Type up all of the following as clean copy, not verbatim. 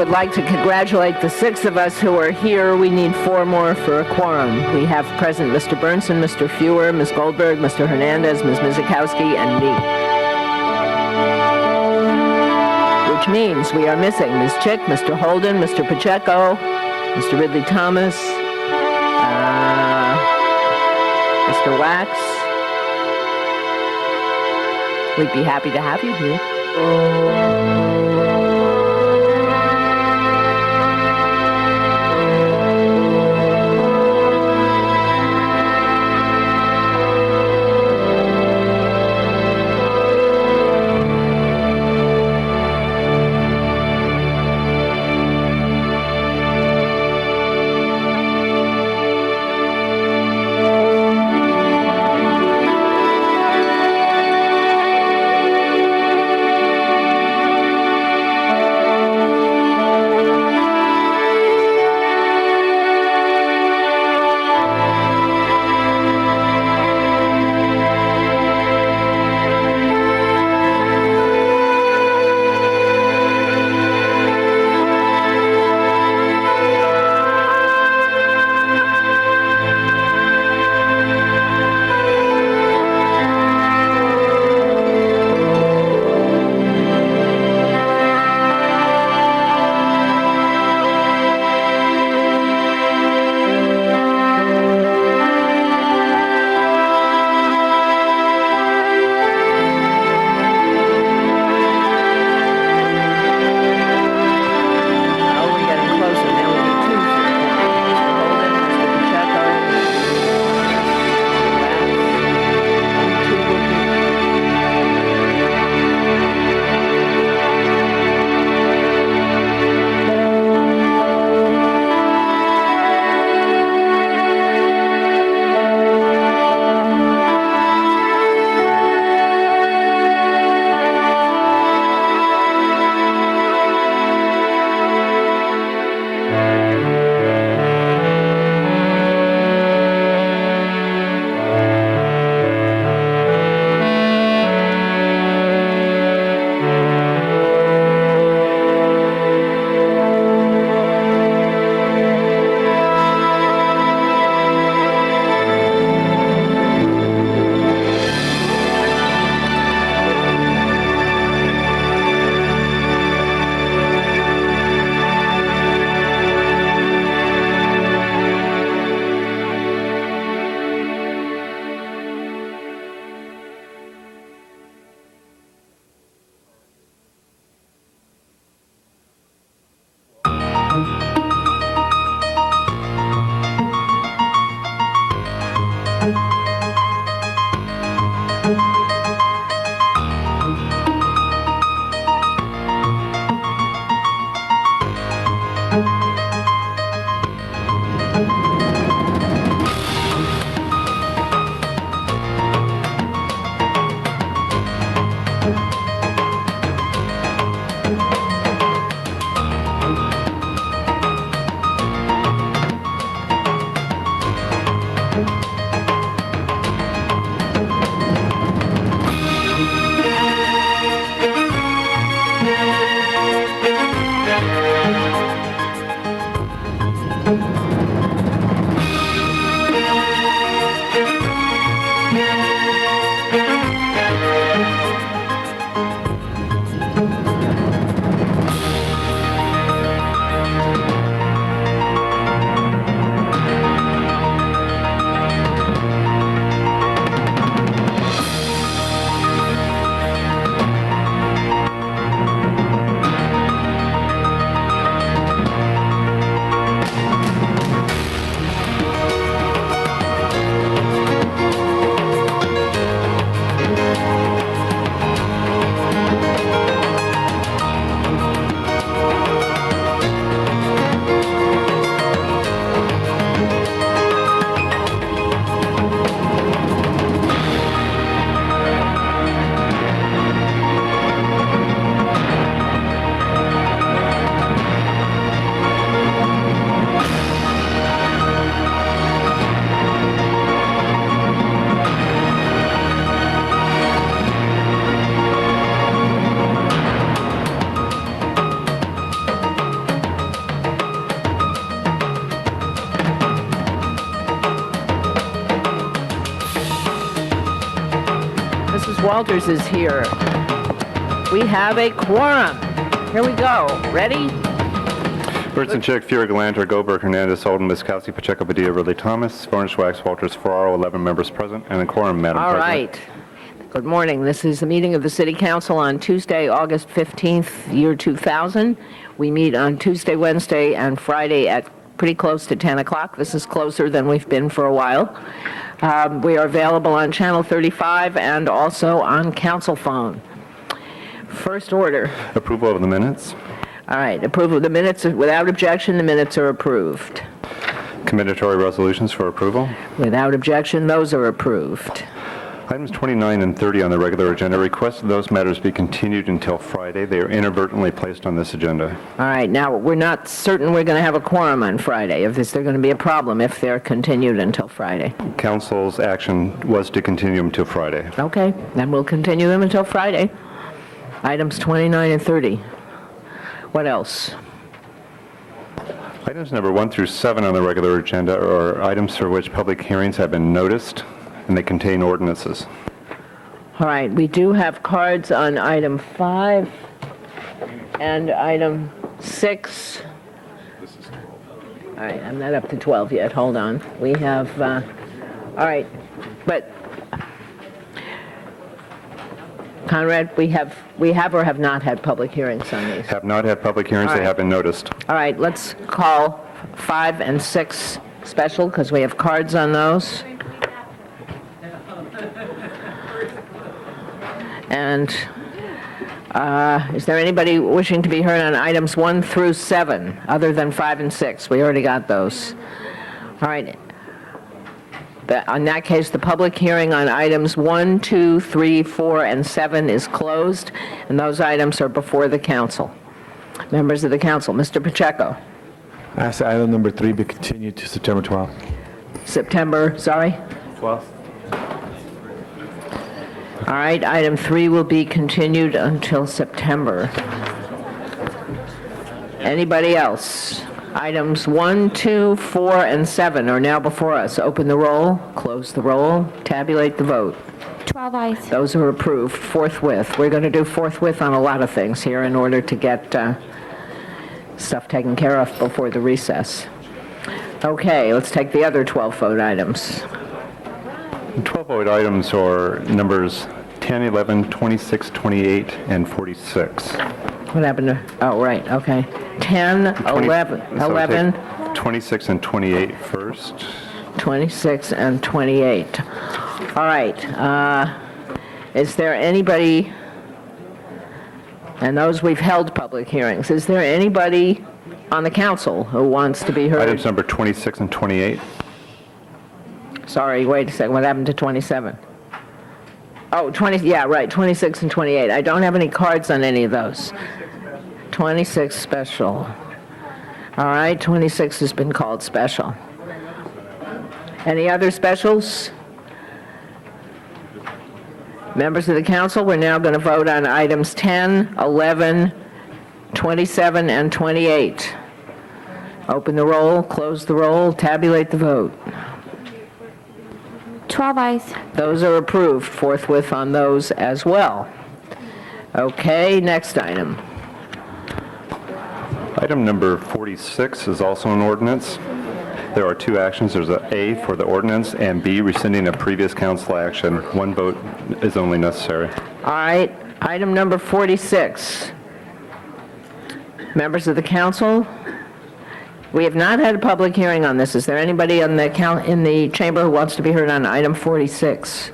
would like to congratulate the 6 of us who are here. We need 4 more for a quorum. We have present Mr. Bernson, Mr. Fewer, Ms. Goldberg, Mr. Hernandez, Ms. Mizikowski, and me. Which means we are missing Ms. Chick, Mr. Holden, Mr. Pacheco, Mr. Ridley Thomas, Mr. Wax. We'd be happy to have you here. Walters is here. We have a quorum. Here we go. Ready? Burnson, Chick, Fuhrer, Galanter, Goldberg, Hernandez, Holden, Miskowski, Pacheco, Padilla, Ridley, Thomas, Varnish, Wax, Walters, Ferraro, 11 members present, and a quorum, Madam All President. right. Good morning. This is the meeting of the City Council on Tuesday, August 15th, year 2000. We meet on Tuesday, Wednesday, and Friday at pretty close to 10 o'clock. This is closer than we've been for a while. We are available on Channel 35 and also on council phone. First order. Approval of the minutes. All right, approval of the minutes. Without objection, the minutes are approved. Commendatory resolutions for approval. Without objection, those are approved. Items 29 and 30 on the regular agenda request those matters be continued until Friday. They are inadvertently placed on this agenda. All right, now, we're not certain we're going to have a quorum on Friday. If there's going to be a problem if they're continued until Friday. Council's action was to continue them until Friday. Okay, then we'll continue them until Friday. Items 29 and 30. What else? Items number 1 through 7 on the regular agenda are items for which public hearings have been noticed, and they contain ordinances. All right, we do have cards on item 5 and item 6. All right, I'm not up to 12 yet, hold on. We have, all right, but Conrad, we have or have not had public hearings on these? Have not had public hearings. All They right. have been noticed. All right, let's call 5 and 6 special because we have cards on those. And is there anybody wishing to be heard on items 1 through 7, other than 5 and 6? We already got those. All right. In that case, the public hearing on items 1, 2, 3, 4, and 7 is closed, and those items are before the council. Members of the council, Mr. Pacheco. I ask that item number 3 be continued to September 12th. September, sorry? 12th. All right, item 3 will be continued until September. Anybody else? Items 1, 2, 4, and 7 are now before us. Open the roll, close the roll, tabulate the vote. 12 ayes. Those are approved forthwith. We're going to do forthwith on a lot of things here in order to get stuff taken care of before the recess. Okay, let's take the other 12 vote items. 12 vote items are numbers 10, 11, 26, 28, and 46. What happened to, oh, right, okay. 10, 11, So 11, take 26 and 28 first. 26, and 28. All right, is there anybody, and those we've held public hearings, is there anybody on the council who wants to be heard? Items number 26 and 28. Sorry, wait a second, what happened to 27? Oh, 20, yeah, right, 26 and 28. I don't have any cards on any of those. 26 special. All right, 26 has been called special. Any other specials? Members of the council, we're now going to vote on items 10, 11, 27, and 28. Open the roll, close the roll, tabulate the vote. 12 ayes. Those are approved forthwith on those as well. Okay, next item. Item number 46 is also an ordinance. There are 2 actions. There's a A for the ordinance and B rescinding a previous council action. 1 vote is only necessary. All right, item number 46. Members of the council, we have not had a public hearing on this. Is there anybody in the chamber who wants to be heard on item 46?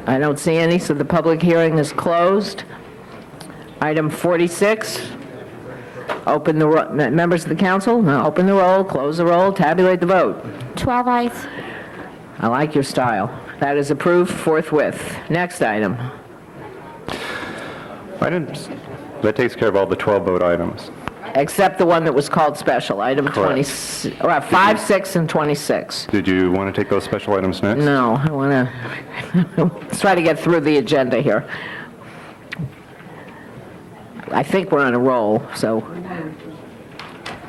I don't see any, so the public hearing is closed. Item 46. Open the, members of the council, now open the roll, close the roll, tabulate the vote. 12 ayes. I like your style. That is approved forthwith. Next item. Items, that takes care of all the 12 vote items. Except the one that was called special, item 20, Correct. 5, 6, and 26. Did you want to take those special items next? No, I want to, let's try to get through the agenda here. I think we're on a roll, so.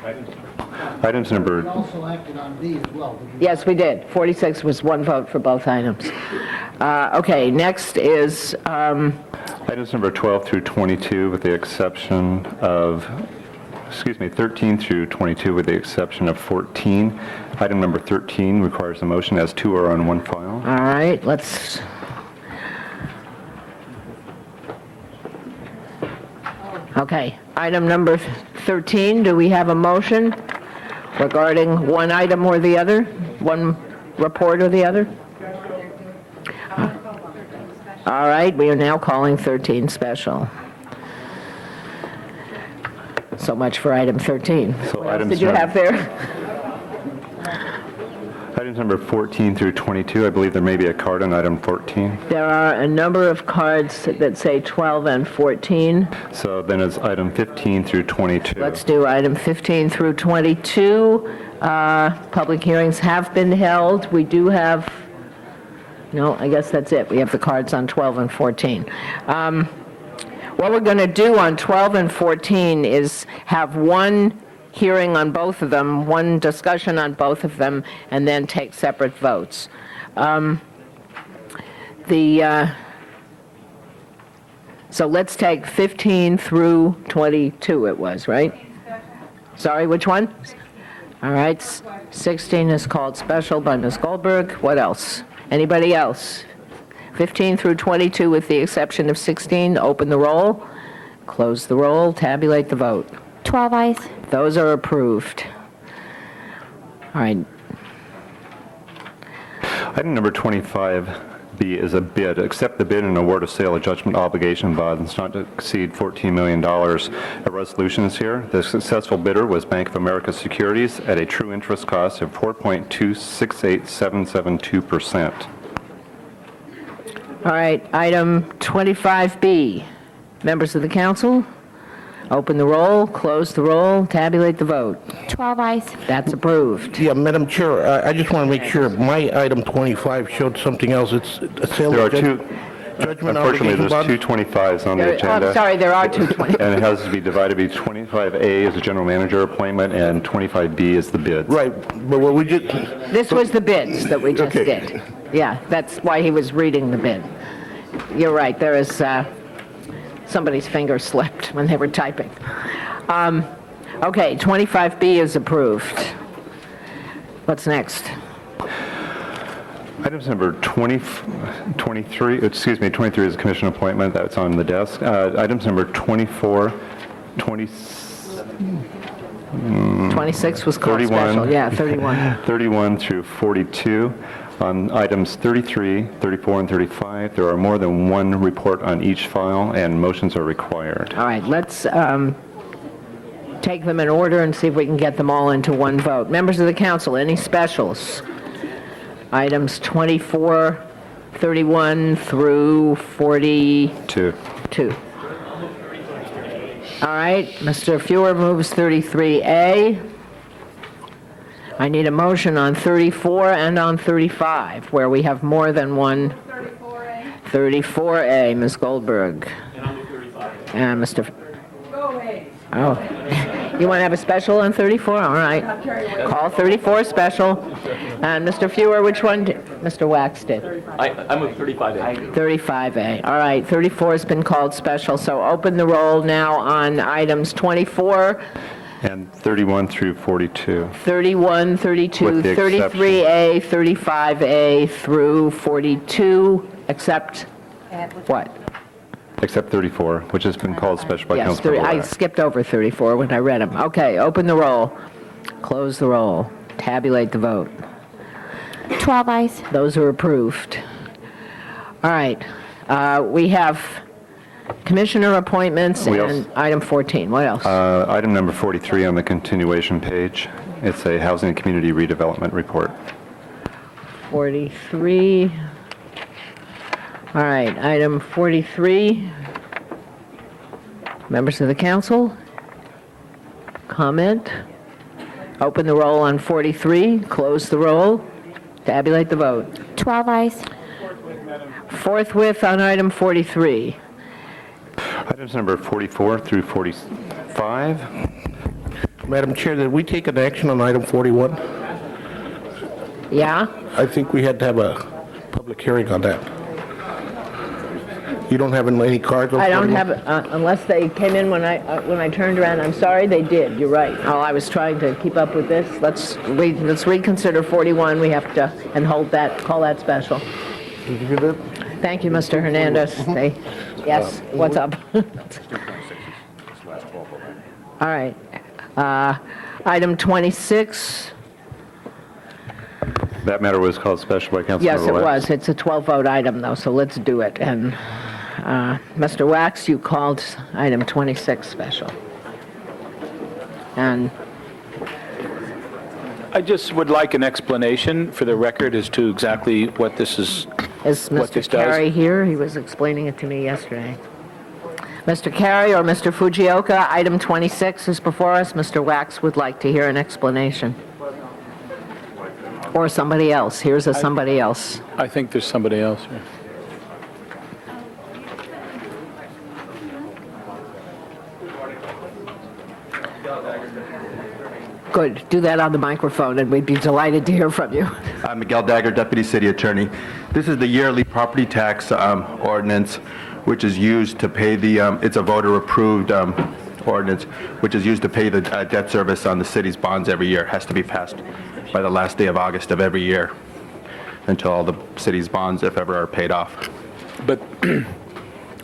Items number, Also acted on B as well. Did you- Yes, we did. 46 was one vote for both items. Okay, next is, items number 12 through 22 with the exception of, 13 through 22 with the exception of 14. Item number 13 requires a motion as two are on one file. all right, let's... Okay, item number 13, do we have a motion regarding one item or the other? One report or the other? All right, we are now calling 13 special. So much for item 13. So What else items did you number- have there? Items number 14 through 22, I believe there may be a card on item 14. There are a number of cards that say 12 and 14. So then it's item 15 through 22. Let's do item 15 through 22. Public hearings have been held. We do have, no, I guess that's it. We have the cards on 12 and 14. What we're going to do on 12 and 14 is have one hearing on both of them, one discussion on both of them, and then take separate votes. So let's take 15 through 22 it was, right? Sorry, which one? All right, 16 is called special by Ms. Goldberg. What else? Anybody else? 15 through 22 with the exception of 16. Open the roll, close the roll, tabulate the vote. 12 eyes. Those are approved. All right, Item number 25B is a bid. Accept the bid and award of sale of judgment obligation bonds not to exceed $14 million. A resolution is here. The successful bidder was Bank of America Securities at a true interest cost of 4.268772%. all right, item 25B. Members of the council, open the roll, close the roll, tabulate the vote. 12 eyes. That's approved. Yeah, Madam Chair, I just want to make sure, my item 25 showed something else. It's a sale There are of two, judgment unfortunately, obligation there's two bonds. 25s on the Oh, agenda. I'm sorry, there are two 20. And it has to be divided between 25A is the general manager appointment and 25B is the bids. Right, but what we did, This was the bids that we just Okay. did. Yeah, that's why he was reading the bid. You're right, there is, somebody's finger slipped when they were typing. Okay, 25B is approved. What's next? Items number 23 is commission appointment, that's on the desk. Items number 24, 26 was called 31. special. Yeah, 31. 31 through 42. On items 33, 34, and 35, there are more than one report on each file, and motions are required. All right, let's take them in order and see if we can get them all into one vote. Members of the council, any specials? Items 24, 31 through 42. Two. All right, Mr. Fuhr moves 33A. I need a motion on 34 and on 35, where we have more than one. 34A. 34A, Ms. Goldberg. And I'll move 35. And Mr. Go away. Oh, you want to have a special on 34? All right. Call 34 special. And Mr. Fuhr, which one? Mr. Wax did. I move 35A. 35A. All right, 34 has been called special, so open the roll now on items 24, And 31 through 42. 31, 32, With the exception. 33A, 35A through 42, except what? Except 34, which has been called special by Yes, Councilmember I Wax. skipped over 34 when I read them. Okay, open the roll, close the roll, tabulate the vote. 12 eyes. Those are approved. All right, we have commissioner appointments We and item 14. What else? Item number 43 on the continuation page. It's a housing and community redevelopment report. 43. All right, item 43. Members of the council, comment? Open the roll on 43, close the roll, tabulate the vote. 12 eyes. Forthwith on item 43. Items number 44 through 45. Madam Chair, did we take an action on item 41? Yeah? I think we had to have a public hearing on that. You don't have any cards on 41? I don't have, unless they came in when I turned around. I'm sorry, they did, you're right. Oh, I was trying to keep up with this. Let's reconsider 41. We have to, and hold that, call that special. Did you hear that? Thank you, Mr. Hernandez. Yes, what's up? All right. Item 26. That matter was called special by Councilmember Yes, it Wax. was. It's a 12-vote item, though, so let's do it. And Mr. Wax, you called item 26 special. And I just would like an explanation for the record as to exactly what this is. is What Mr. this does? Carey here? He was explaining it to me yesterday. Mr. Carey or Mr. Fujioka, item 26 is before us. Mr. Wax would like to hear an explanation. Or somebody else. Here's a somebody else. I think there's somebody else here. Good. Do that on the microphone, and we'd be delighted to hear from you. I'm Miguel Dagger, Deputy City Attorney. This is the yearly property tax ordinance, which is used to pay the, it's a voter-approved ordinance, which is used to pay the debt service on the city's bonds every year. It has to be passed by the last day of August of every year until all the city's bonds, if ever, are paid off. But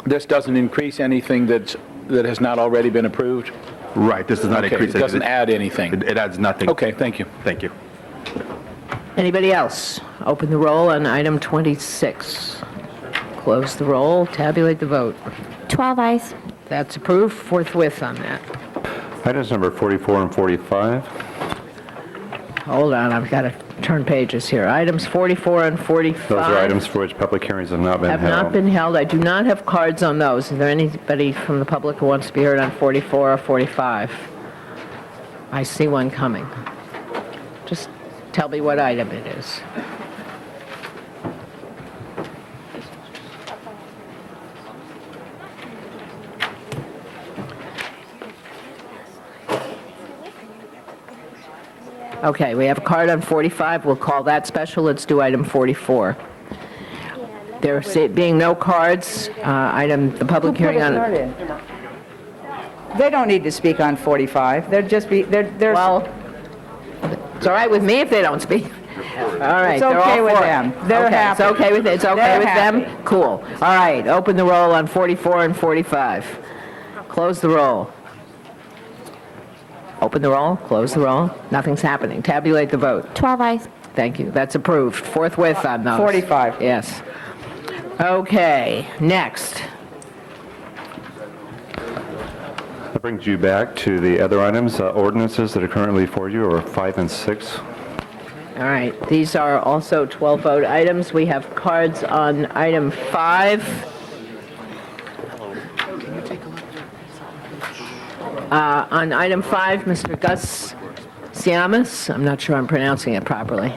this doesn't increase anything that has not already been approved? Right, this does not Okay, increase. it doesn't add anything? It adds nothing. Okay, thank you. Thank you. Anybody else? Open the roll on item 26. Close the roll, tabulate the vote. 12 eyes. That's approved forthwith on that. Items number 44 and 45. Hold on, I've got to turn pages here. Items 44 and 45. Those are items for which public hearings have not been held. Have not been held. I do not have cards on those. Is there anybody from the public who wants to be heard on 44 or 45? I see one coming. Just tell me what item it is. Okay, we have a card on 45. We'll call that special. Let's do item 44. There being no cards, the public hearing on... They don't need to speak on 45. They're just they're Well, it's all right with me if they don't speak. All right, It's they're all okay with for it. them. They're Okay, happy. It's okay with They're them? happy. Cool. All right, open the roll on 44 and 45. Close the roll. Open the roll, close the roll. Nothing's happening. Tabulate the vote. 12 eyes. Thank you. That's approved. Forthwith on those. 45. Yes. Okay, next. That brings you back to the other items, ordinances that are currently before you, are 5 and 6. All right, these are also 12-vote items. We have cards on item 5. On item 5, Mr. Gus Siamas. I'm not sure I'm pronouncing it properly.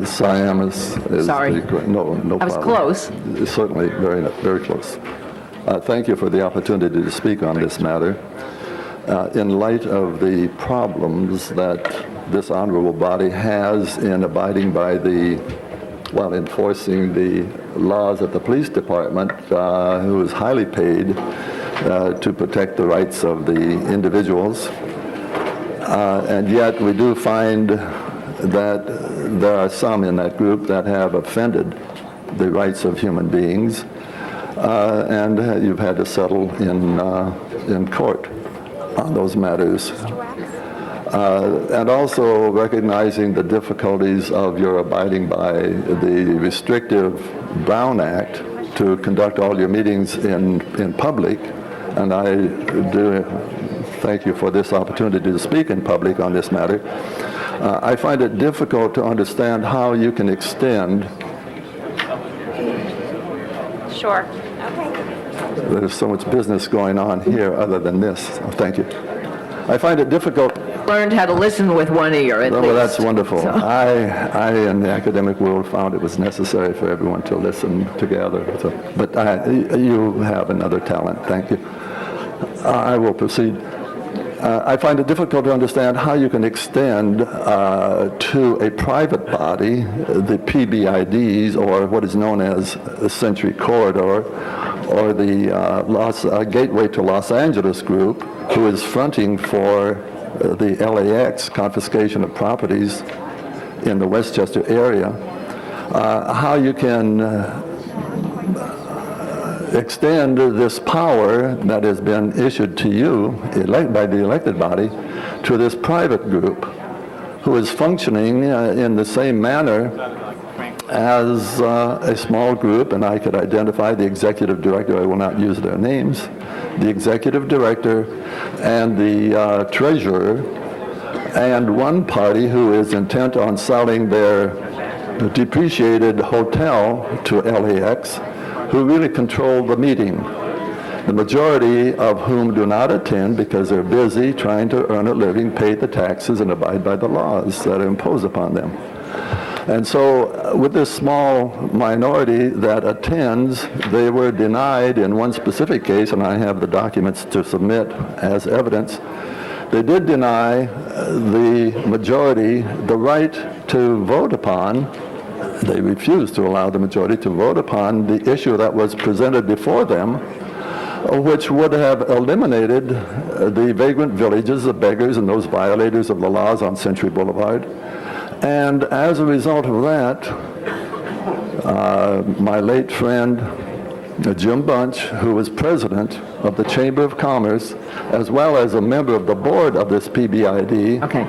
Siam is... Sorry. No problem. I was close. Certainly, very close. Thank you for the opportunity to speak on this matter. In light of the problems that this honorable body has in abiding by while enforcing the laws of the police department, who is highly paid to protect the rights of the individuals. And yet we do find that there are some in that group that have offended the rights of human beings, and you've had to settle in court on those matters. And also recognizing the difficulties of your abiding by the restrictive Brown Act to conduct all your meetings in public. And I do thank you for this opportunity to speak in public on this matter. I find it difficult to understand how you can extend. Sure. There's so much business going on here other than this. Thank you. I find it difficult. Learned how to listen with one ear, at least. Well, that's wonderful. I, in the academic world, found it was necessary for everyone to listen together. So, but you have another talent. Thank you. I will proceed. I find it difficult to understand how you can extend to a private body the PBIDs, or what is known as the Century Corridor, or the Gateway to Los Angeles group, who is fronting for the LAX confiscation of properties in the Westchester area. How you can extend this power that has been issued to you by the elected body to this private group who is functioning in the same manner as a small group, and I could identify the executive director, I will not use their names, the executive director and the treasurer, and one party who is intent on selling their depreciated hotel to LAX, who really control the meeting, the majority of whom do not attend because they're busy trying to earn a living, pay the taxes, and abide by the laws that are imposed upon them. And so with this small minority that attends, they were denied in one specific case, and I have the documents to submit as evidence. They did deny the majority the right to vote upon. They refused to allow the majority to vote upon the issue that was presented before them, which would have eliminated the vagrant villages, the beggars, and those violators of the laws on Century Boulevard. And as a result of that, my late friend Jim Bunch, who was president of the Chamber of Commerce, as well as a member of the board of this PBID. Okay.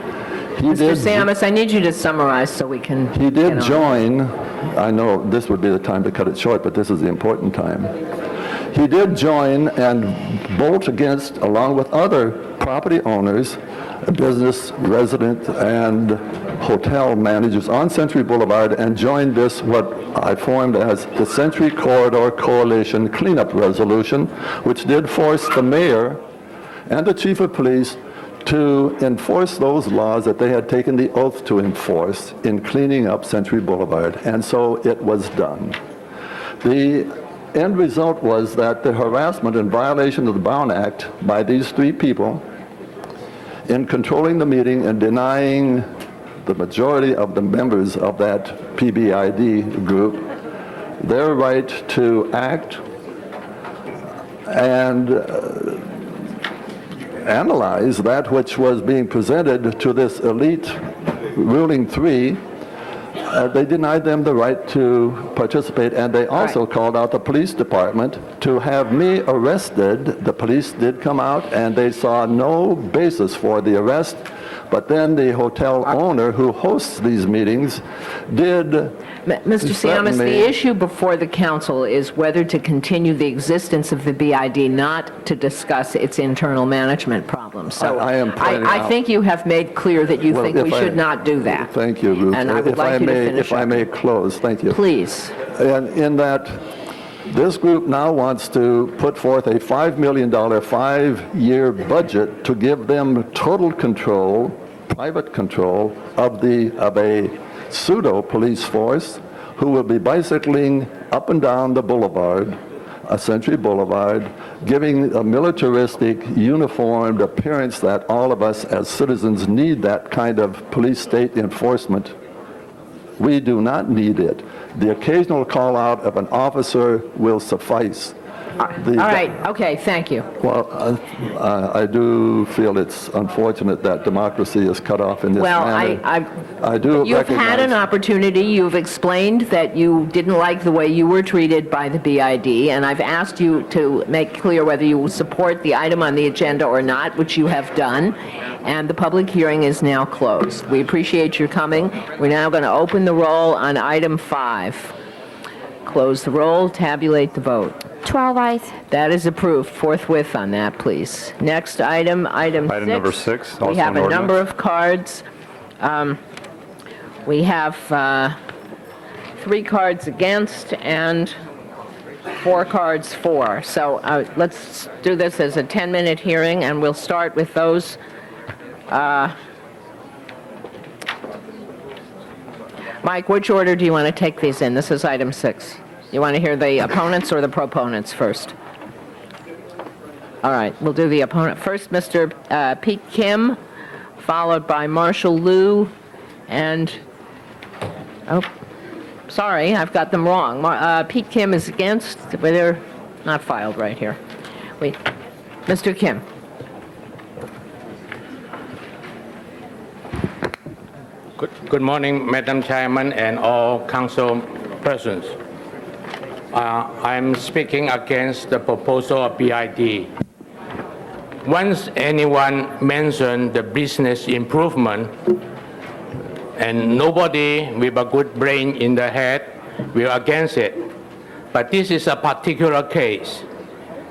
Mr. Samus, I need you to summarize so we can... He did join, I know this would be the time to cut it short, but this is the important time. He did join and bolt against, along with other property owners, business, resident, and hotel managers on Century Boulevard, and joined this, what I formed as the Century Corridor Coalition Cleanup Resolution, which did force the mayor and the chief of police to enforce those laws that they had taken the oath to enforce in cleaning up Century Boulevard. And so it was done. The end result was that the harassment and violation of the Brown Act by these three people in controlling the meeting and denying the majority of the members of that PBID group their right to act and analyze that which was being presented to this elite ruling three. They denied them the right to participate, and they also called out the police department to have me arrested. The police did come out, and they saw no basis for the arrest, but then the hotel owner who hosts these meetings did... Mr. Siamas, the issue before the council is whether to continue the existence of the BID, not to discuss its internal management problems. So I think you have made clear that you think we should not do that. Thank you, Ruth. And I would like you to finish If I may close, thank you. Please. And in that, this group now wants to put forth a $5 million 5-year budget to give them total control, private control of a pseudo police force who will be bicycling up and down the boulevard, Century Boulevard, giving a militaristic, uniformed appearance that all of us as citizens need that kind of police state enforcement. We do not need it. The occasional call out of an officer will suffice. All right, okay, thank you. Well, I do feel it's unfortunate that democracy is cut off in this manner. I do You've had an opportunity. You've explained that you didn't like the way you were treated by the BID, and I've asked you to make clear whether you will support the item on the agenda or not, which you have done, and the public hearing is now closed. We appreciate your coming. We're now going to open the roll on item 5. Close the roll, tabulate the vote. 12 ayes. That is approved. Forthwith on that, please. Next item, item 6. Item number 6, also We have an a number ordinance. of cards. We have 3 cards against and 4 cards for. So let's do this as a 10-minute hearing, and we'll start with those Mike, which order do you want to take these in? This is item 6. You want to hear the opponents or the proponents first? All right, we'll do the opponent first. Mr. Pete Kim, followed by Marshall Liu, and, oh, sorry, I've got them wrong. Pete Kim is against, but they're not filed right here. Wait, Mr. Kim. Good morning, Madam Chairman and all council persons. I'm speaking against the proposal of BID. Once anyone mentioned the business improvement, and nobody with a good brain in the head will against it. But this is a particular case.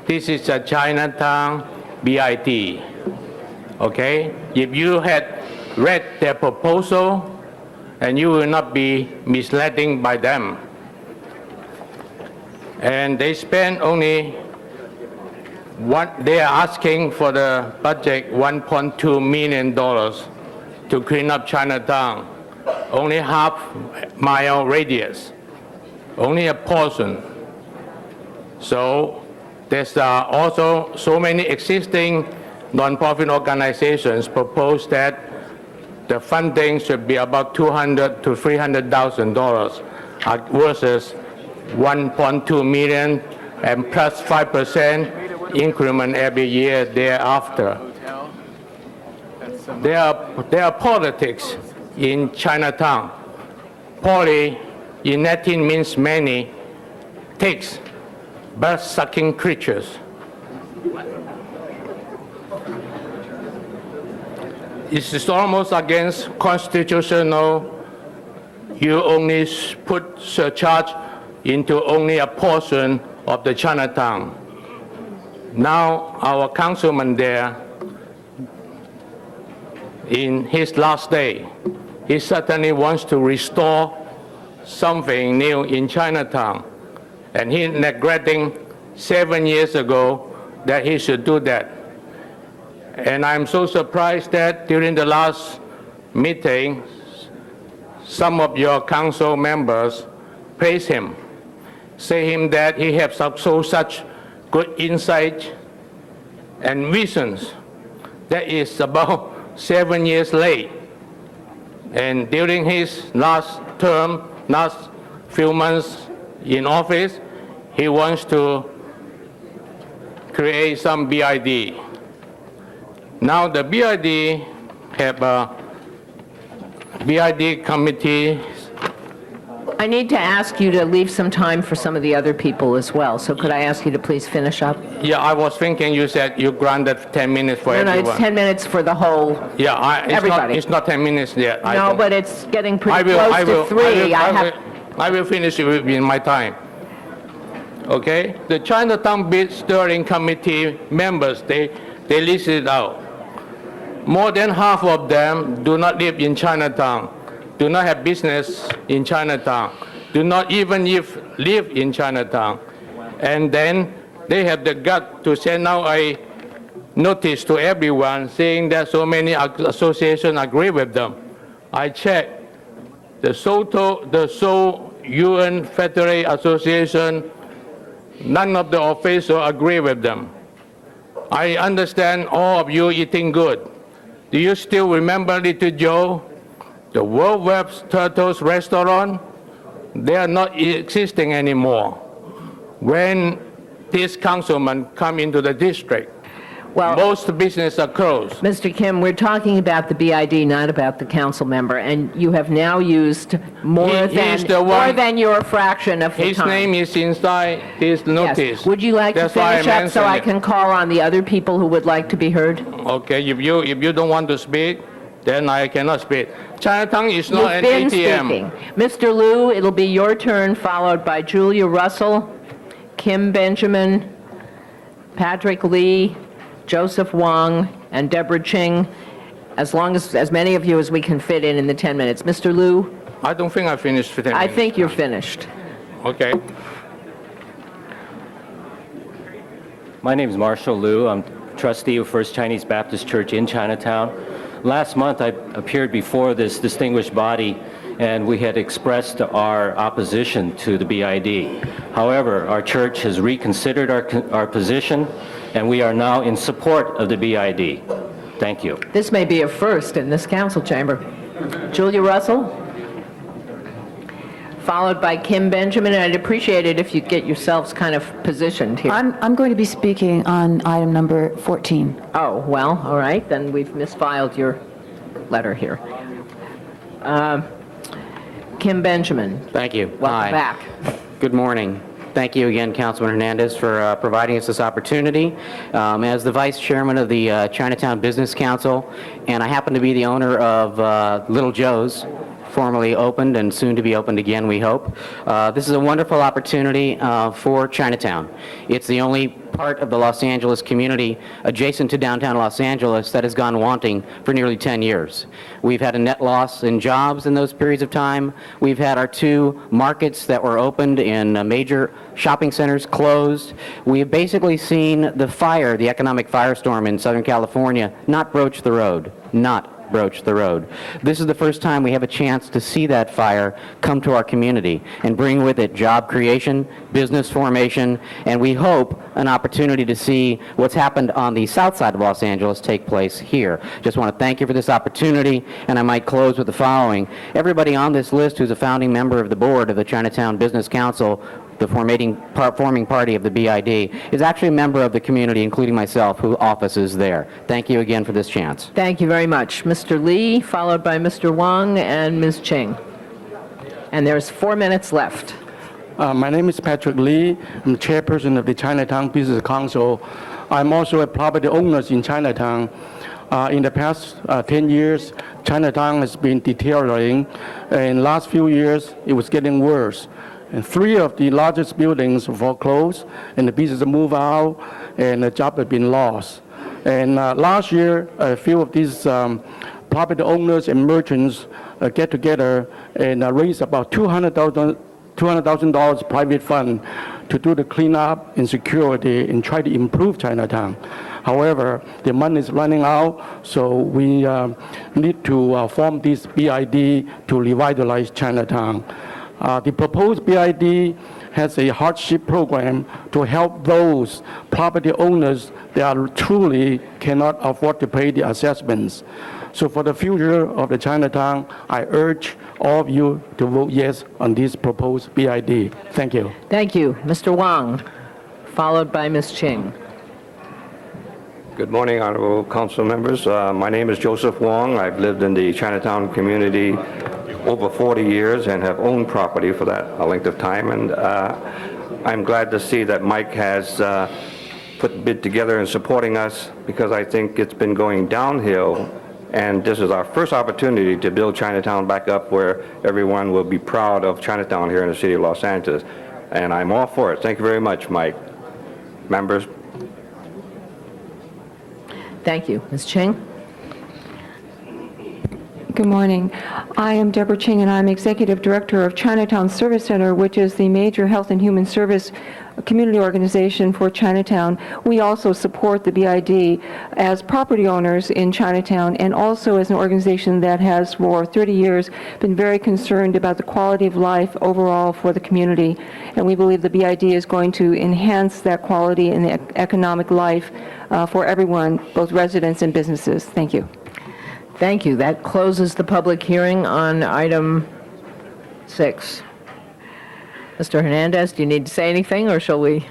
This is a Chinatown BID. Okay? If you had read their proposal, and you will not be misleading by them. And they spend only what they are asking for the budget $1.2 million to clean up Chinatown. Only half-mile radius, only a portion. So there's also so many existing nonprofit organizations propose that the funding should be about $200,000 to $300,000 versus $1.2 million and plus 5% increment every year thereafter. There are politics in Chinatown. Poly in Latin means many, ticks, blood-sucking creatures. It's almost against constitutional. You only put surcharge into only a portion of the Chinatown. Now, our councilman there, in his last day, he certainly wants to restore something new in Chinatown. And he neglecting 7 years ago that he should do that. And I'm so surprised that during the last meeting, some of your council members praise him, say him that he has such good insight and visions. That is about 7 years late. And during his last term, last few months in office, he wants to create some BID. Now the BID have a BID committee. I need to ask you to leave some time for some of the other people as well, so could I ask you to please finish up? Yeah, I was thinking you said you granted 10 minutes for No, everyone. it's 10 minutes for the whole, Yeah, everybody. It's not 10 minutes yet. no, but it's getting pretty close to 3. I will finish it within my time. Okay? The Chinatown Bid Steering Committee members, they listed out. More than half of them do not live in Chinatown, do not have business in Chinatown, do not even live in Chinatown. And then they have the gut to send out a notice to everyone saying that so many associations agree with them. I checked. The Seoul UN Federal Association, none of the officials agree with them. I understand all of you eating good. Do you still remember Little Joe, the World Web Turtles restaurant? They are not existing anymore. When this councilman come into the district, Well, most businesses are closed. Mr. Kim, we're talking about the BID, not about the council member, and you have now used more He's the one- than your fraction of the His time. name is inside his notice. Yes. Would you like to That's why finish up so mentioned I it. can call on the other people who would like to be heard? Okay, if you don't want to speak, then I cannot speak. Chinatown is not an You've been ATM. speaking. Mr. Liu, it'll be your turn, followed by Julia Russell, Kim Benjamin, Patrick Lee, Joseph Wong, and Deborah Ching, as many of you as we can fit in the 10 minutes. Mr. Liu, I don't think I finished 15 I minutes. think you're finished. Okay. My name is Marshall Liu. I'm trustee of First Chinese Baptist Church in Chinatown. Last month, I appeared before this distinguished body, and we had expressed our opposition to the BID. However, our church has reconsidered our position, and we are now in support of the BID. Thank you. This may be a first in this council chamber. Julia Russell, followed by Kim Benjamin, and I'd appreciate it if you'd get yourselves kind of positioned here. I'm going to be speaking on item number 14. Oh, well, all right, then we've misfiled your letter here. Kim Benjamin, Thank you. welcome back. Good morning. Thank you again, Councilman Hernandez, for providing us this opportunity. As the Vice Chairman of the Chinatown Business Council, and I happen to be the owner of Little Joe's, formerly opened and soon to be opened again, we hope. This is a wonderful opportunity for Chinatown. It's the only part of the Los Angeles community adjacent to downtown Los Angeles that has gone wanting for nearly 10 years. We've had a net loss in jobs in those periods of time. We've had our 2 markets that were opened in major shopping centers closed. We have basically seen the fire, the economic firestorm in Southern California, not broach the road, This is the first time we have a chance to see that fire come to our community and bring with it job creation, business formation, and we hope an opportunity to see what's happened on the south side of Los Angeles take place here. Just want to thank you for this opportunity, and I might close with the following. Everybody on this list who's a founding member of the board of the Chinatown Business Council, the forming party of the BID, is actually a member of the community, including myself, who offices there. Thank you again for this chance. Thank you very much. Mr. Lee, followed by Mr. Wong and Ms. Ching. And there's 4 minutes left. My name is Patrick Lee. I'm the chairperson of the Chinatown Business Council. I'm also a property owner in Chinatown. In the past 10 years, Chinatown has been deteriorating. In last few years, it was getting worse. And 3 of the largest buildings foreclosed, and the business moved out, and the job had been lost. And last year, a few of these property owners and merchants get together and raise about $200,000 private fund to do the cleanup and security and try to improve Chinatown. However, the money is running out, so we need to form this BID to revitalize Chinatown. The proposed BID has a hardship program to help those property owners that truly cannot afford to pay the assessments. So for the future of the Chinatown, I urge all of you to vote yes on this proposed BID. Thank you. Thank you. Mr. Wong, followed by Ms. Ching. Good morning, honorable council members. My name is Joseph Wong. I've lived in the Chinatown community over 40 years and have owned property for that length of time. And I'm glad to see that Mike has put the bid together and supporting us, because I think it's been going downhill. And this is our first opportunity to build Chinatown back up where everyone will be proud of Chinatown here in the city of Los Angeles. And I'm all for it. Thank you very much, Mike. Members. Thank you. Ms. Ching? Good morning. I am Deborah Ching, and I'm Executive Director of Chinatown Service Center, which is the major health and human service community organization for Chinatown. We also support the BID as property owners in Chinatown, and also as an organization that has for 30 years been very concerned about the quality of life overall for the community. And we believe the BID is going to enhance that quality in the economic life for everyone, both residents and businesses. Thank you. Thank you. That closes the public hearing on item 6. Mr. Hernandez, do you need to say anything, or shall we?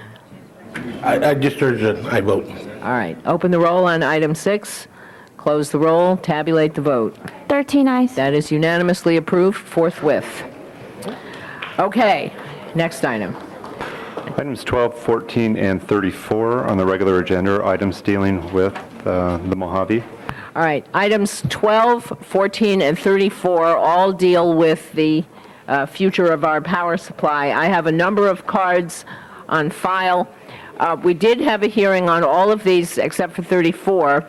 I just urge that I vote. All right. Open the roll on item 6. Close the roll. Tabulate the vote. 13 ayes. That is unanimously approved forthwith. Okay. Next item. Items 12, 14, and 34 on the regular agenda are items dealing with the Mojave. All right. Items 12, 14, and 34 all deal with the future of our power supply. I have a number of cards on file. We did have a hearing on all of these except for 34,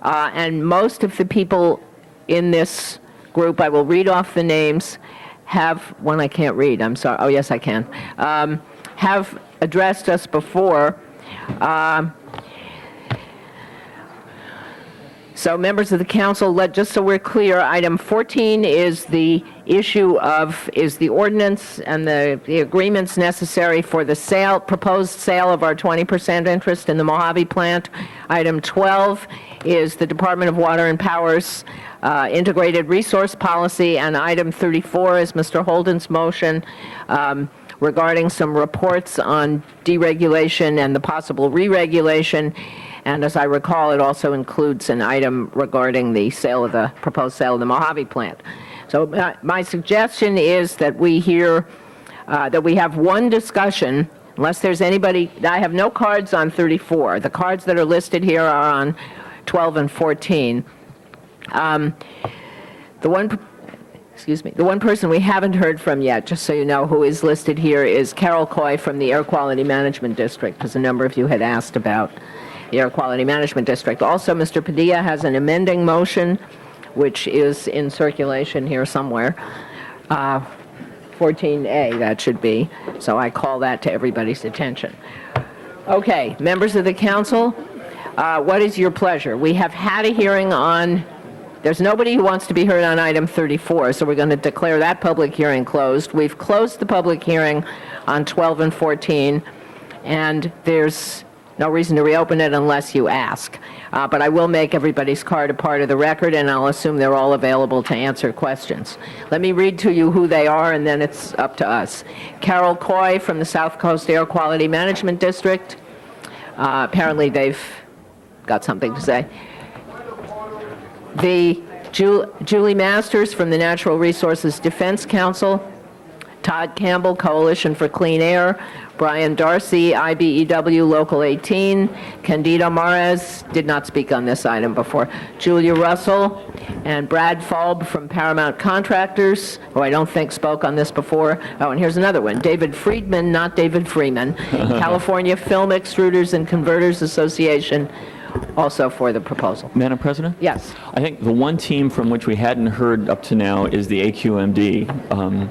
and most of the people in this group, I will read off the names, have, one I can't read, I'm sorry, oh yes I can, have addressed us before. So members of the council, just so we're clear, item 14 is the is the ordinance and the agreements necessary for the proposed sale of our 20% interest in the Mojave plant. Item 12 is the Department of Water and Power's integrated resource policy, and item 34 is Mr. Holden's motion regarding some reports on deregulation and the possible re-regulation. And as I recall, it also includes an item regarding the proposed sale of the Mojave plant. So my suggestion is that we have one discussion, unless there's anybody. I have no cards on 34. The cards that are listed here are on 12 and 14. The one person we haven't heard from yet, just so you know, who is listed here is Carol Coy from the Air Quality Management District, because a number of you had asked about the Air Quality Management District. Also, Mr. Padilla has an amending motion, which is in circulation here somewhere. 14A, that should be. So I call that to everybody's attention. Okay, members of the council, what is your pleasure? We have had a hearing on, there's nobody who wants to be heard on item 34, so we're going to declare that public hearing closed. We've closed the public hearing on 12 and 14, and there's no reason to reopen it unless you ask. But I will make everybody's card a part of the record, and I'll assume they're all available to answer questions. Let me read to you who they are, and then it's up to us. Carol Coy from the South Coast Air Quality Management District. Apparently they've got something to say. Julie Masters from the Natural Resources Defense Council. Todd Campbell, Coalition for Clean Air. Brian Darcy, IBEW Local 18. Candido Mares, did not speak on this item before. Julia Russell and Brad Falb from Paramount Contractors, who I don't think spoke on this before. Oh, and here's another one. David Friedman, not David Freeman. California Film Extruders and Converters Association, also for the proposal. Madam President? Yes. I think the one team from which we hadn't heard up to now is the AQMD.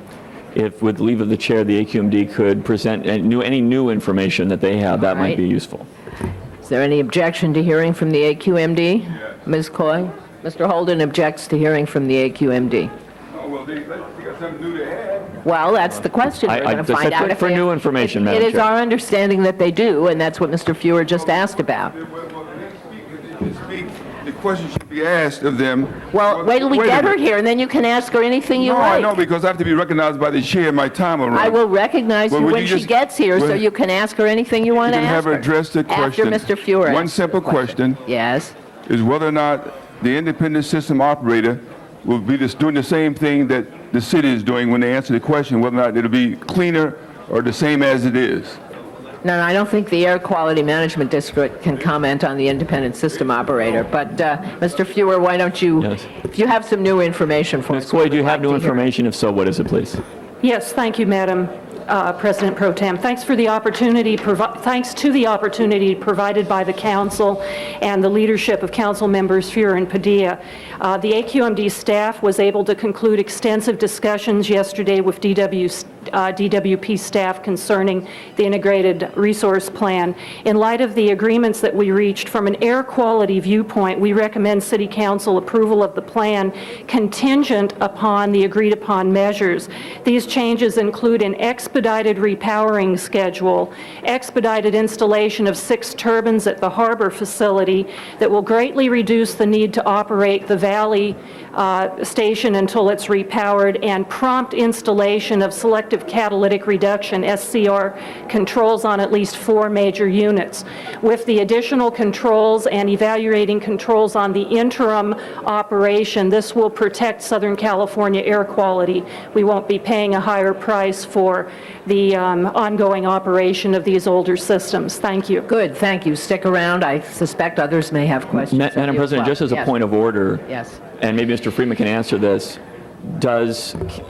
If, with leave of the chair, the AQMD could present any new information that they have, that might be useful. Is there any objection to hearing from the AQMD? Ms. Coy? Mr. Holden objects to hearing from the AQMD. Well, they got something new to add. Well, that's the question. We're going to find out for new information, Madam Chair. It is Chair. our understanding that they do, and that's what Mr. Fewer just asked about. The question should be asked of them. Well, wait till we get her here, and then you can ask her anything you like. No, I know, because I have to be recognized by the chair. My time will run. I will recognize you when she gets here, so you can ask her anything you want to ask her. You can have her address the question. After Mr. Fewer. One simple question. Yes. Is whether or not the independent system operator will be doing the same thing that the city is doing when they answer the question, whether or not it'll be cleaner or the same as it is. No, I don't think the Air Quality Management District can comment on the independent system operator. But, Mr. Fewer, why don't you, if you have some new information for us. Ms. Coy, do you have new information? If so, what is it, please? Yes, thank you, Madam President Pro Tem. Thanks to the opportunity provided by the council and the leadership of council members Fewer and Padilla. The AQMD staff was able to conclude extensive discussions yesterday with DWP staff concerning the integrated resource plan. In light of the agreements that we reached from an air quality viewpoint, we recommend City Council approval of the plan contingent upon the agreed upon measures. These changes include an expedited repowering schedule, expedited installation of 6 turbines at the harbor facility that will greatly reduce the need to operate the Valley station until it's repowered, and prompt installation of selective catalytic reduction, SCR, controls on at least 4 major units. With the additional controls and evaluating controls on the interim operation, this will protect Southern California air quality. We won't be paying a higher price for the ongoing operation of these older systems. Thank you. Good, thank you. Stick around. I suspect others may have questions. Madam President, just as a point of order, and maybe Mr. Freeman can answer this,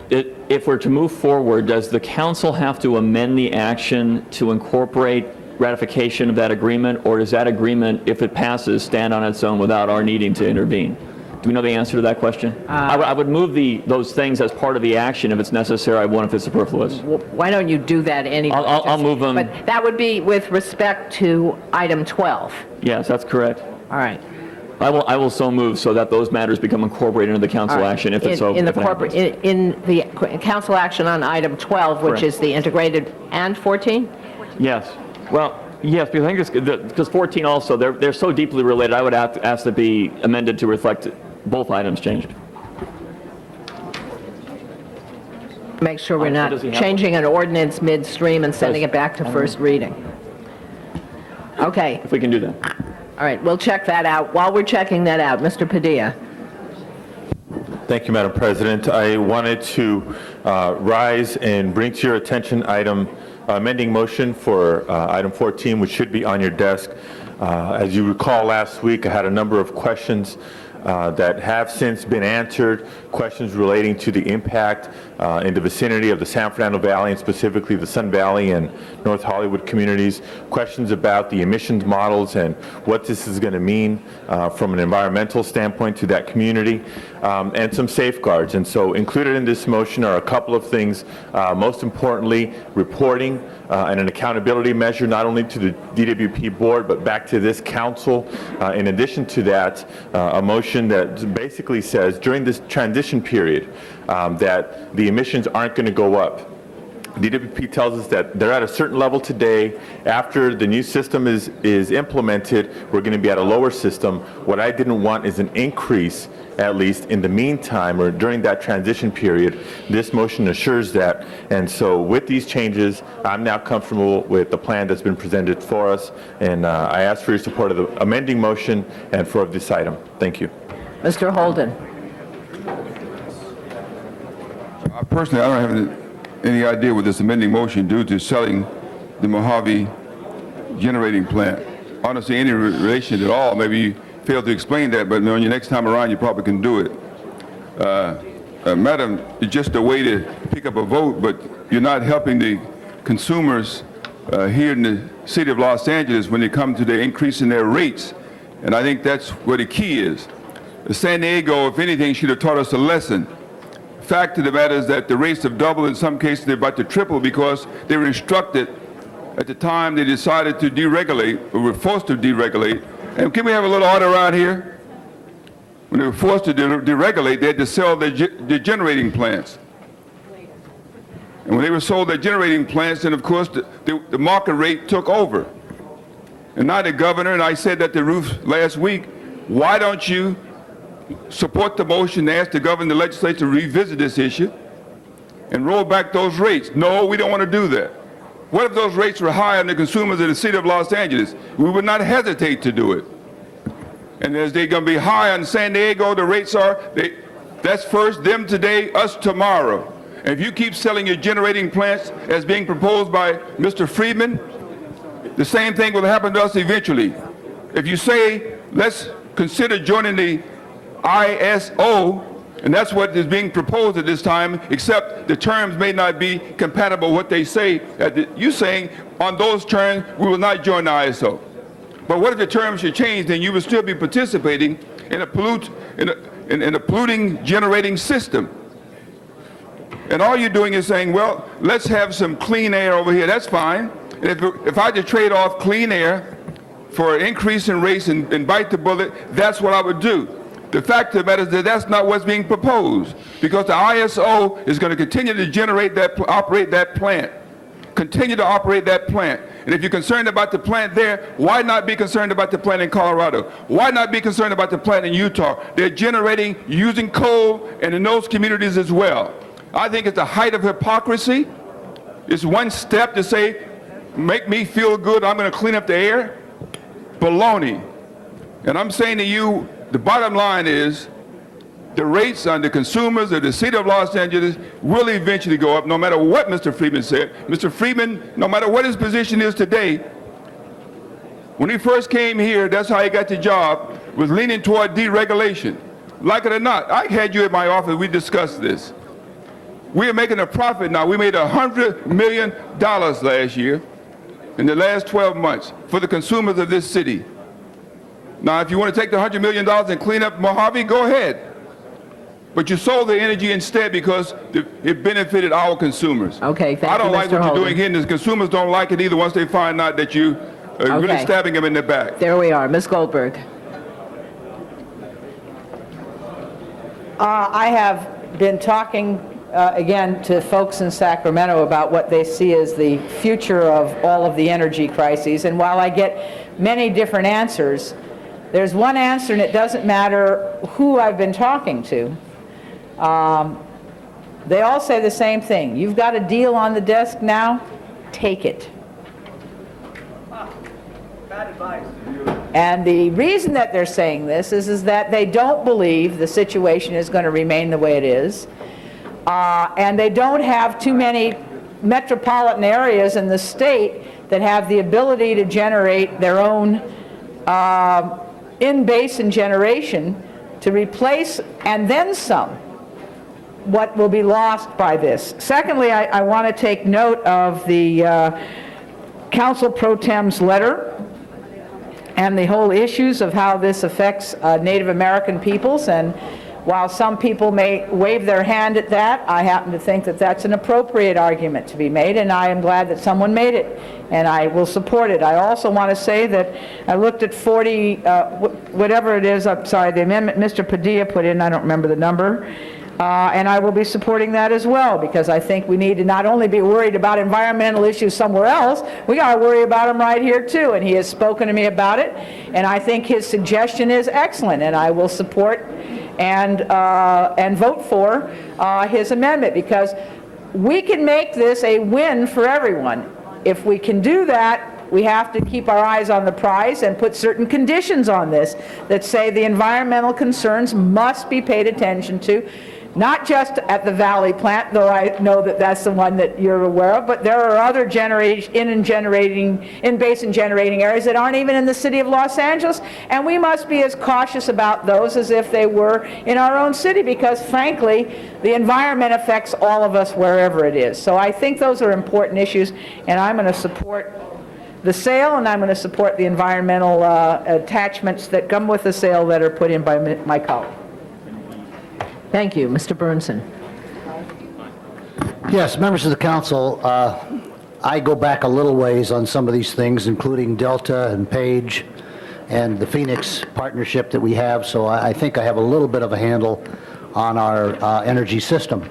if we're to move forward, does the council have to amend the action to incorporate ratification of that agreement, or does that agreement, if it passes, stand on its own without our needing to intervene? Do we know the answer to that question? I would move those things as part of the action if it's necessary. I won't if it's superfluous. Why don't you do that anyway? I'll move them. But that would be with respect to item 12. Yes, that's correct. All right. I will so move so that those matters become incorporated into the council All right. action if it's so. In the if it corporate, happens. in the council action on item 12, which Correct. is the integrated, and 14? Yes. Well, yes, because I think it's, because 14 also, they're so deeply related, I would ask to be amended to reflect both items changed. Make sure we're What not does he have? changing an ordinance midstream and sending it back to first reading. Okay, If we can do that. all right, we'll check that out. While we're checking that out, Mr. Padilla. Thank you, Madam President. I wanted to rise and bring to your attention amending motion for item 14, which should be on your desk. As you recall, last week I had a number of questions that have since been answered, questions relating to the impact in the vicinity of the San Fernando Valley and specifically the Sun Valley and North Hollywood communities, questions about the emissions models and what this is going to mean from an environmental standpoint to that community, and some safeguards. And so included in this motion are a couple of things, most importantly, reporting and an accountability measure not only to the DWP board but back to this council. In addition to that, a motion that basically says during this transition period that the emissions aren't going to go up. DWP tells us that they're at a certain level today. After the new system is implemented, we're going to be at a lower system. What I didn't want is an increase, at least in the meantime or during that transition period. This motion assures that. And so with these changes, I'm now comfortable with the plan that's been presented for us. And I ask for your support of the amending motion and for this item. Thank you. Mr. Holden. Personally, I don't have any idea what this amending motion due to selling the Mojave generating plant. I don't see any relation at all. Maybe you failed to explain that, but on your next time around, you probably can do it. Madam, it's just a way to pick up a vote, but you're not helping the consumers here in the city of Los Angeles when they come to the increase in their rates. And I think that's where the key is. San Diego, if anything, should have taught us a lesson. Fact of the matter is that the rates have doubled. In some cases, they're about to triple because they were instructed at the time they decided to deregulate, or were forced to deregulate. And can we have a little order around here? When they were forced to deregulate, they had to sell their generating plants. And when they were sold their generating plants, then of course the market rate took over. And now the governor, and I said that to Ruth last week, why don't you support the motion and ask the governor and the legislature to revisit this issue and roll back those rates? No, we don't want to do that. What if those rates were high on the consumers in the city of Los Angeles? We would not hesitate to do it. And as they're going to be high on San Diego, the rates are, that's first, them today, us tomorrow. And if you keep selling your generating plants as being proposed by Mr. Friedman, the same thing will happen to us eventually. If you say, let's consider joining the ISO, and that's what is being proposed at this time, except the terms may not be compatible with what they say. You're saying on those terms we will not join the ISO. But what if the terms should change? Then you will still be participating in a polluting generating system. And all you're doing is saying, well, let's have some clean air over here. That's fine. And if I had to trade off clean air for an increase in rates and bite the bullet, that's what I would do. The fact of the matter is that that's not what's being proposed, because the ISO is going to continue to operate that plant, continue to operate that plant. And if you're concerned about the plant there, why not be concerned about the plant in Colorado? Why not be concerned about the plant in Utah? They're generating using coal and in those communities as well. I think it's the height of hypocrisy. It's one step to say, make me feel good, I'm going to clean up the air. Baloney. And I'm saying to you, the bottom line is the rates on the consumers of the city of Los Angeles will eventually go up, no matter what Mr. Friedman said. Mr. Friedman, no matter what his position is today, when he first came here, that's how he got the job, was leaning toward deregulation. Like it or not, I had you at my office, we discussed this. We are making a profit now. We made $100 million last year in the last 12 months for the consumers of this city. Now, if you want to take the $100 million and clean up Mojave, go ahead. But you sold the energy instead because it benefited our consumers. Okay, thank you, Mr. I don't like what Holden. you're doing here, and the consumers don't like it either once they find out that you are really Okay. stabbing them in the back. There we are. Ms. Goldberg. I have been talking again to folks in Sacramento about what they see as the future of all of the energy crises, and while I get many different answers, there's one answer, and it doesn't matter who I've been talking to. They all say the same thing. You've got a deal on the desk now, take it. And the reason that they're saying this is that they don't believe the situation is going to remain the way it is. And they don't have too many metropolitan areas in the state that have the ability to generate their own in-basin generation to replace, and then some, what will be lost by this. Secondly, I want to take note of the Council Pro Tem's letter and the whole issues of how this affects Native American peoples. And while some people may wave their hand at that, I happen to think that that's an appropriate argument to be made, and I am glad that someone made it, and I will support it. I also want to say that I looked at 40, whatever it is, I'm sorry, the amendment Mr. Padilla put in, I don't remember the number, and I will be supporting that as well, because I think we need to not only be worried about environmental issues somewhere else, we got to worry about them right here too, and he has spoken to me about it, and I think his suggestion is excellent, and I will support and vote for his amendment, because we can make this a win for everyone. If we can do that, we have to keep our eyes on the prize and put certain conditions on this that say the environmental concerns must be paid attention to, not just at the Valley plant, though I know that that's the one that you're aware of, but there are other in-basin generating areas that aren't even in the city of Los Angeles, and we must be as cautious about those as if they were in our own city, because frankly, the environment affects all of us wherever it is. So I think those are important issues, and I'm going to support the sale, and I'm going to support the environmental attachments that come with the sale that are put in by my colleague. Thank you. Mr. Burnson. Yes, members of the council, I go back a little ways on some of these things, including Delta and Page and the Phoenix partnership that we have, so I think I have a little bit of a handle on our energy system.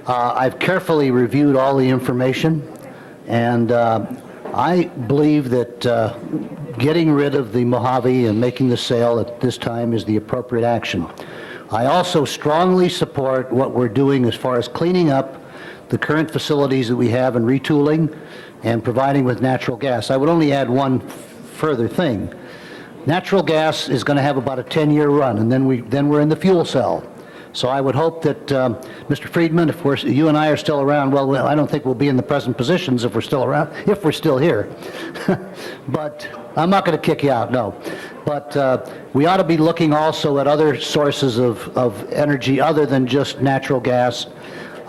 I've carefully reviewed all the information, and I believe that getting rid of the Mojave and making the sale at this time is the appropriate action. I also strongly support what we're doing as far as cleaning up the current facilities that we have and retooling and providing with natural gas. I would only add one further thing. Natural gas is going to have about a 10-year run, and then we're in the fuel cell. So I would hope that, Mr. Friedman, if you and I are still around, well, I don't think we'll be in the present positions if we're still around, if we're still here. But I'm not going to kick you out, no. But we ought to be looking also at other sources of energy other than just natural gas.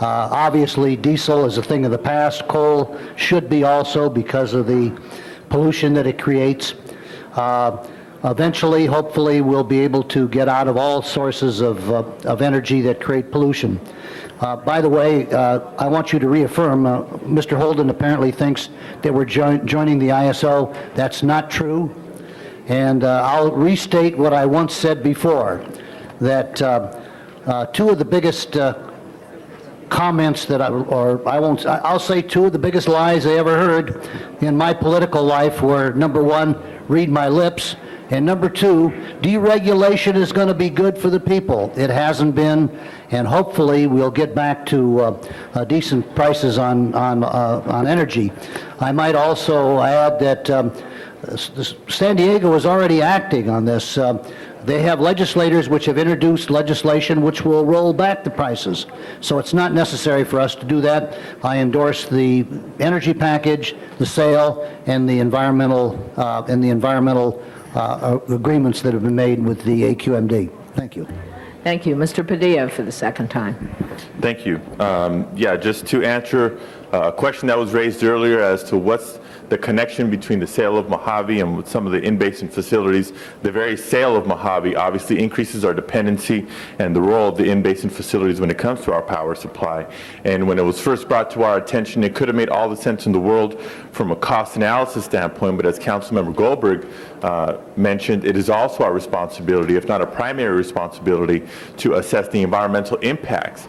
Obviously, diesel is a thing of the past. Coal should be also, because of the pollution that it creates. Eventually, hopefully, we'll be able to get out of all sources of energy that create pollution. By the way, I want you to reaffirm, Mr. Holden apparently thinks that we're joining the ISO. That's not true. And I'll restate what I once said before, that two of the biggest comments that I'll say two of the biggest lies I ever heard in my political life were, number one, read my lips, and number two, deregulation is going to be good for the people. It hasn't been, and hopefully we'll get back to decent prices on energy. I might also add that San Diego is already acting on this. They have legislators which have introduced legislation which will roll back the prices. So it's not necessary for us to do that. I endorse the energy package, the sale, and the environmental agreements that have been made with the AQMD. Thank you. Thank you. Mr. Padilla for the second time. Thank you. Yeah, just to answer a question that was raised earlier as to what's the connection between the sale of Mojave and some of the in-basin facilities. The very sale of Mojave obviously increases our dependency and the role of the in-basin facilities when it comes to our power supply. And when it was first brought to our attention, it could have made all the sense in the world from a cost analysis standpoint, but as Councilmember Goldberg mentioned, it is also our responsibility, if not a primary responsibility, to assess the environmental impacts.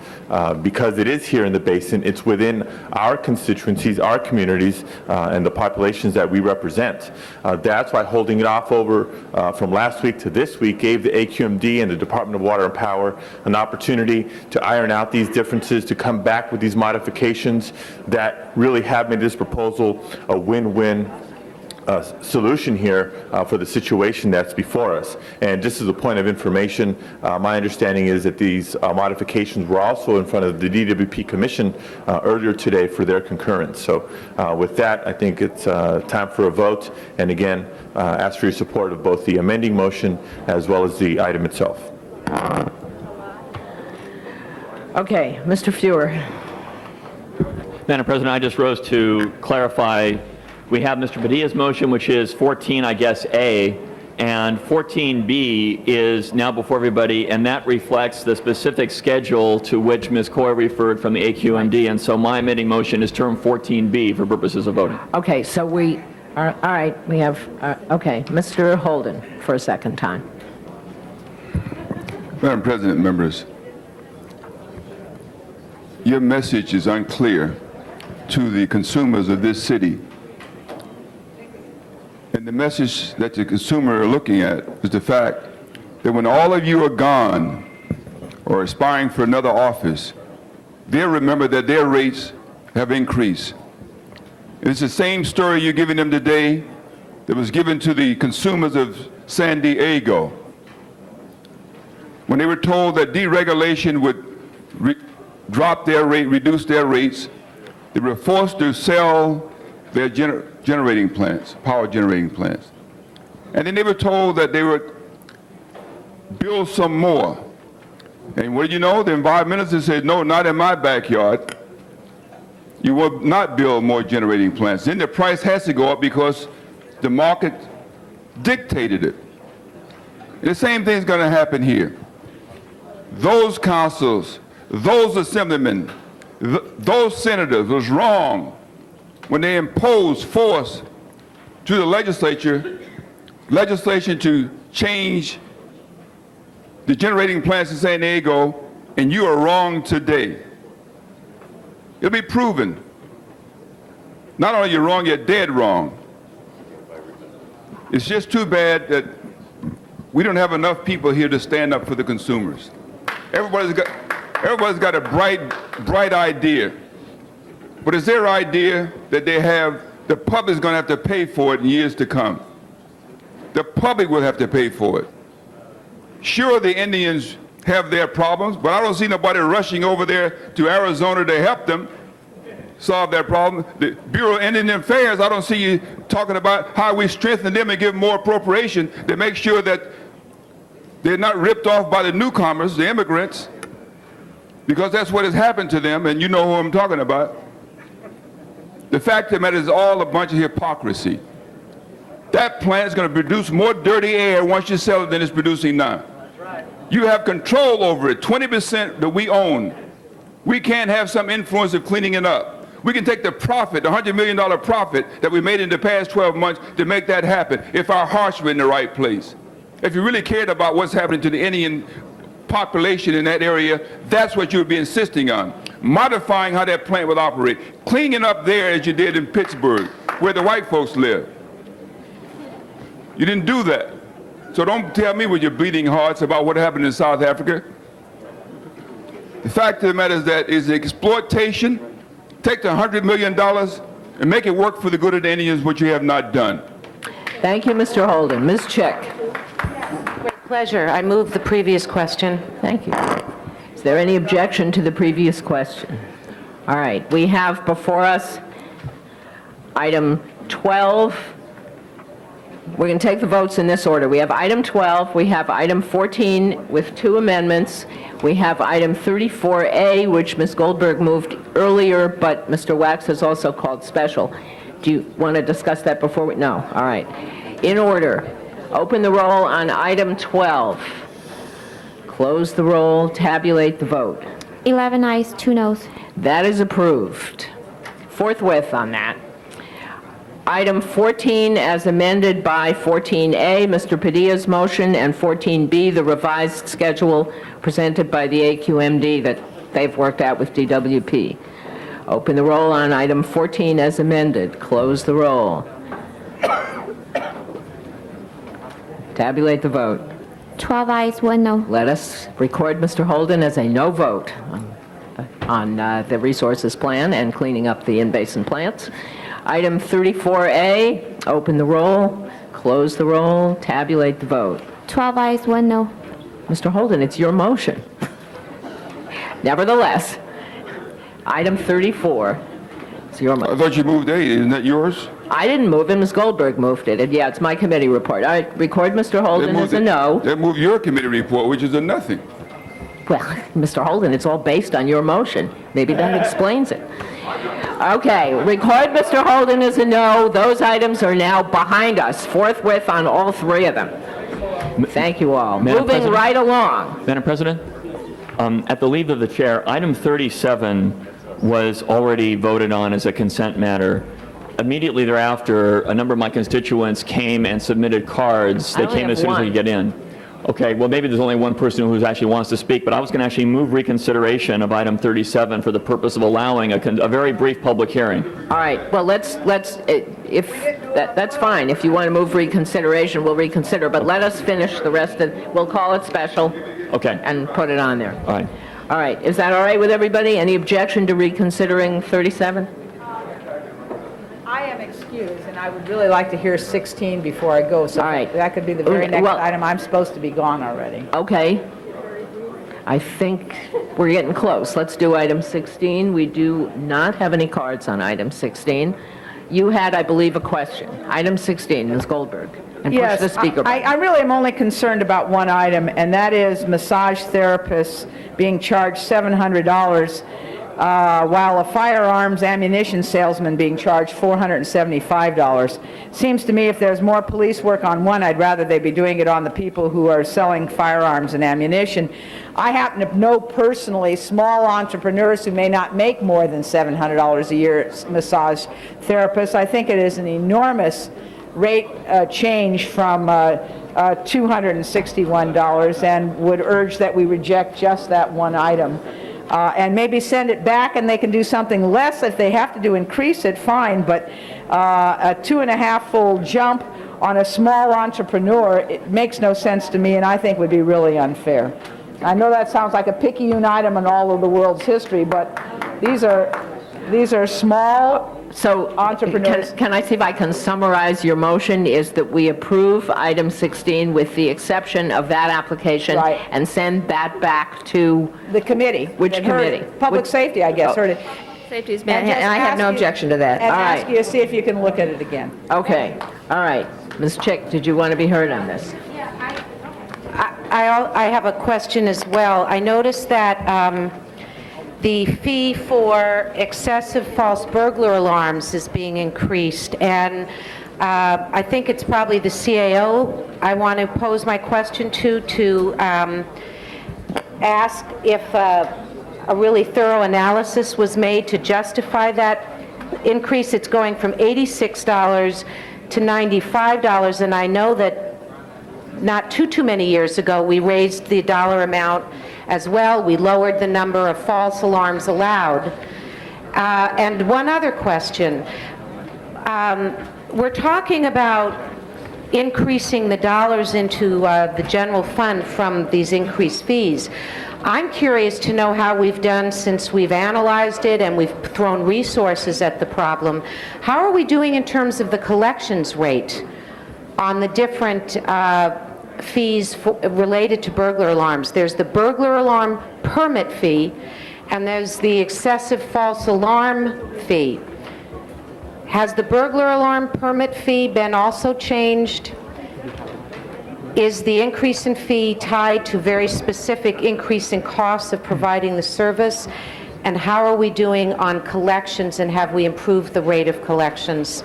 Because it is here in the basin, it's within our constituencies, our communities, and the populations that we represent. That's why holding it off over from last week to this week gave the AQMD and the Department of Water and Power an opportunity to iron out these differences, to come back with these modifications that really have made this proposal a win-win solution here for the situation that's before us. And just as a point of information, my understanding is that these modifications were also in front of the DWP Commission earlier today for their concurrence. So with that, I think it's time for a vote. And again, ask for your support of both the amending motion as well as the item itself. Okay, Mr. Feuer. Madam President, I just rose to clarify. We have Mr. Padilla's motion, which is 14, I guess, A, and 14B is now before everybody, and that reflects the specific schedule to which Ms. Coy referred from the AQMD, and so my amending motion is term 14B for purposes of voting. Okay, so we are, all right, we have, okay, Mr. Holden for a second time. Madam President, members, your message is unclear to the consumers of this city. And the message that the consumer are looking at is the fact that when all of you are gone or aspiring for another office, they'll remember that their rates have increased. And it's the same story you're giving them today that was given to the consumers of San Diego. When they were told that deregulation would drop their rate, reduce their rates, they were forced to sell their generating plants, power generating plants. And then they were told that they would build some more. And what do you know? The environmentalists said, no, not in my backyard. You will not build more generating plants. Then the price has to go up because the market dictated it. And the same thing is going to happen here. Those councils, those assemblymen, those senators was wrong when they imposed force to the legislation to change the generating plants in San Diego, and you are wrong today. It'll be proven. Not only you're wrong, you're dead wrong. It's just too bad that we don't have enough people here to stand up for the consumers. Everybody's got a bright idea. But it's their idea that they have, the public's going to have to pay for it in years to come. The public will have to pay for it. Sure, the Indians have their problems, but I don't see nobody rushing over there to Arizona to help them solve their problem. The Bureau of Indian Affairs, I don't see you talking about how we strengthen them and give more appropriation to make sure that they're not ripped off by the newcomers, the immigrants, because that's what has happened to them, and you know who I'm talking about. The fact of the matter is all a bunch of hypocrisy. That plant is going to produce more dirty air once you sell it than it's producing now. You have control over it, 20% that we own. We can't have some influence of cleaning it up. We can take the profit, the $100 million profit that we made in the past 12 months to make that happen if our hearts were in the right place. If you really cared about what's happening to the Indian population in that area, that's what you would be insisting on. Modifying how that plant would operate. Cleaning up there as you did in Pittsburgh, where the white folks live. You didn't do that. So don't tell me with your bleeding hearts about what happened in South Africa. The fact of the matter is that is exploitation. Take the $100 million and make it work for the good of the Indians, which you have not done. Thank you, Mr. Holden. Ms. Chick. Great pleasure. I move the previous question. Thank you. Is there any objection to the previous question? All right, we have before us item 12, We're going to take the votes in this order. We have item 12, we have item 14 with 2 amendments, we have item 34A, which Ms. Goldberg moved earlier, but Mr. Wax has also called special. Do you want to discuss that before we? No. All right. In order, open the roll on item 12. Close the roll, tabulate the vote. 11 ayes, 2 noes. That is approved. Forthwith on that. Item 14, as amended by 14A, Mr. Padilla's motion, and 14B, the revised schedule presented by the AQMD that they've worked out with DWP. Open the roll on item 14 as amended. Close the roll. Tabulate the vote. 12 ayes, 1 no. Let us record Mr. Holden as a no vote on the resources plan and cleaning up the in-basin plants. Item 34A, open the roll, close the roll, tabulate the vote. 12 ayes, 1 no. Mr. Holden, it's your motion. Nevertheless, item 34, it's your motion. I thought you moved A. Isn't that yours? I didn't move it, Ms. Goldberg moved it. And yeah, it's my committee report. All right, record Mr. Holden as a no. They moved your committee report, which is a nothing. Well, Mr. Holden, it's all based on your motion. Maybe that explains it. Okay, record Mr. Holden as a no. Those items are now behind us, forthwith on all 3 of them. Thank you all. Madam Moving President? right along. Madam President, at the leave of the chair, item 37 was already voted on as a consent matter. Immediately thereafter, a number of my constituents came and submitted cards. I They only came have as soon as they one. could get in. Okay, well, maybe there's only one person who actually wants to speak, but I was going to actually move reconsideration of item 37 for the purpose of allowing a very brief public hearing. All right, well, that's fine. If you want to move reconsideration, we'll reconsider, but let us finish the rest of, we'll call it special. Okay. And put it on there. All right. All right, is that all right with everybody? Any objection to reconsidering 37? I am excused, and I would really like to hear 16 before I go, so All right. that could be the very next Well- item. I'm supposed to be gone already. Okay. I think we're getting close. Let's do item 16. We do not have any cards on item 16. You had, I believe, a question. Item 16, Ms. Goldberg. And push the speaker button. I really am only concerned about one item, and that is massage therapists being charged $700, while a firearms ammunition salesman being charged $475. Seems to me if there's more police work on one, I'd rather they be doing it on the people who are selling firearms and ammunition. I happen to know personally small entrepreneurs who may not make more than $700 a year massage therapists. I think it is an enormous rate change from $261 and would urge that we reject just that one item. And maybe send it back and they can do something less. If they have to increase it, fine, but a 2.5-fold jump on a small entrepreneur, it makes no sense to me and I think would be really unfair. I know that sounds like a picayune item in all of the world's history, but these are small entrepreneurs. Can I see if I can summarize your motion is that we approve item 16 with the exception of that application and send that back to the committee. Which committee? Public safety, I guess. Heard it. Safety is and I have no objection to that. And All ask right. you to see if you can look at it again. Okay. All right. Ms. Chick, did you want to be heard on this? I have a question as well. I noticed that the fee for excessive false burglar alarms is being increased, and I think it's probably the CAO I want to pose my question to ask if a really thorough analysis was made to justify that increase. It's going from $86 to $95, and I know that not too many years ago, we raised the dollar amount as well. We lowered the number of false alarms allowed. And one other question. We're talking about increasing the dollars into the general fund from these increased fees. I'm curious to know how we've done since we've analyzed it and we've thrown resources at the problem. How are we doing in terms of the collections rate on the different fees related to burglar alarms? There's the burglar alarm permit fee, and there's the excessive false alarm fee. Has the burglar alarm permit fee been also changed? Is the increase in fee tied to very specific increase in costs of providing the service? And how are we doing on collections, and have we improved the rate of collections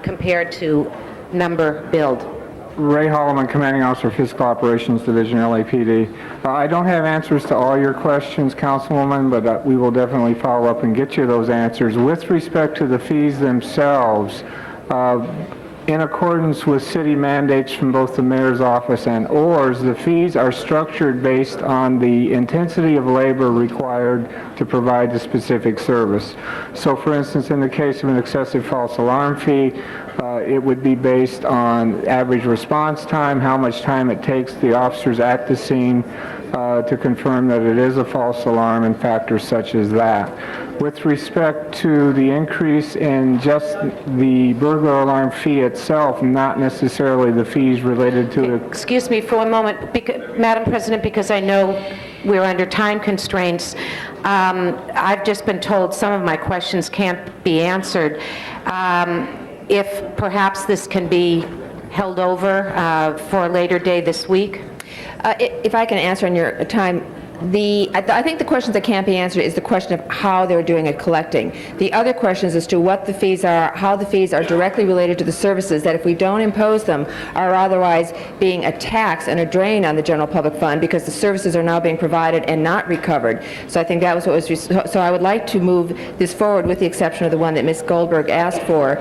compared to number billed? Ray Holloman, Commanding Officer, Fiscal Operations Division, LAPD. I don't have answers to all your questions, Councilwoman, but we will definitely follow up and get you those answers. With respect to the fees themselves, in accordance with city mandates from both the mayor's office and ORS, the fees are structured based on the intensity of labor required to provide the specific service. So for instance, in the case of an excessive false alarm fee, it would be based on average response time, how much time it takes the officers at the scene to confirm that it is a false alarm, and factors such as that. With respect to the increase in just the burglar alarm fee itself, not necessarily the fees related to it. Excuse me for one moment, Madam President, because I know we're under time constraints. I've just been told some of my questions can't be answered. If perhaps this can be held over for a later day this week? If I can answer on your time, I think the questions that can't be answered is the question of how they're doing at collecting. The other questions as to what the fees are, how the fees are directly related to the services that if we don't impose them are otherwise being a tax and a drain on the general public fund because the services are now being provided and not recovered. So I think that was what was, so I would like to move this forward with the exception of the one that Ms. Goldberg asked for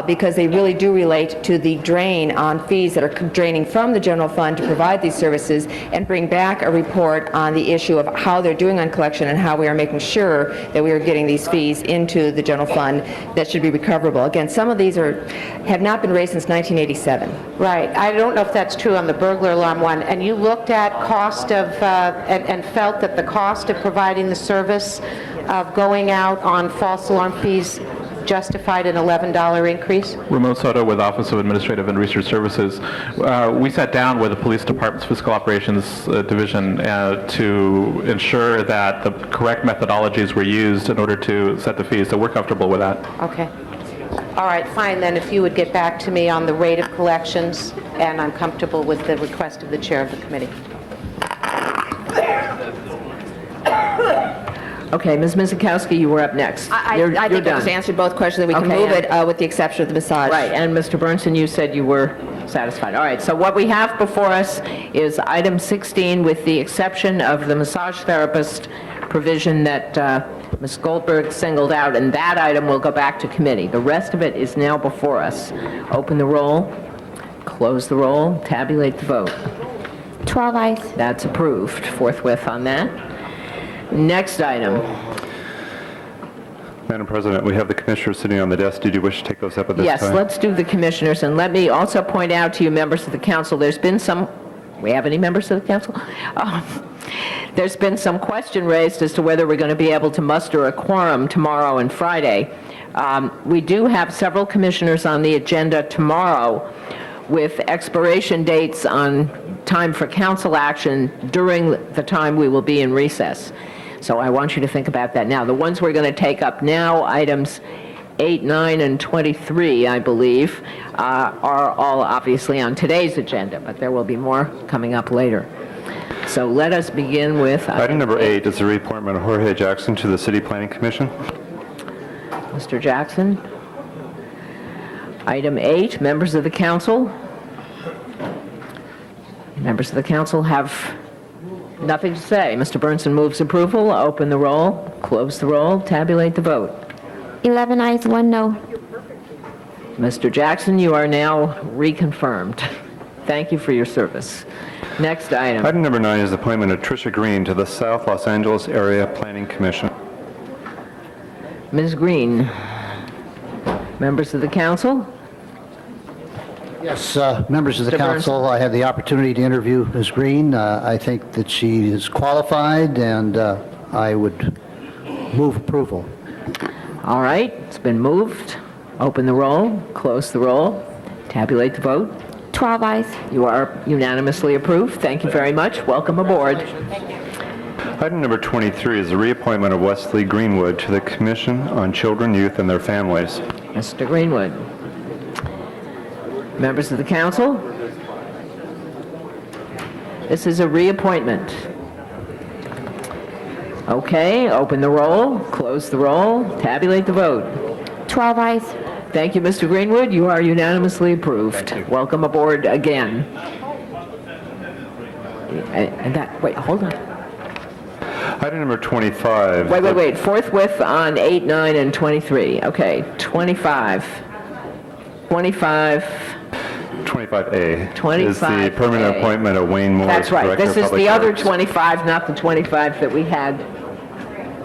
because they really do relate to the drain on fees that are draining from the general fund to provide these services and bring back a report on the issue of how they're doing on collection and how we are making sure that we are getting these fees into the general fund that should be recoverable. Again, some of these have not been raised since 1987. Right. I don't know if that's true on the burglar alarm one. And you looked at cost of, and felt that the cost of providing the service of going out on false alarm fees justified an $11 increase? Ramon Soto with Office of Administrative and Research Services. We sat down with the Police Department's Fiscal Operations Division to ensure that the correct methodologies were used in order to set the fees, so we're comfortable with that. Okay. All right, fine, then if you would get back to me on the rate of collections, and I'm comfortable with the request of the chair of the committee. Okay, Ms. Mizikowski, you were up next. I You're think I done. just answered both questions, that we can Okay, move it with the exception of the massage. Right, and Mr. Burnson, you said you were satisfied. All right, so what we have before us is item 16 with the exception of the massage therapist provision that Ms. Goldberg singled out, and that item will go back to committee. The rest of it is now before us. Open the roll, close the roll, tabulate the vote. 12 ayes. That's approved forthwith on that. Next item. Madam President, we have the commissioners sitting on the desk. Did you wish to take those up at this time? Yes, let's do the commissioners, and let me also point out to you, members of the council, there's been some, we have any members of the council? There's been some question raised as to whether we're going to be able to muster a quorum tomorrow and Friday. We do have several commissioners on the agenda tomorrow with expiration dates on time for council action during the time we will be in recess. So I want you to think about that now. The ones we're going to take up now, items 8, 9, and 23, I believe, are all obviously on today's agenda, but there will be more coming up later. So let us begin with... Item number 8 is the reappointment of Jorge Jackson to the City Planning Commission. Mr. Jackson. Item 8, members of the council. Members of the council have nothing to say. Mr. Burnson moves approval. Open the roll, close the roll, tabulate the vote. 11 ayes, 1 no. Mr. Jackson, you are now reconfirmed. Thank you for your service. Next item. Item number 9 is the appointment of Tricia Green to the South Los Angeles Area Planning Commission. Ms. Green. Members of the council? Yes, members of the Mr. council, I had the opportunity to interview Ms. Green. I think that she is qualified, and I would move approval. All right, it's been moved. Open the roll, close the roll, tabulate the vote. 12 ayes. You are unanimously approved. Thank you very much. Welcome aboard. Item number 23 is the reappointment of Wesley Greenwood to the Commission on Children, Youth, and Their Families. Mr. Greenwood. Members of the council? This is a reappointment. Okay, open the roll, close the roll, tabulate the vote. 12 eyes. Thank you, Mr. Greenwood. You are unanimously approved. Welcome aboard again. And that, wait, hold on. Item number 25. Wait. Forthwith on 8, 9, and 23. Okay, 25. 25. 25A 25A. is the permanent appointment of Wayne Moore. That's right. Director This of is Public the other Works. 25, not the 25 that we had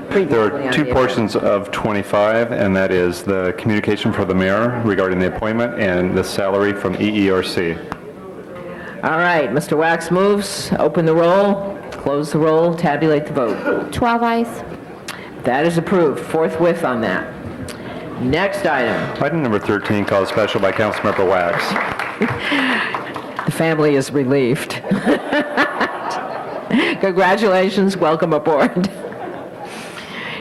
previously. There on are the two agenda. portions of 25, and that is the communication from the mayor regarding the appointment and the salary from EERC. All right, Mr. Wax moves. Open the roll, close the roll, tabulate the vote. 12 eyes. That is approved. Forthwith on that. Next item. Item number 13, called special by Councilmember Wax. The family is relieved. Congratulations, welcome aboard.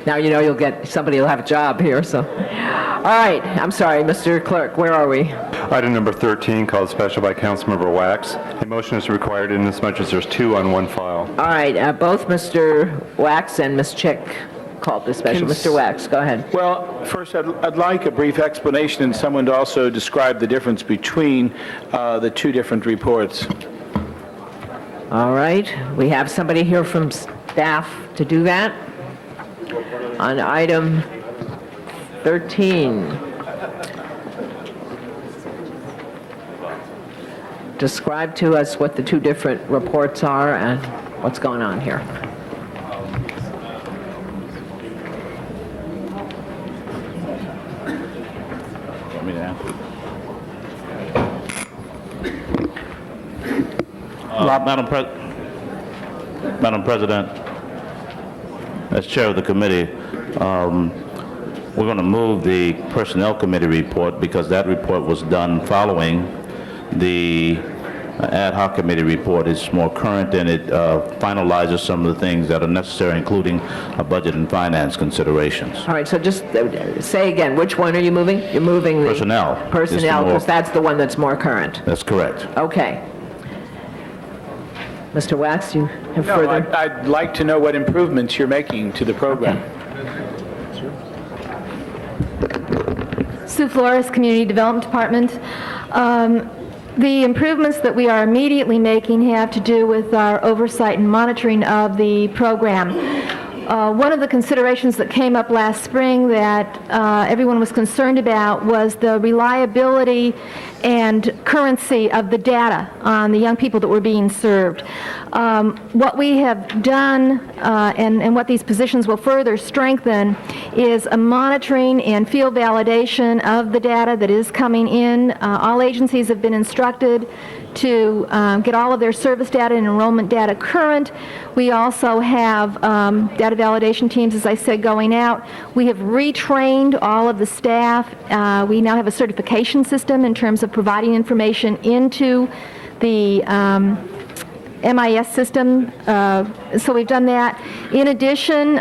Now you know somebody will have a job here, so. All right, I'm sorry, Mr. Clerk, where are we? Item number 13, called special by Councilmember Wax. A motion is required inasmuch as there's two on one file. All right, both Mr. Wax and Ms. Chick called this special. Mr. Wax, go ahead. Well, first, I'd like a brief explanation and someone to also describe the difference between the two different reports. All right, we have somebody here from staff to do that. On item 13. Describe to us what the two different reports are and what's going on here. Madam President, as chair of the committee, we're going to move the Personnel Committee report because that report was done following the ad hoc committee report. It's more current and it finalizes some of the things that are necessary, including budget and finance considerations. All right, so just say again, which one are you moving? You're moving the Personnel. personnel, because that's the one that's more current. That's correct. Okay. Mr. Wax, you have further? I'd like to know what improvements you're making to the program. Sue Flores, Community Development Department. The improvements that we are immediately making have to do with our oversight and monitoring of the program. One of the considerations that came up last spring that everyone was concerned about was the reliability and currency of the data on the young people that were being served. What we have done and what these positions will further strengthen is a monitoring and field validation of the data that is coming in. All agencies have been instructed to get all of their service data and enrollment data current. We also have data validation teams, as I said, going out. We have retrained all of the staff. We now have a certification system in terms of providing information into the MIS system. So we've done that. In addition,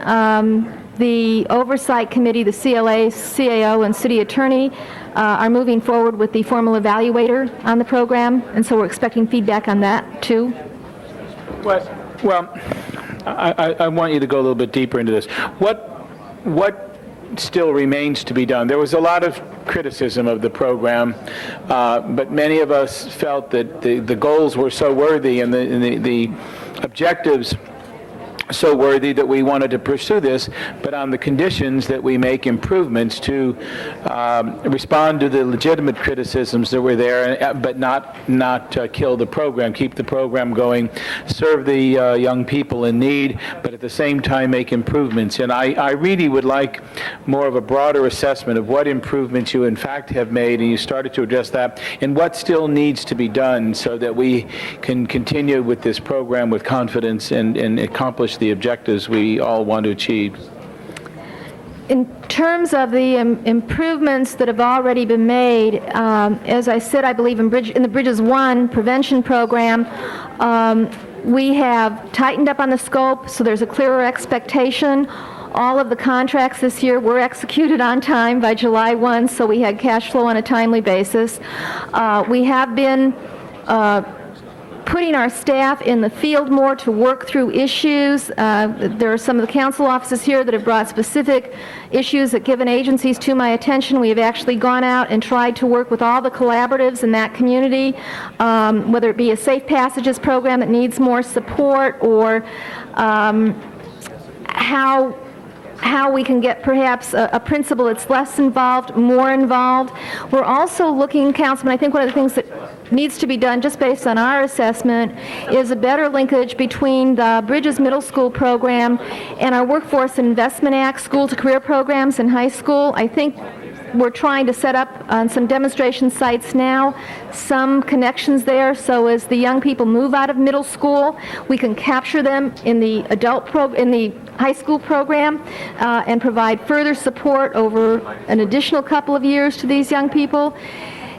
the Oversight Committee, the CLA, CAO, and City Attorney are moving forward with the formal evaluator on the program, and so we're expecting feedback on that, too. Well, I want you to go a little bit deeper into this. What still remains to be done? There was a lot of criticism of the program, but many of us felt that the goals were so worthy and the objectives so worthy that we wanted to pursue this, but on the conditions that we make improvements to respond to the legitimate criticisms that were there, but not kill the program, keep the program going, serve the young people in need, but at the same time make improvements. And I really would like more of a broader assessment of what improvements you in fact have made, and you started to address that, and what still needs to be done so that we can continue with this program with confidence and accomplish the objectives we all want to achieve. In terms of the improvements that have already been made, as I said, I believe in the Bridges 1 prevention program, We have tightened up on the scope, so there's a clearer expectation. All of the contracts this year were executed on time by July 1, so we had cash flow on a timely basis. We have been putting our staff in the field more to work through issues. There are some of the council offices here that have brought specific issues at given agencies to my attention. We have actually gone out and tried to work with all the collaboratives in that community, whether it be a Safe Passages program that needs more support, or how we can get perhaps a principal that's less involved, more involved. We're also looking, Councilman, I think one of the things that needs to be done, just based on our assessment, is a better linkage between the Bridges Middle School program and our Workforce Investment Act school-to-career programs in high school. I think we're trying to set up on some demonstration sites now some connections there, so as the young people move out of middle school, we can capture them in the in the high school program and provide further support over an additional couple of years to these young people.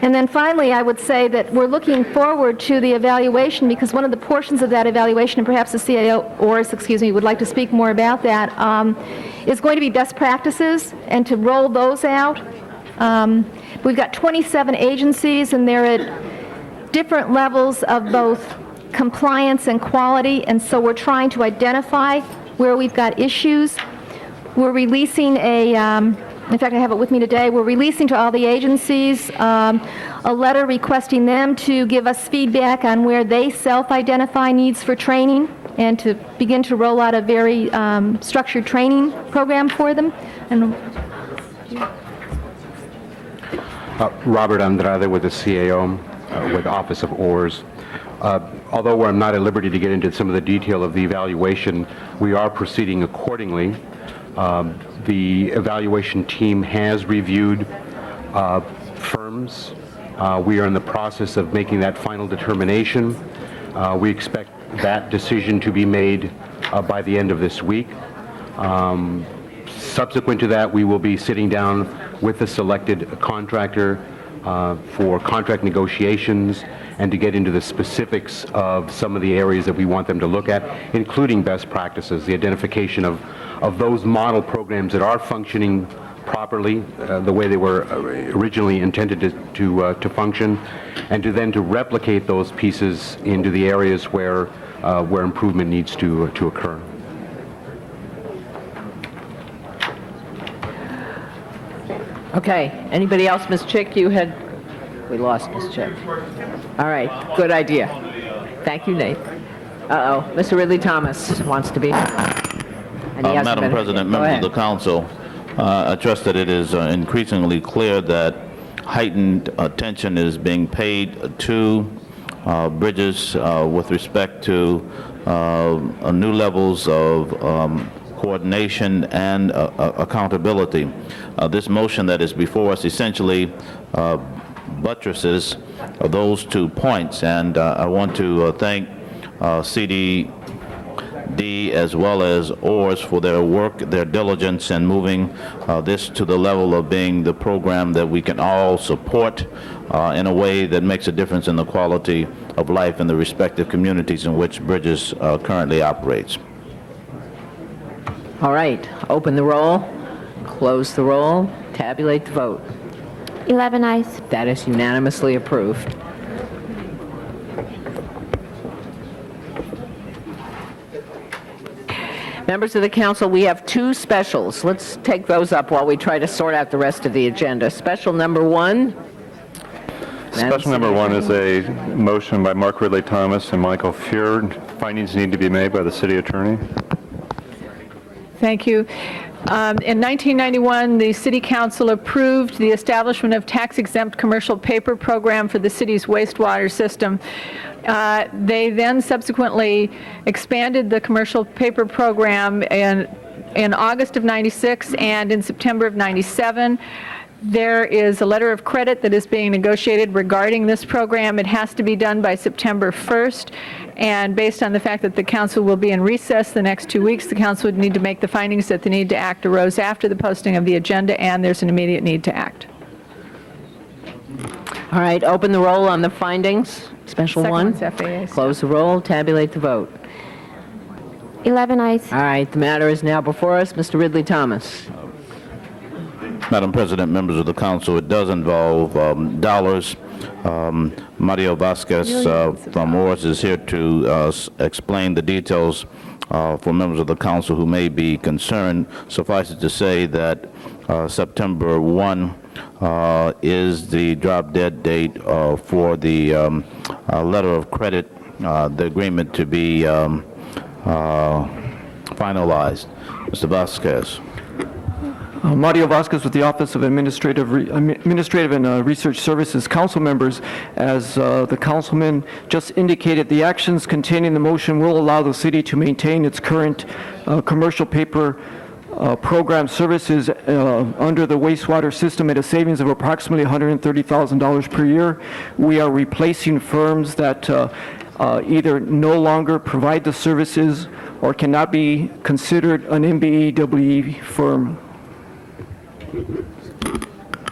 And then finally, I would say that we're looking forward to the evaluation, because one of the portions of that evaluation, and perhaps the CAO, would like to speak more about that, is going to be best practices and to roll those out. We've got 27 agencies, and they're at different levels of both compliance and quality, and so we're trying to identify where we've got issues. We're releasing in fact, I have it with me today. We're releasing to all the agencies a letter requesting them to give us feedback on where they self-identify needs for training, and to begin to roll out a very structured training program for them. And Robert Andrade with the CAO, with the Office of ORS. Although I'm not at liberty to get into some of the detail of the evaluation, we are proceeding accordingly. The evaluation team has reviewed firms. We are in the process of making that final determination. We expect that decision to be made by the end of this week. Subsequent to that, we will be sitting down with the selected contractor for contract negotiations and to get into the specifics of some of the areas that we want them to look at, including best practices, the identification of those model programs that are functioning properly, the way they were originally intended to function, and to replicate those pieces into the areas where improvement needs to occur. Okay, anybody else? Ms. Chick, we lost Ms. Chick. All right, good idea. Thank you, Nate. Uh-oh, Mr. Ridley Thomas wants to be heard. And he hasn't Madam been- President, Go members ahead. of the council, I trust that it is increasingly clear that heightened attention is being paid to bridges with respect to new levels of coordination and accountability. This motion that is before us essentially buttresses those 2 points, and I want to thank CDD as well as ORS for their work, their diligence in moving this to the level of being the program that we can all support in a way that makes a difference in the quality of life in the respective communities in which Bridges currently operates. All right, open the roll, close the roll, tabulate the vote. 11 ayes. That is unanimously approved. Members of the council, we have 2 specials. Let's take those up while we try to sort out the rest of the agenda. Special number 1. Special number 1 is a motion by Mark Ridley Thomas and Michael Fuhr. Findings need to be made by the city attorney. Thank you. In 1991, the City Council approved the establishment of tax-exempt commercial paper program for the city's wastewater system. They then subsequently expanded the commercial paper program in August of 96 and in September of 97. There is a letter of credit that is being negotiated regarding this program. It has to be done by September 1st, and based on the fact that the council will be in recess the next 2 weeks, the council would need to make the findings that the need to act arose after the posting of the agenda, and there's an immediate need to act. All right, open the roll on the findings. special Second one? one's FAA staff. Close the roll, tabulate the vote. 11 ayes. All right, the matter is now before us. Mr. Ridley Thomas. Madam President, members of the council, it does involve dollars. Mario Vasquez from Oars is here to explain the details for members of the council who may be concerned. Suffice it to say that September 1 is the drop-dead date for the letter of credit, the agreement to be finalized. Mr. Vasquez. Mario Vasquez with the Office of Administrative and Research Services. Council members, as the councilman just indicated, the actions contained in the motion will allow the city to maintain its current commercial paper program services under the wastewater system at a savings of approximately $130,000 per year. We are replacing firms that either no longer provide the services or cannot be considered an MBEWE firm.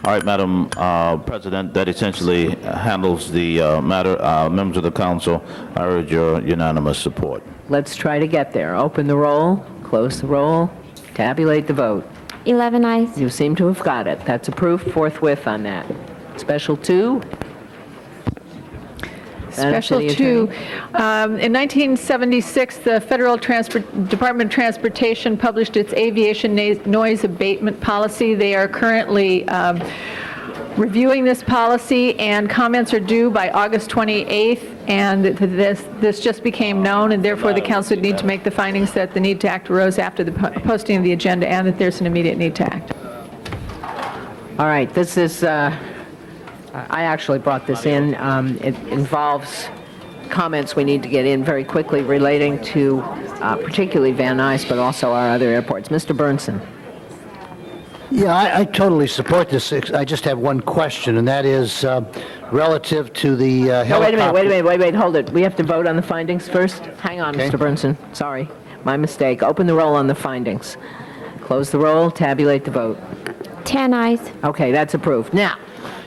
All right, Madam President, that essentially handles the matter. Members of the council, I urge your unanimous support. Let's try to get there. Open the roll, close the roll, tabulate the vote. 11 ayes. You seem to have got it. That's approved forthwith on that. Special 2. Special 2. In 1976, the Federal Department of Transportation published its aviation noise abatement policy. They are currently reviewing this policy, and comments are due by August 28th, and this just became known, and therefore the council would need to make the findings that the need to act arose after the posting of the agenda and that there's an immediate need to act. All right, this is, I actually brought this in. It involves comments we need to get in very quickly relating to particularly Van Nuys, but also our other airports. Mr. Burnson. Yeah, I totally support this. I just have one question, and that is relative to the helicopter. No, wait a minute, hold it. We have to vote on the findings first? Hang on, Okay. Mr. Burnson. Sorry, my mistake. Open the roll on the findings. Close the roll, tabulate the vote. 10 ayes. Okay, that's approved. Now,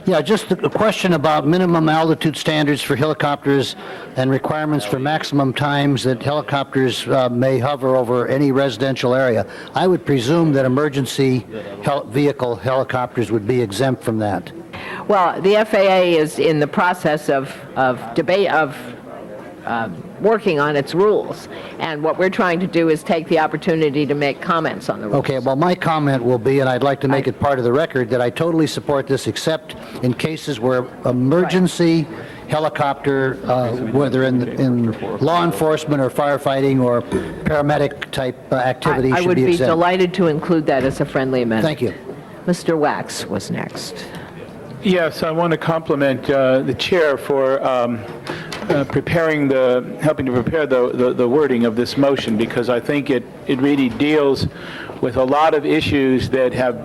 Yeah, just a question about minimum altitude standards for helicopters and requirements for maximum times that helicopters may hover over any residential area. I would presume that emergency vehicle helicopters would be exempt from that. well, the FAA is in the process of debate, working on its rules, and what we're trying to do is take the opportunity to make comments on the rules. Okay, well, my comment will be, and I'd like to make it part of the record, that I totally support this except in cases where emergency helicopter, whether in law enforcement or firefighting or paramedic type activity, I should would be be exempt. delighted to include that as a friendly amendment. Thank you. Mr. Wax was next. Yes, I want to compliment the chair for helping to prepare the wording of this motion, because I think it really deals with a lot of issues that have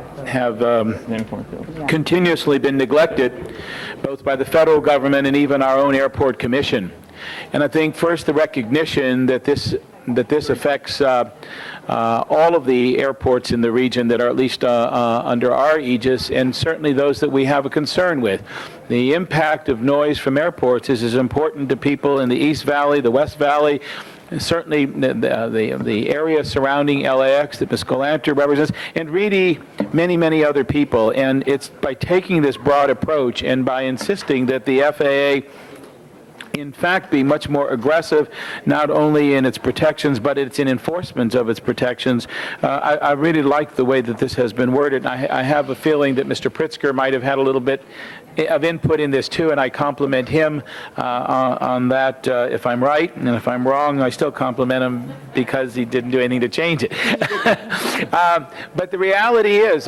continuously been neglected, both by the federal government and even our own airport commission. And I think first the recognition that this affects all of the airports in the region that are at least under our aegis, and certainly those that we have a concern with. The impact of noise from airports is as important to people in the East Valley, the West Valley, and certainly the area surrounding LAX that Ms. Galanter represents, and really many, many other people. And it's by taking this broad approach and by insisting that the FAA in fact be much more aggressive, not only in its protections, but it's in enforcement of its protections. I really like the way that this has been worded. I have a feeling that Mr. Pritzker might have had a little bit of input in this too, and I compliment him on that if I'm right, and if I'm wrong, I still compliment him because he didn't do anything to change it. But the reality is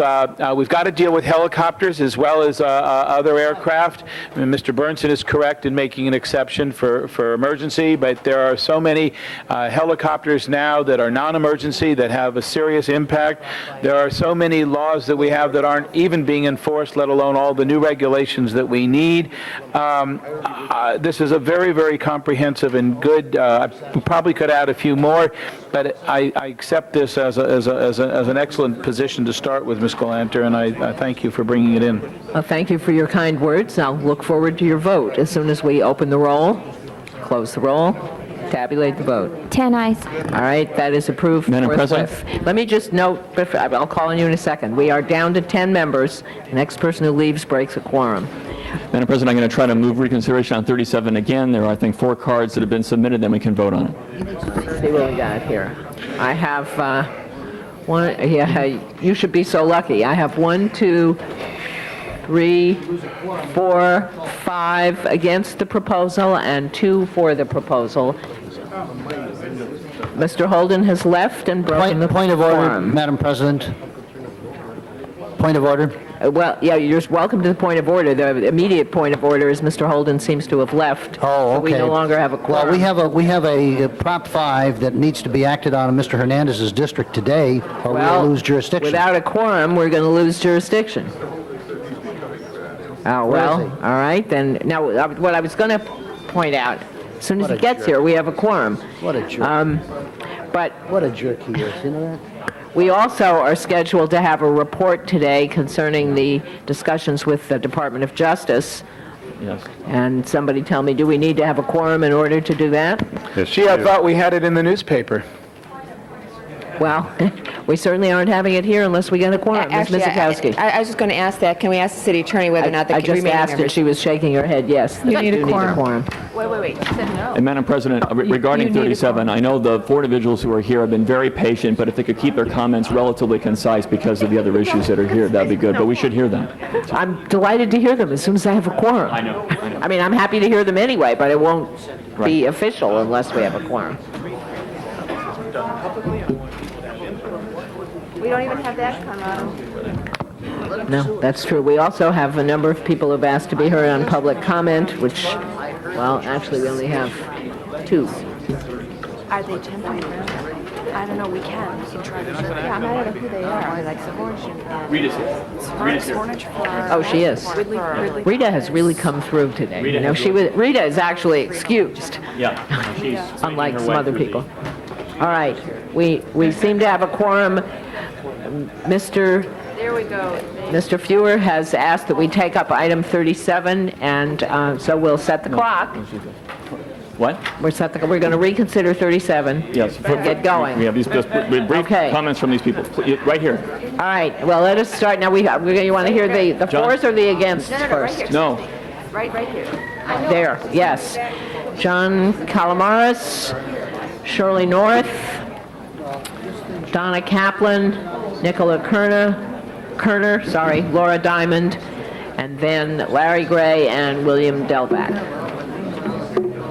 we've got to deal with helicopters as well as other aircraft. I mean, Mr. Burnson is correct in making an exception for emergency, but there are so many helicopters now that are non-emergency that have a serious impact. There are so many laws that we have that aren't even being enforced, let alone all the new regulations that we need. This is a very, very comprehensive and good, I probably could add a few more, but I accept this as an excellent position to start with, Ms. Galanter, and I thank you for bringing it in. Well, thank you for your kind words. I'll look forward to your vote as soon as we open the roll, close the roll, tabulate the vote. 10 eyes. All right, that is approved. Madam President? forthwith. Let me just note, I'll call on you in a second. We are down to 10 members. The next person who leaves breaks a quorum. Madam President, I'm going to try to move reconsideration on 37 again. There are, I think, 4 cards that have been submitted, then we can vote on it. Let's see what we got here. I have one, yeah, you should be so lucky. I have 1, 2, 3, 4, 5 against the proposal and 2 for the proposal. Mr. Holden has left and broken the Point of order, quorum. Madam President. Point of order. Well, yeah, you're welcome to the point of order. The immediate point of order is Mr. Holden seems to have left. Oh, okay. So we no longer have a quorum. Well, we have a Prop 5 that needs to be acted on in Mr. Hernandez's district today, or we'll lose jurisdiction. Without a quorum, we're going to lose jurisdiction. Oh, well, is he? all right, then, now, what I was going to point out, as soon as he gets here, we have a quorum. What a jerk. But What a jerk he is, you know that? we also are scheduled to have a report today concerning the discussions with the Department of Justice. Yes. And somebody tell me, do we need to have a quorum in order to do that? Yes, Gee, I thought we had it in the newspaper. Well, we certainly aren't having it here unless we get a quorum. Ms. Actually, Mizikowski. I was just going to ask that. Can we ask the city attorney whether or not the I just remaining asked and members... she was shaking her head, yes. You that need a do quorum. Wait. You said no. And Madam President, regarding you need a 37, I know the 4 individuals who are here have been very patient, but if they could keep their comments relatively concise because of the other issues that are here, that'd be good, but we should hear them. I'm delighted to hear them as soon as I have a quorum. I know. I mean, I'm happy to hear them anyway, but it won't be official unless we have a quorum. We don't even have that come out. No, that's true. We also have a number of people who've asked to be heard on public comment, which, well, actually, we only have 2. Are they temporary? I don't know. We can try to... Yeah, I'm not sure who they are. Like Savornish. Rita's here. Rita's here. Oh, she is. Rita has really come through today. Rita You know, has Rita is actually excused, Yeah. She's unlike making her some way other through people. All right, we seem to have a quorum. Mr. There we go. Mr. Fewer has asked that we take up item 37, and so we'll set the clock. What? We're going to reconsider 37. Yes. Get going. We have these just brief Okay. comments from these people. Right here. All right, well, let us start. Now, you want to hear the John? fors or the against Right first? here. No. Right here. There, yes. John Calamaris, Shirley North, Donna Kaplan, Nicola Kerner, Laura Diamond, and then Larry Gray and William Delback.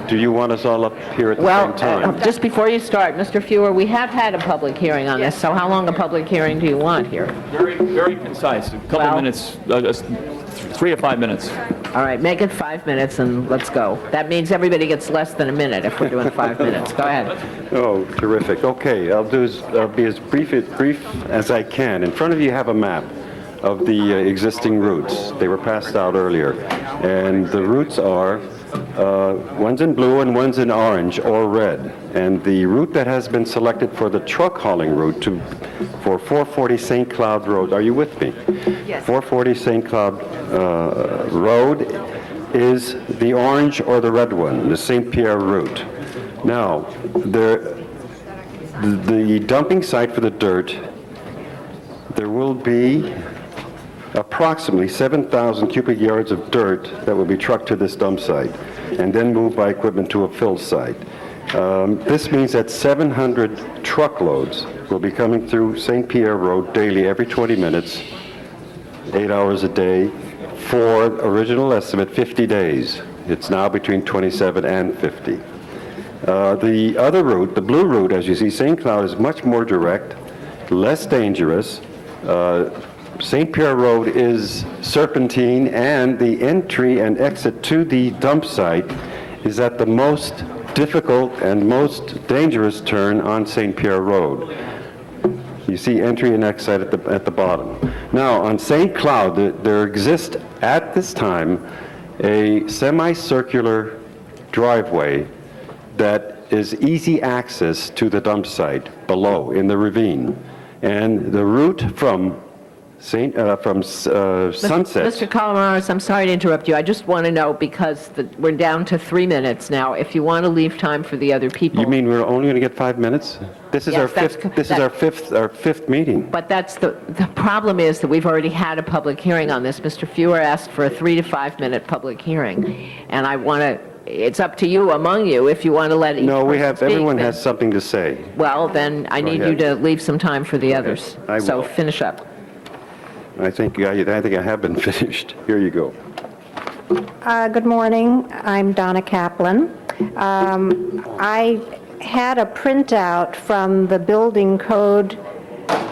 Do you want us all up here at the Well, same time? just before you start, Mr. Fewer, we have had a public hearing on this, so how long a public hearing do you want here? Very, very concise. A couple minutes, 3 or 5 minutes. All right, make it 5 minutes and let's go. That means everybody gets less than a minute if we're doing 5 minutes. Go ahead. Oh, terrific. Okay, I'll be as brief as I can. In front of you have a map of the existing routes. They were passed out earlier. And the routes are, one's in blue and one's in orange or red. And the route that has been selected for the truck hauling route for 440 St. Cloud Road, are you with me? Yes. 440 St. Cloud Road is the orange or the red one, the St. Pierre route. Now, the dumping site for the dirt, there will be approximately 7,000 cubic yards of dirt that will be trucked to this dump site and then moved by equipment to a fill site. This means that 700 truckloads will be coming through St. Pierre Road daily every 20 minutes, 8 hours a day, for original estimate 50 days. It's now between 27 and 50. The other route, the blue route, as you see, St. Cloud is much more direct, less dangerous. St. Pierre Road is serpentine, and the entry and exit to the dump site is at the most difficult and most dangerous turn on St. Pierre Road. You see entry and exit at the bottom. Now, on St. Cloud, there exists at this time a semicircular driveway that is easy access to the dump site below in the ravine. And the route from Sunset. Mr. Colomaris, I'm sorry to interrupt you. I just want to know, because we're down to 3 minutes now, if you want to leave time for the other people. You mean we're only going to get 5 minutes? This is Yes, our that's fifth. co- This is that- our fifth meeting. But that's the problem is that we've already had a public hearing on this. Mr. Fewer asked for a 3 to 5 minute public hearing, and I want to, it's up to you, among you, if you want to let each No, we person have, speak, everyone then- has something to say. Well, then I need you to leave some time for the others. I So will. finish up. I think I have been finished. Here you go. Good morning. I'm Donna Kaplan. I had a printout from the building code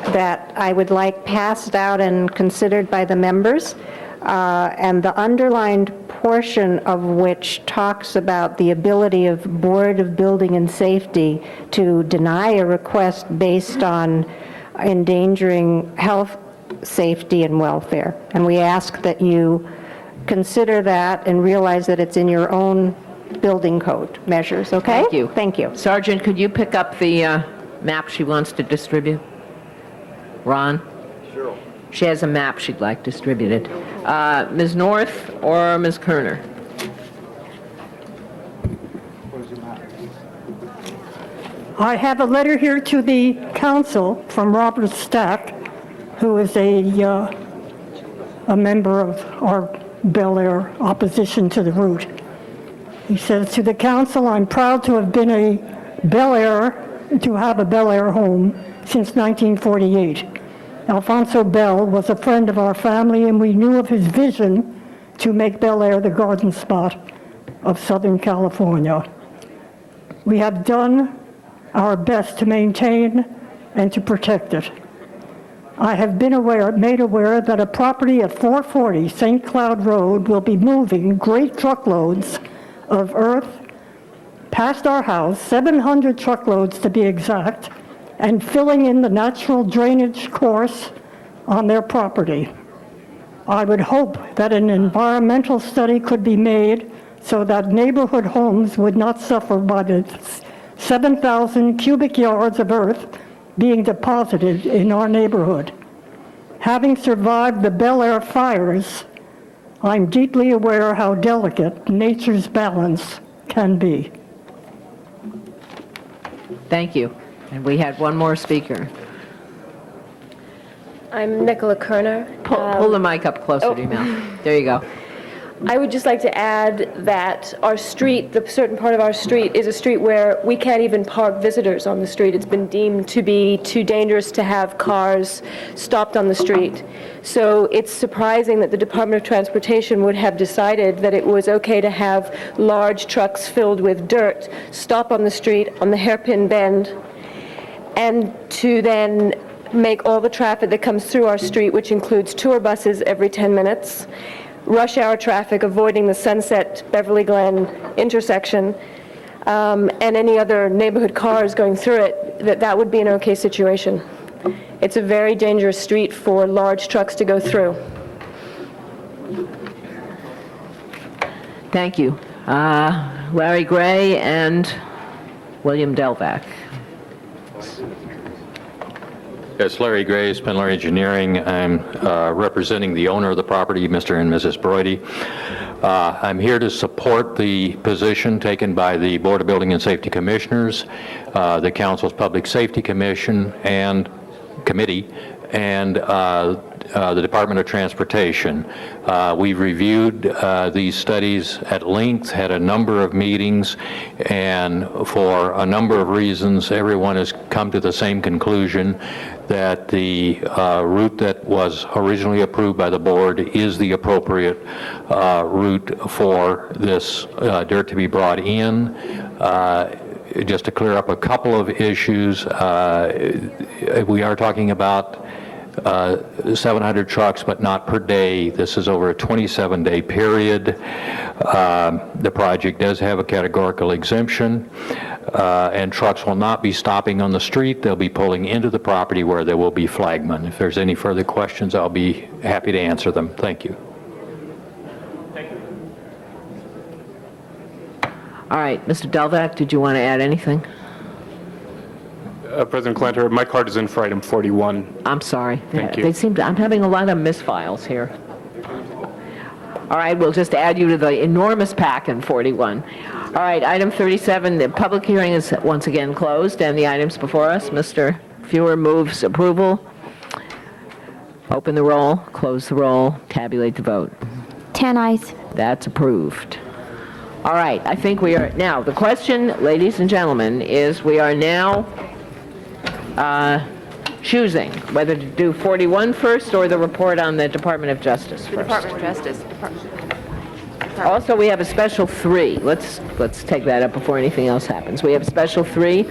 that I would like passed out and considered by the members, and the underlined portion of which talks about the ability of Board of Building and Safety to deny a request based on endangering health, safety, and welfare. And we ask that you consider that and realize that it's in your own building code measures, okay? Thank you. Thank you. Sergeant, could you pick up the map she wants to distribute? Ron? Sure. She has a map she'd like distributed. Ms. North or Ms. Kerner? I have a letter here to the council from Robert Stack, who is a member of our Bel Air opposition to the route. He says, "To the council, I'm proud to have been a Bel Air, to have a Bel Air home since 1948. Alfonso Bell was a friend of our family, and we knew of his vision to make Bel Air the garden spot of Southern California. We have done our best to maintain and to protect it. I have been made aware that a property at 440 St. Cloud Road will be moving great truckloads of earth past our house, 700 truckloads to be exact, and filling in the natural drainage course on their property. I would hope that an environmental study could be made so that neighborhood homes would not suffer by the 7,000 cubic yards of earth being deposited in our neighborhood. Having survived the Bel Air fires, I'm deeply aware how delicate nature's balance can be." Thank you. And we had one more speaker. I'm Nicola Kerner. Pull the mic up closer to your mouth. There you go. I would just like to add that our street, the certain part of our street, is a street where we can't even park visitors on the street. It's been deemed to be too dangerous to have cars stopped on the street. So it's surprising that the Department of Transportation would have decided that it was okay to have large trucks filled with dirt stop on the street on the hairpin bend, and to then make all the traffic that comes through our street, which includes tour buses every 10 minutes, rush hour traffic avoiding the Sunset Beverly Glen intersection, and any other neighborhood cars going through it, that would be an okay situation. It's a very dangerous street for large trucks to go through. Thank you. Larry Gray and William Delvac. Yes, Larry Gray, Spindler Engineering. I'm representing the owner of the property, Mr. and Mrs. Broidy. I'm here to support the position taken by the Board of Building and Safety Commissioners, the Council's Public Safety Commission and Committee, and the Department of Transportation. We've reviewed these studies at length, had a number of meetings, and for a number of reasons, everyone has come to the same conclusion that the route that was originally approved by the board is the appropriate route for this dirt to be brought in. Just to clear up a couple of issues, we are talking about 700 trucks, but not per day. This is over a 27-day period. The project does have a categorical exemption, and trucks will not be stopping on the street. They'll be pulling into the property where there will be flagmen. If there's any further questions, I'll be happy to answer them. Thank you. All right, Mr. Delvac, did you want to add anything? President Clanter, my card is in for item 41. I'm sorry. Thank you. They seem to, I'm having a lot of misfiles here. All right, we'll just add you to the enormous pack in 41. All right, item 37, the public hearing is once again closed, and the items before us, Mr. Fewer moves approval. Open the roll, close the roll, tabulate the vote. 10 eyes. That's approved. All right, I think we are, now, the question, ladies and gentlemen, is we are now choosing whether to do 41 first or the report on the Department of Justice first. Department of Justice. Also, we have a special 3. Let's take that up before anything else happens. We have a special 3.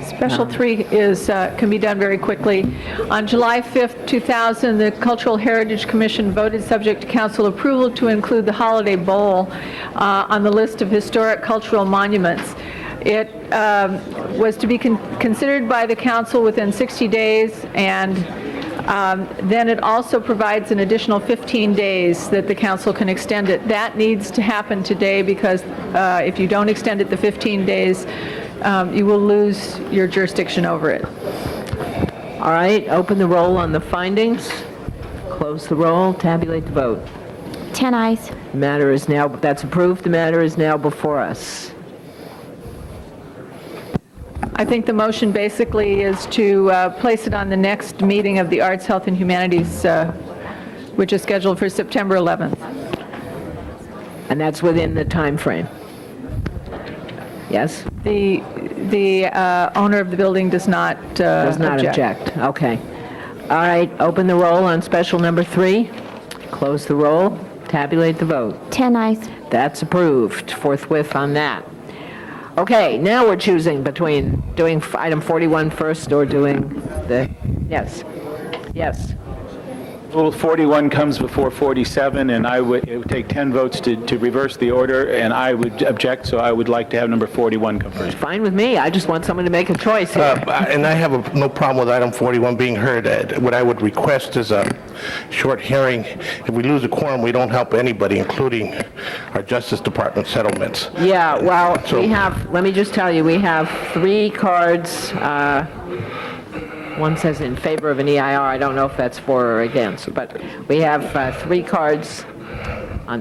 Special 3 is, can be done very quickly. On July 5th, 2000, the Cultural Heritage Commission voted subject to council approval to include the Holiday Bowl on the list of historic cultural monuments. It was to be considered by the council within 60 days, and then it also provides an additional 15 days that the council can extend it. That needs to happen today because if you don't extend it the 15 days, you will lose your jurisdiction over it. All right, open the roll on the findings, close the roll, tabulate the vote. 10 eyes. The matter is now, that's approved, the matter is now before us. I think the motion basically is to place it on the next meeting of the Arts, Health, and Humanities, which is scheduled for September 11th. And that's within the time frame. Yes? The owner of the building does not object. Okay. All right, open the roll on special number 3, close the roll, tabulate the vote. 10 eyes. That's approved, forthwith on that. Okay, now we're choosing between doing item 41 first or doing the, yes. Rule 41 comes before 47, and it would take 10 votes to reverse the order, and I would object, so I would like to have number 41 come first. Fine with me, I just want someone to make a choice here. And I have no problem with item 41 being heard. What I would request is a short hearing. If we lose a quorum, we don't help anybody, including our Justice Department settlements. Yeah, well, we have, let me just tell you, we have 3 cards. One says in favor of an EIR. I don't know if that's for or against, but we have 3 cards on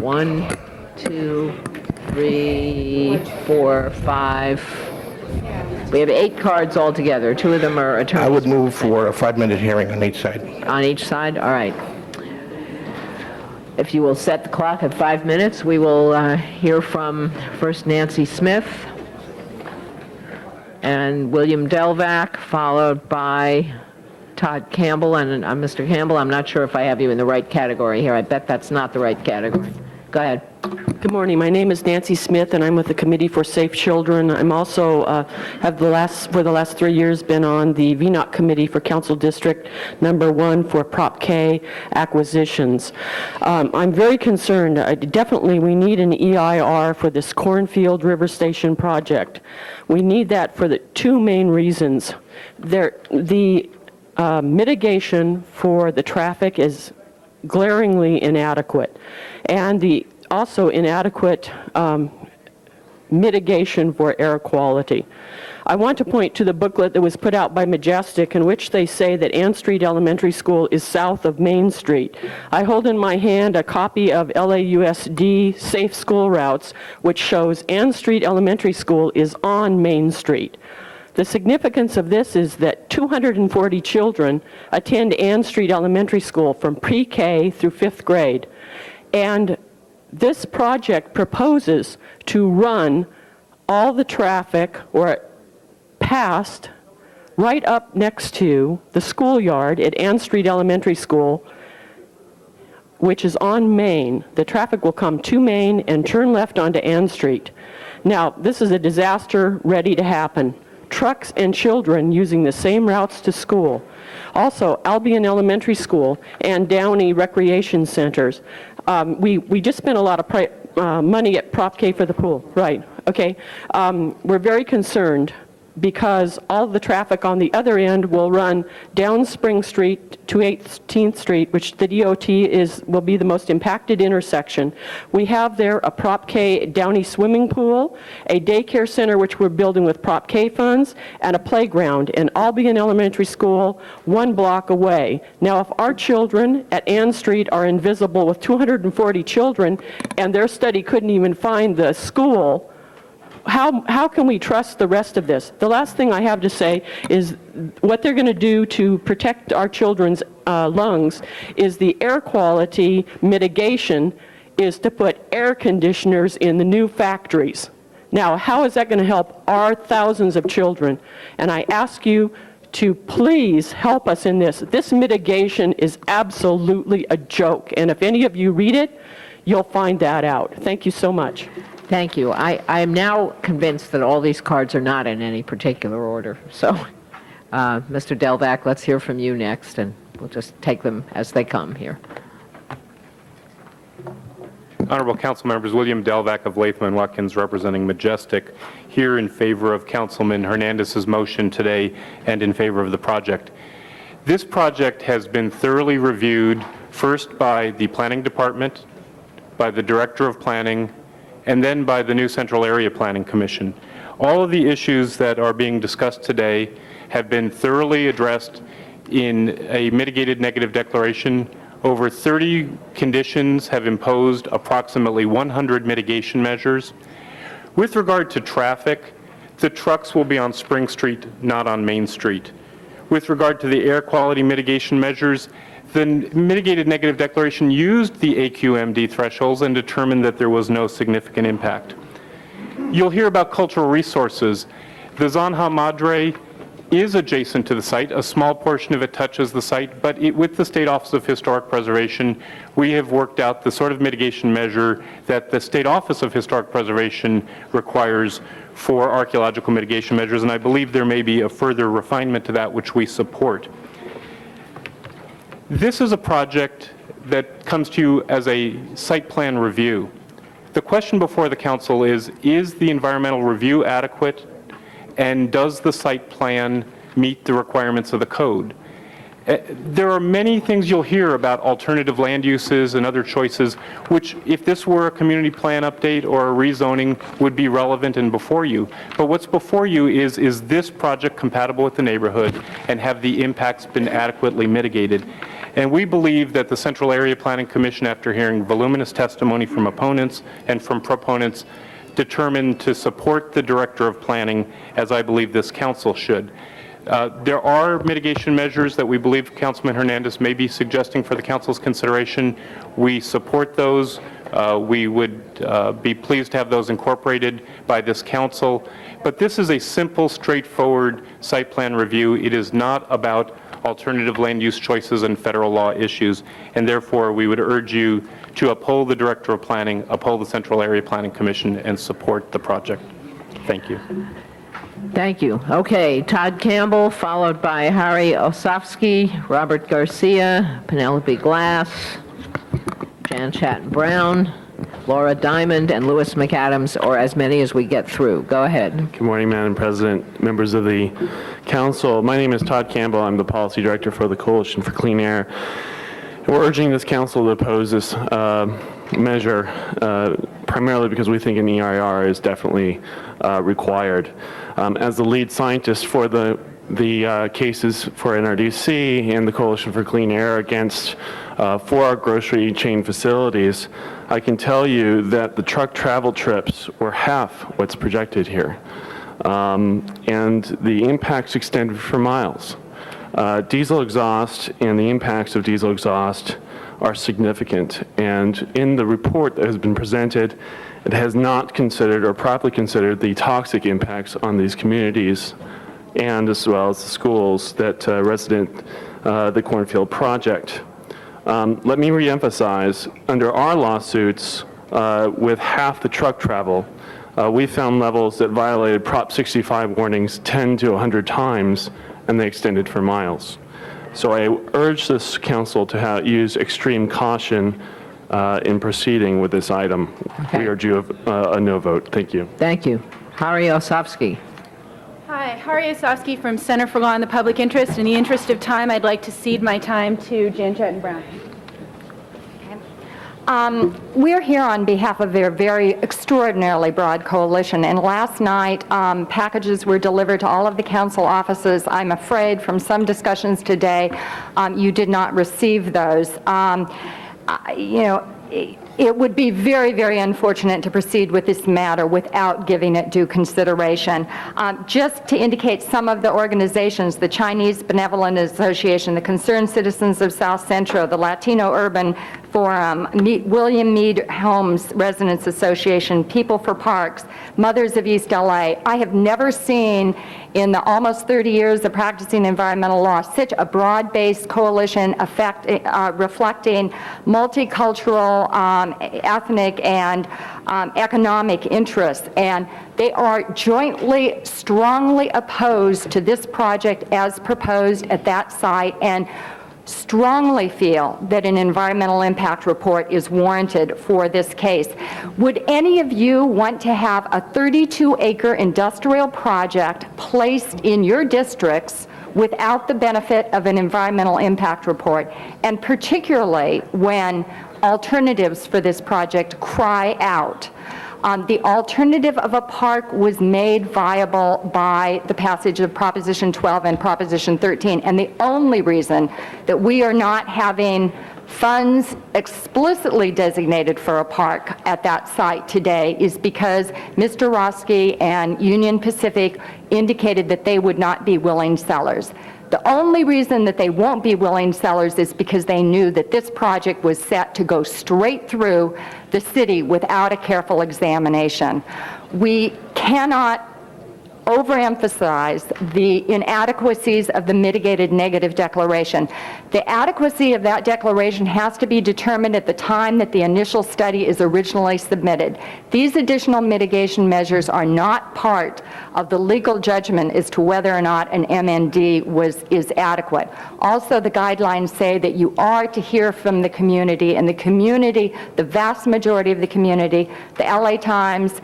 1, 2, 3, 4, 5. We have 8 cards altogether. 2 of them are attorneys. I would move for a 5-minute hearing on each side. On each side? All right. If you will set the clock at 5 minutes, we will hear from first Nancy Smith and William Delvac, followed by Todd Campbell. And Mr. Campbell, I'm not sure if I have you in the right category here. I bet that's not the right category. Go ahead. Good morning. My name is Nancy Smith, and I'm with the Committee for Safe Children. I'm also for the last 3 years been on the VNOC Committee for Council District Number 1 for Prop K acquisitions. I'm very concerned. Definitely, we need an EIR for this Cornfield River Station project. We need that for the 2 main reasons. The mitigation for the traffic is glaringly inadequate, and the also inadequate mitigation for air quality. I want to point to the booklet that was put out by Majestic, in which they say that Ann Street Elementary School is south of Main Street. I hold in my hand a copy of LAUSD Safe School Routes, which shows Ann Street Elementary School is on Main Street. The significance of this is that 240 children attend Ann Street Elementary School from pre-K through 5th grade. And this project proposes to run all the traffic or past right up next to the schoolyard at Ann Street Elementary School, which is on Main. The traffic will come to Main and turn left onto Ann Street. Now, this is a disaster ready to happen. Trucks and children using the same routes to school. Also, Albion Elementary School and Downey Recreation Centers. We just spent a lot of money at Prop K for the pool. Right, okay. We're very concerned because all the traffic on the other end will run down Spring Street to 18th Street, which the DOT will be the most impacted intersection. We have there a Prop K Downey swimming pool, a daycare center which we're building with Prop K funds, and a playground in Albion Elementary School, 1 block away. Now, if our children at Ann Street are invisible with 240 children, and their study couldn't even find the school, how can we trust the rest of this? The last thing I have to say is what they're going to do to protect our children's lungs is the air quality mitigation is to put air conditioners in the new factories. Now, how is that going to help our thousands of children? And I ask you to please help us in this. This mitigation is absolutely a joke, and if any of you read it, you'll find that out. Thank you so much. Thank you. I am now convinced that all these cards are not in any particular order. So, Mr. Delvac, let's hear from you next, and we'll just take them as they come here. Honorable Council Members, William Delvac of Latham and Watkins, representing Majestic, here in favor of Councilman Hernandez's motion today and in favor of the project. This project has been thoroughly reviewed, first by the Planning Department, by the Director of Planning, and then by the new Central Area Planning Commission. All of the issues that are being discussed today have been thoroughly addressed in a mitigated negative declaration. Over 30 conditions have imposed approximately 100 mitigation measures. With regard to traffic, the trucks will be on Spring Street, not on Main Street. With regard to the air quality mitigation measures, the mitigated negative declaration used the AQMD thresholds and determined that there was no significant impact. You'll hear about cultural resources. The Zanja Madre is adjacent to the site. A small portion of it touches the site, but with the State Office of Historic Preservation, we have worked out the sort of mitigation measure that the State Office of Historic Preservation requires for archaeological mitigation measures, and I believe there may be a further refinement to that which we support. This is a project that comes to you as a site plan review. The question before the council is the environmental review adequate, and does the site plan meet the requirements of the code? There are many things you'll hear about alternative land uses and other choices, which if this were a community plan update or a rezoning would be relevant and before you. But what's before you is this project compatible with the neighborhood, and have the impacts been adequately mitigated? And we believe that the Central Area Planning Commission, after hearing voluminous testimony from opponents and from proponents, determined to support the Director of Planning, as I believe this council should. There are mitigation measures that we believe Councilman Hernandez may be suggesting for the council's consideration. We support those. We would be pleased to have those incorporated by this council. But this is a simple, straightforward site plan review. It is not about alternative land use choices and federal law issues, and therefore we would urge you to uphold the Director of Planning, uphold the Central Area Planning Commission, and support the project. Thank you. Thank you. Okay, Todd Campbell, followed by Harry Osofsky, Robert Garcia, Penelope Glass, Jan Chatton Brown, Laura Diamond, and Louis McAdams, or as many as we get through. Go ahead. Good morning, Madam President, members of the council. My name is Todd Campbell. I'm the policy director for the Coalition for Clean Air. And we're urging this council to oppose this measure primarily because we think an EIR is definitely required. As the lead scientist for the cases for NRDC and the Coalition for Clean Air against for our grocery chain facilities, I can tell you that the truck travel trips were half what's projected here. And the impacts extended for miles. Diesel exhaust and the impacts of diesel exhaust are significant. And in the report that has been presented, it has not considered or properly considered the toxic impacts on these communities and as well as the schools that resident the Cornfield project. Let me reemphasize, under our lawsuits, with half the truck travel, we found levels that violated Prop 65 warnings 10 to 100 times, and they extended for miles. So I urge this council to use extreme caution in proceeding with this item. Okay. We urge you a no vote. Thank you. Thank you. Harry Osofsky. Hi, Hari Osofsky from Center for Law and the Public Interest. In the interest of time, I'd like to cede my time to Jan Chetton Brown. We're here on behalf of their very extraordinarily broad coalition, and last night packages were delivered to all of the council offices. I'm afraid from some discussions today, you did not receive those. It would be very, very unfortunate to proceed with this matter without giving it due consideration. Just to indicate some of the organizations, the Chinese Benevolent Association, the Concerned Citizens of South Centro, the Latino Urban Forum, William Mead Homes Residents Association, People for Parks, Mothers of East LA. I have never seen in the almost 30 years of practicing environmental law such a broad-based coalition reflecting multicultural, ethnic, and economic interests. And they are jointly, strongly opposed to this project as proposed at that site, and strongly feel that an environmental impact report is warranted for this case. Would any of you want to have a 32-acre industrial project placed in your districts without the benefit of an environmental impact report, and particularly when alternatives for this project cry out? The alternative of a park was made viable by the passage of Proposition 12 and Proposition 13, and the only reason that we are not having funds explicitly designated for a park at that site today is because Mr. Roski and Union Pacific indicated that they would not be willing sellers. The only reason that they won't be willing sellers is because they knew that this project was set to go straight through the city without a careful examination. We cannot overemphasize the inadequacies of the mitigated negative declaration. The adequacy of that declaration has to be determined at the time that the initial study is originally submitted. These additional mitigation measures are not part of the legal judgment as to whether or not an MND is adequate. Also, the guidelines say that you are to hear from the community, and the community, the vast majority of the community, the LA Times,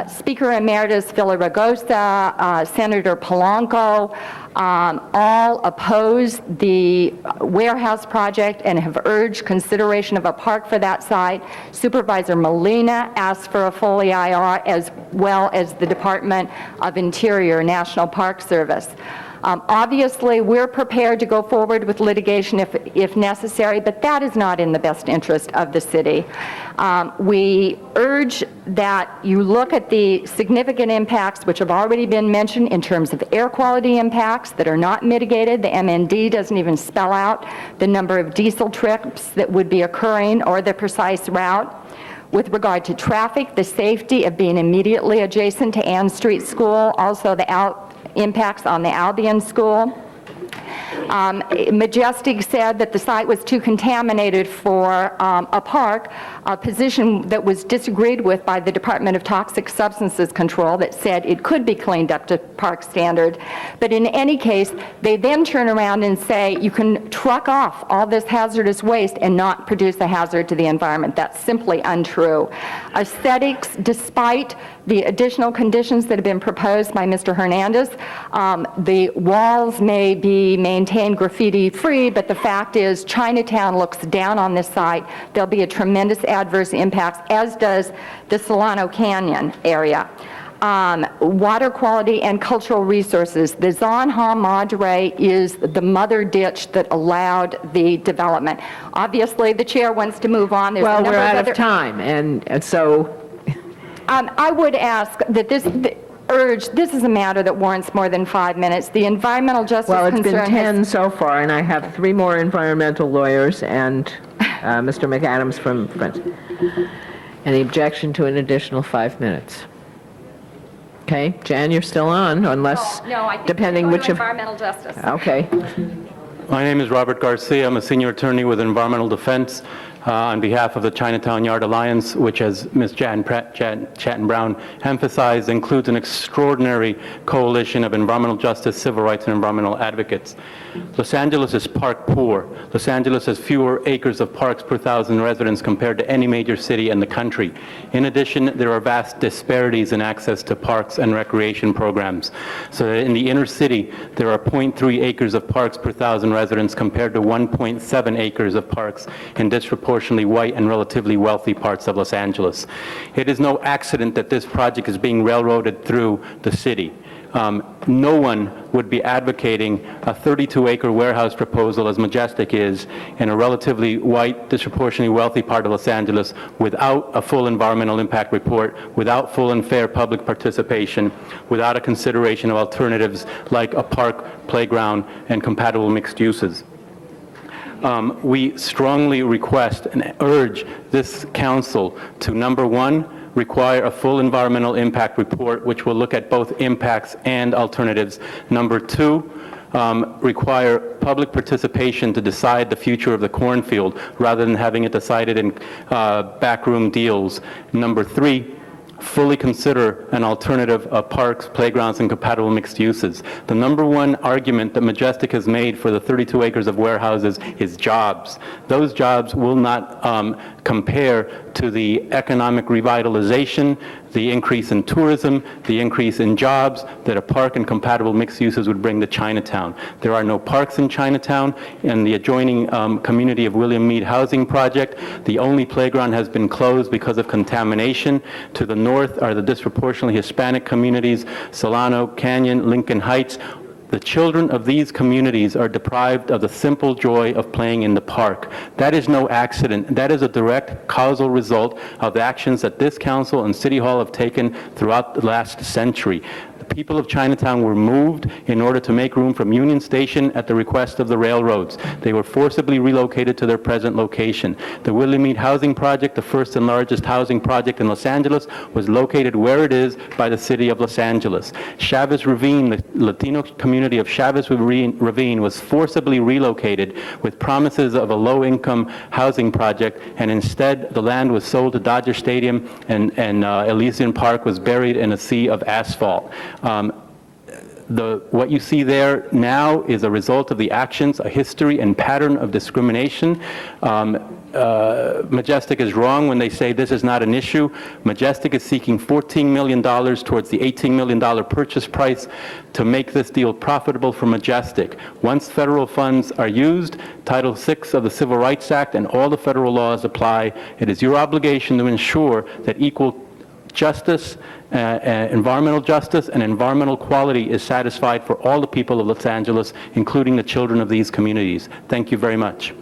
Speaker Emeritus Villaraigosa, Senator Polanco, all oppose the warehouse project and have urged consideration of a park for that site. Supervisor Molina asked for a full EIR, as well as the Department of Interior National Park Service. Obviously, we're prepared to go forward with litigation if necessary, but that is not in the best interest of the city. We urge that you look at the significant impacts which have already been mentioned in terms of air quality impacts that are not mitigated. The MND doesn't even spell out the number of diesel trips that would be occurring or the precise route. With regard to traffic, the safety of being immediately adjacent to Ann Street School, also the impacts on the Albion School. Majestic said that the site was too contaminated for a park, a position that was disagreed with by the Department of Toxic Substances Control that said it could be cleaned up to park standard. But in any case, they then turn around and say you can truck off all this hazardous waste and not produce a hazard to the environment. That's simply untrue. Aesthetics, despite the additional conditions that have been proposed by Mr. Hernandez, the walls may be maintained graffiti-free, but the fact is Chinatown looks down on this site. There'll be a tremendous adverse impacts, as does the Solano Canyon area. Water quality and cultural resources. The Zonha Madre is the mother ditch that allowed the development. Obviously, the chair wants to move on. There's Well, we're out of time, and so... I would ask that this is a matter that warrants more than 5 minutes. The environmental justice Well, it's been concern 10 so far, and I have 3 more environmental lawyers and Mr. McAdams from Friends. Any objection to an additional 5 minutes? Okay, Jan, you're still on, unless, No, I think depending which of... environmental justice. Okay. My name is Robert Garcia. I'm a senior attorney with Environmental Defense. on behalf of the Chinatown Yard Alliance, which, as Ms. Chatton Brown emphasized, includes an extraordinary coalition of environmental justice, civil rights, and environmental advocates. Los Angeles is park poor. Los Angeles has fewer acres of parks per 1,000 residents compared to any major city in the country. In addition, there are vast disparities in access to parks and recreation programs. So that in the inner city, there are 0.3 acres of parks per 1,000 residents compared to 1.7 acres of parks in disproportionately white and relatively wealthy parts of Los Angeles. It is no accident that this project is being railroaded through the city. No one would be advocating a 32-acre warehouse proposal, as Majestic is, in a relatively white, disproportionately wealthy part of Los Angeles without a full environmental impact report, without full and fair public participation, without a consideration of alternatives like a park, playground, and compatible mixed uses. We strongly request and urge this council to, number one, require a full environmental impact report, which will look at both impacts and alternatives. Number two, require public participation to decide the future of the cornfield rather than having it decided in backroom deals. Number three, fully consider an alternative of parks, playgrounds, and compatible mixed uses. The number one argument that Majestic has made for the 32 acres of warehouses is jobs. Those jobs will not compare to the economic revitalization, the increase in tourism, the increase in jobs that a park and compatible mixed uses would bring to Chinatown. There are no parks in Chinatown. In the adjoining community of William Mead Housing Project, the only playground has been closed because of contamination. To the north are the disproportionately Hispanic communities, Solano, Canyon, Lincoln Heights. The children of these communities are deprived of the simple joy of playing in the park. That is no accident. That is a direct causal result of the actions that this council and City Hall have taken throughout the last century. The people of Chinatown were moved in order to make room from Union Station at the request of the railroads. They were forcibly relocated to their present location. The William Mead Housing Project, the first and largest housing project in Los Angeles, was located where it is by the city of Los Angeles. Chavez Ravine, the Latino community of Chavez Ravine, was forcibly relocated with promises of a low-income housing project, and instead the land was sold to Dodger Stadium, and Elysian Park was buried in a sea of asphalt. What you see there now is a result of the actions, a history and pattern of discrimination. Majestic is wrong when they say this is not an issue. Majestic is seeking $14 million towards the $18 million purchase price to make this deal profitable for Majestic. Once federal funds are used, Title VI of the Civil Rights Act and all the federal laws apply. It is your obligation to ensure that equal justice, environmental justice, and environmental quality is satisfied for all the people of Los Angeles, including the children of these communities. Thank you very much.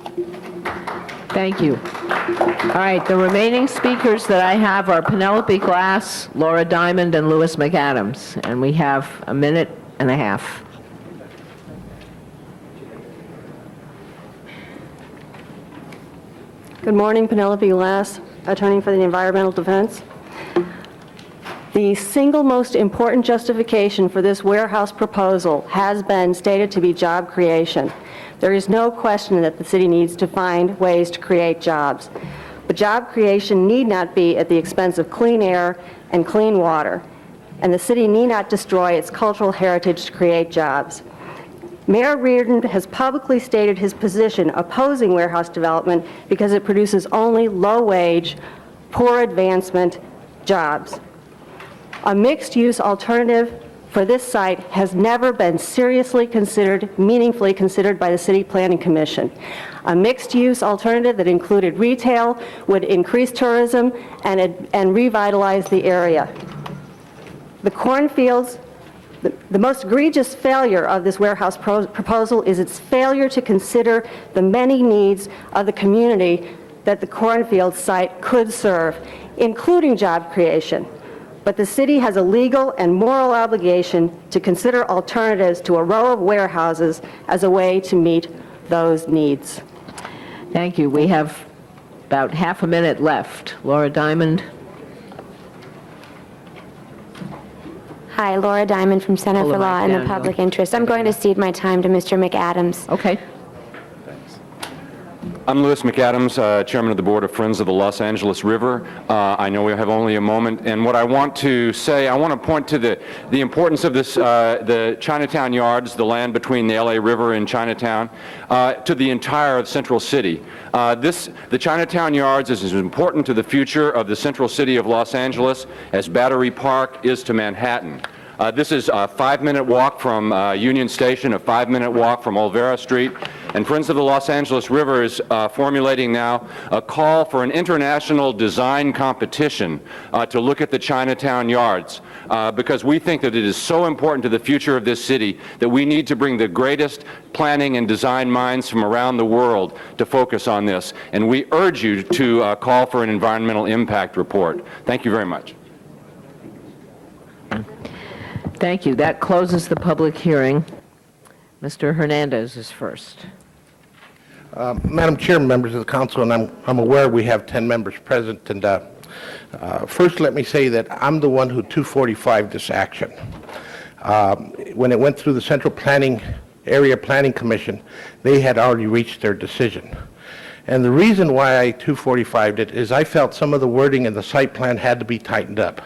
Thank you. All right, the remaining speakers that I have are Penelope Glass, Laura Diamond, and Louis McAdams, and we have a minute and a half. Good morning, Penelope Glass, attorney for the Environmental Defense. The single most important justification for this warehouse proposal has been stated to be job creation. There is no question that the city needs to find ways to create jobs. But job creation need not be at the expense of clean air and clean water, and the city need not destroy its cultural heritage to create jobs. Mayor Reardon has publicly stated his position opposing warehouse development because it produces only low-wage, poor advancement jobs. A mixed-use alternative for this site has never been seriously considered, meaningfully considered by the City Planning Commission. A mixed-use alternative that included retail would increase tourism and revitalize the area. The cornfields, the most egregious failure of this warehouse proposal is its failure to consider the many needs of the community that the cornfield site could serve, including job creation. But the city has a legal and moral obligation to consider alternatives to a row of warehouses as a way to meet those needs. Thank you. We have about half a minute left. Laura Diamond. Hi, Laura Diamond from Center Pull for the Law mic and the down, Public Interest. I'm going to cede my time to Mr. McAdams. Okay. I'm Louis McAdams, Chairman of the Board of Friends of the Los Angeles River. I know we have only a moment, and what I want to say, I want to point to the importance of this, the Chinatown Yards, the land between the LA River and Chinatown, to the entire central city. The Chinatown Yards is as important to the future of the central city of Los Angeles as Battery Park is to Manhattan. This is a 5-minute walk from Union Station, a 5-minute walk from Olvera Street, and Friends of the Los Angeles River is formulating now a call for an international design competition to look at the Chinatown Yards, because we think that it is so important to the future of this city that we need to bring the greatest planning and design minds from around the world to focus on this, and we urge you to call for an environmental impact report. Thank you very much. Thank you. That closes the public hearing. Mr. Hernandez is first. Madam Chair, members of the council, and I'm aware we have 10 members present, and first let me say that I'm the one who 245 this action. When it went through the Central Area Planning Commission, they had already reached their decision. And the reason why I 245'd it is I felt some of the wording in the site plan had to be tightened up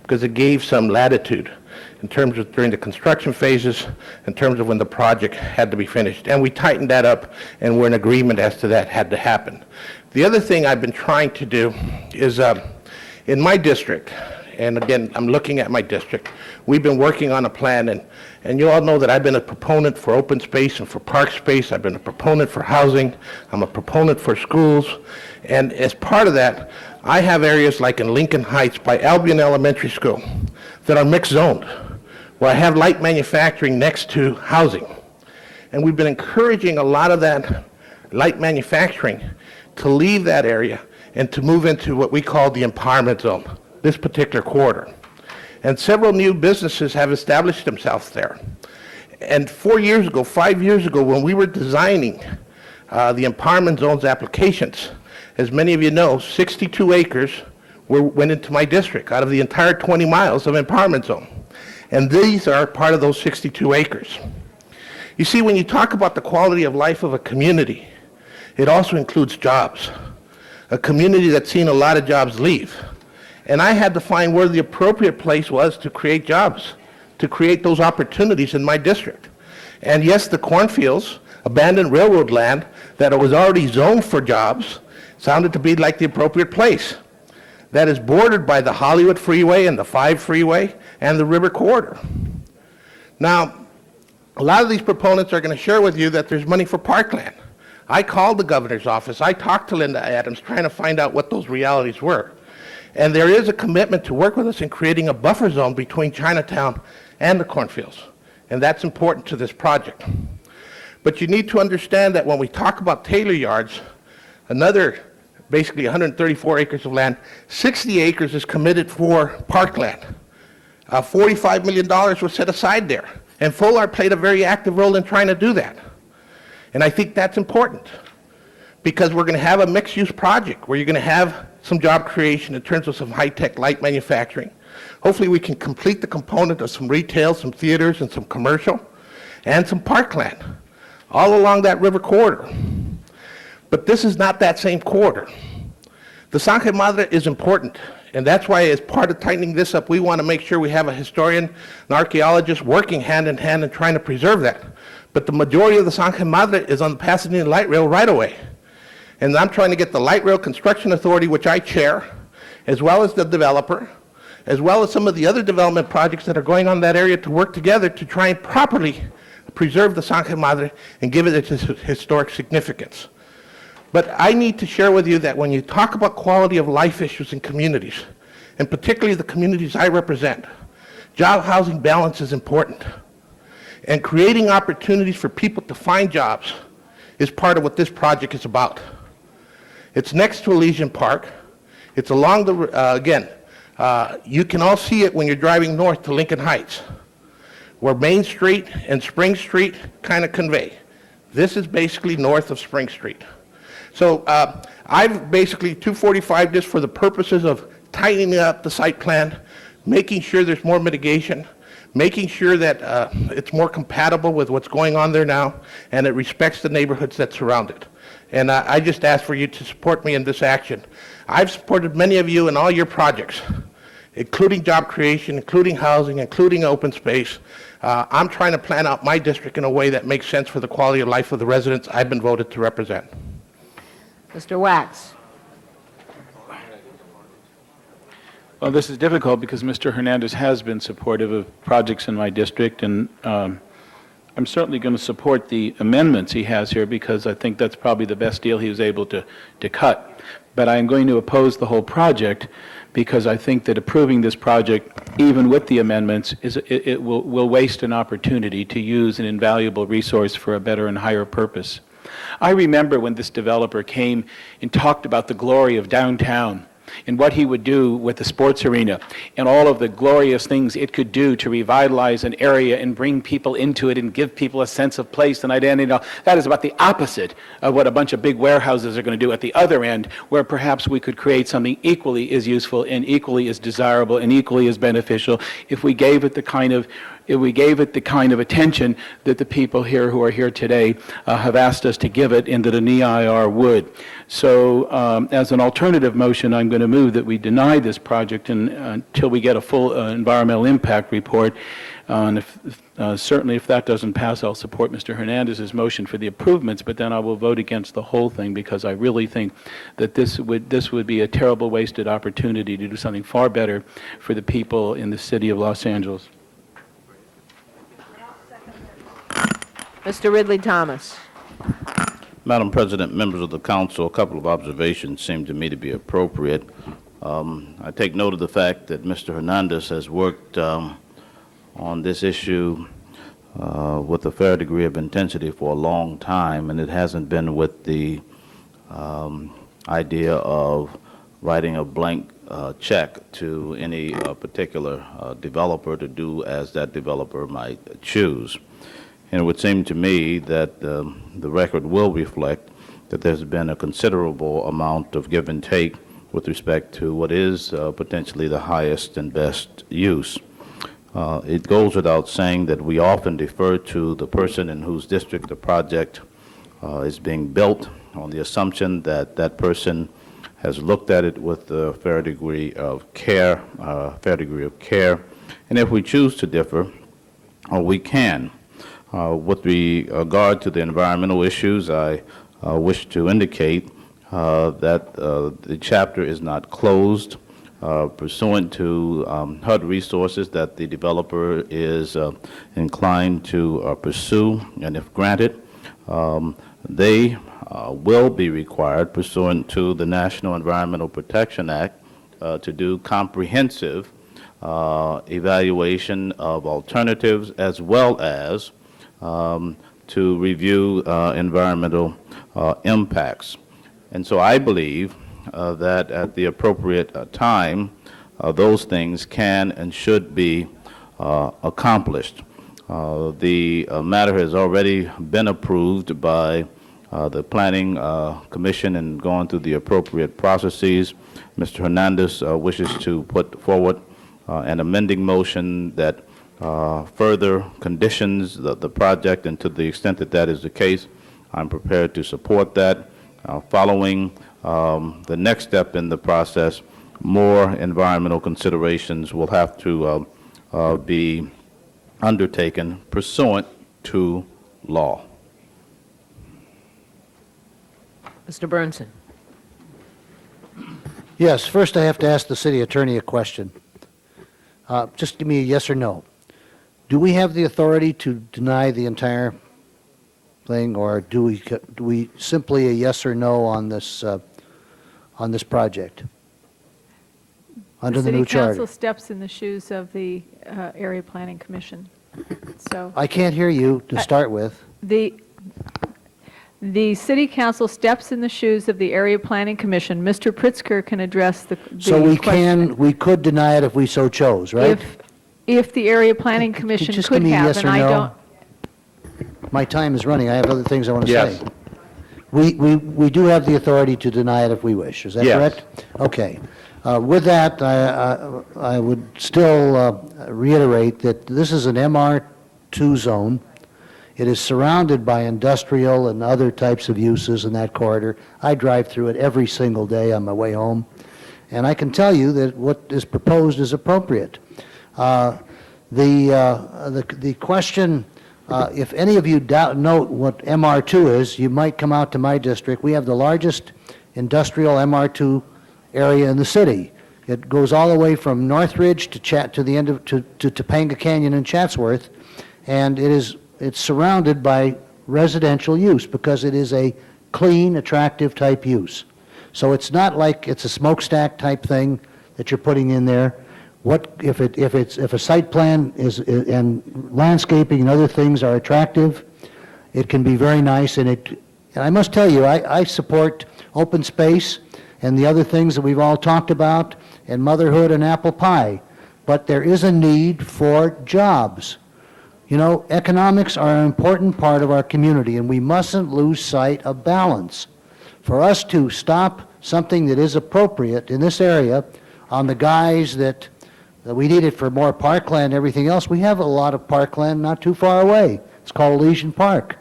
because it gave some latitude in terms of during the construction phases, in terms of when the project had to be finished. And we tightened that up, and we're in agreement as to that had to happen. The other thing I've been trying to do is in my district, and again, I'm looking at my district, we've been working on a plan, and you all know that I've been a proponent for open space and for park space. I've been a proponent for housing. I'm a proponent for schools. And as part of that, I have areas like in Lincoln Heights by Albion Elementary School that are mixed zoned, where I have light manufacturing next to housing. And we've been encouraging a lot of that light manufacturing to leave that area and to move into what we call the empowerment zone, this particular corridor. And several new businesses have established themselves there. And 4 years ago, 5 years ago, when we were designing the empowerment zones applications, as many of you know, 62 acres went into my district out of the entire 20 miles of empowerment zone. And these are part of those 62 acres. You see, when you talk about the quality of life of a community, it also includes jobs. A community that's seen a lot of jobs leave. And I had to find where the appropriate place was to create jobs, to create those opportunities in my district. And yes, the cornfields, abandoned railroad land that was already zoned for jobs, sounded to be like the appropriate place. That is bordered by the Hollywood Freeway and the 5 Freeway and the River Corridor. Now, a lot of these proponents are going to share with you that there's money for parkland. I called the governor's office. I talked to Linda Adams trying to find out what those realities were. And there is a commitment to work with us in creating a buffer zone between Chinatown and the cornfields. And that's important to this project. But you need to understand that when we talk about Taylor Yards, another basically 134 acres of land, 60 acres is committed for parkland. $45 million was set aside there. And FOLAR played a very active role in trying to do that. And I think that's important because we're going to have a mixed-use project where you're going to have some job creation in terms of some high-tech light manufacturing. Hopefully we can complete the component of some retail, some theaters, and some commercial, and some parkland all along that river corridor. But this is not that same corridor. The Sangre Madre is important, and that's why as part of tightening this up, we want to make sure we have a historian, an archaeologist working hand in hand and trying to preserve that. But the majority of the Sangre Madre is on the Pasadena Light Rail right away. And I'm trying to get the Light Rail Construction Authority, which I chair, as well as the developer, as well as some of the other development projects that are going on in that area to work together to try and properly preserve the Sangre Madre and give it its historic significance. But I need to share with you that when you talk about quality of life issues in communities, and particularly the communities I represent, job housing balance is important. And creating opportunities for people to find jobs is part of what this project is about. It's next to Elysian Park. It's along the, you can all see it when you're driving north to Lincoln Heights, where Main Street and Spring Street kind of convey. This is basically north of Spring Street. So I've basically 245 this for the purposes of tightening up the site plan, making sure there's more mitigation, making sure that it's more compatible with what's going on there now, and it respects the neighborhoods that surround it. and I just ask for you to support me in this action. I've supported many of you in all your projects, including job creation, including housing, including open space. I'm trying to plan out my district in a way that makes sense for the quality of life of the residents I've been voted to represent. Mr. Wax. Well, this is difficult because Mr. Hernandez has been supportive of projects in my district, and I'm certainly going to support the amendments he has here because I think that's probably the best deal he was able to cut. But I am going to oppose the whole project because I think that approving this project, even with the amendments, it will waste an opportunity to use an invaluable resource for a better and higher purpose. I remember when this developer came and talked about the glory of downtown and what he would do with the sports arena and all of the glorious things it could do to revitalize an area and bring people into it and give people a sense of place and identity. Now, that is about the opposite of what a bunch of big warehouses are going to do at the other end, where perhaps we could create something equally as useful and equally as desirable and equally as beneficial if we gave it the kind of attention that the people here who are here today have asked us to give it and that an EIR would. So as an alternative motion, I'm going to move that we deny this project until we get a full environmental impact report. And certainly if that doesn't pass, I'll support Mr. Hernandez's motion for the improvements, but then I will vote against the whole thing because I really think that this would be a terrible wasted opportunity to do something far better for the people in the city of Los Angeles. Mr. Ridley Thomas. Madam President, members of the council, a couple of observations seem to me to be appropriate. I take note of the fact that Mr. Hernandez has worked on this issue with a fair degree of intensity for a long time, and it hasn't been with the idea of writing a blank check to any particular developer to do as that developer might choose. And it would seem to me that the record will reflect that there's been a considerable amount of give and take with respect to what is potentially the highest and best use. It goes without saying that we often defer to the person in whose district the project is being built on the assumption that that person has looked at it with a fair degree of care, And if we choose to differ, we can. With regard to the environmental issues, I wish to indicate that the chapter is not closed pursuant to HUD resources that the developer is inclined to pursue, and if granted, they will be required pursuant to the National Environmental Protection Act to do comprehensive evaluation of alternatives as well as to review environmental impacts. And so I believe that at the appropriate time, those things can and should be accomplished. The matter has already been approved by the Planning Commission and gone through the appropriate processes. Mr. Hernandez wishes to put forward an amending motion that further conditions the project, and to the extent that that is the case, I'm prepared to support that. Following the next step in the process, more environmental considerations will have to be undertaken pursuant to law. Mr. Burnson. Yes, first I have to ask the city attorney a question. Just give me a yes or no. Do we have the authority to deny the entire thing, or do we simply a yes or no on this project under the new City Council charter? steps in the shoes of the Area Planning Commission. So I can't hear you to start with. the City Council steps in the shoes of the Area Planning Commission. Mr. Pritzker can address the So question. we could deny it if we so chose, right? If the Area Planning Commission just could give me a have, yes and or I no? don't. My time is running. I have other things I want to Yes. say. We do have the authority to deny it if we wish. Is that Yes. correct? Okay. With that, I would still reiterate that this is an MR2 zone. It is surrounded by industrial and other types of uses in that corridor. I drive through it every single day on my way home, and I can tell you that what is proposed is appropriate. The question, if any of you note what MR2 is, you might come out to my district. We have the largest industrial MR2 area in the city. It goes all the way from Northridge to the end of to Topanga Canyon and Chatsworth, and it's surrounded by residential use because it is a clean, attractive type use. So it's not like it's a smokestack type thing that you're putting in there. What if a site plan and landscaping and other things are attractive, it can be very nice. And I must tell you, I support open space and the other things that we've all talked about, and motherhood and apple pie. But there is a need for jobs. You know, economics are an important part of our community, and we mustn't lose sight of balance. For us to stop something that is appropriate in this area on the guise that we need it for more parkland and everything else, we have a lot of parkland not too far away. It's called Elysian Park.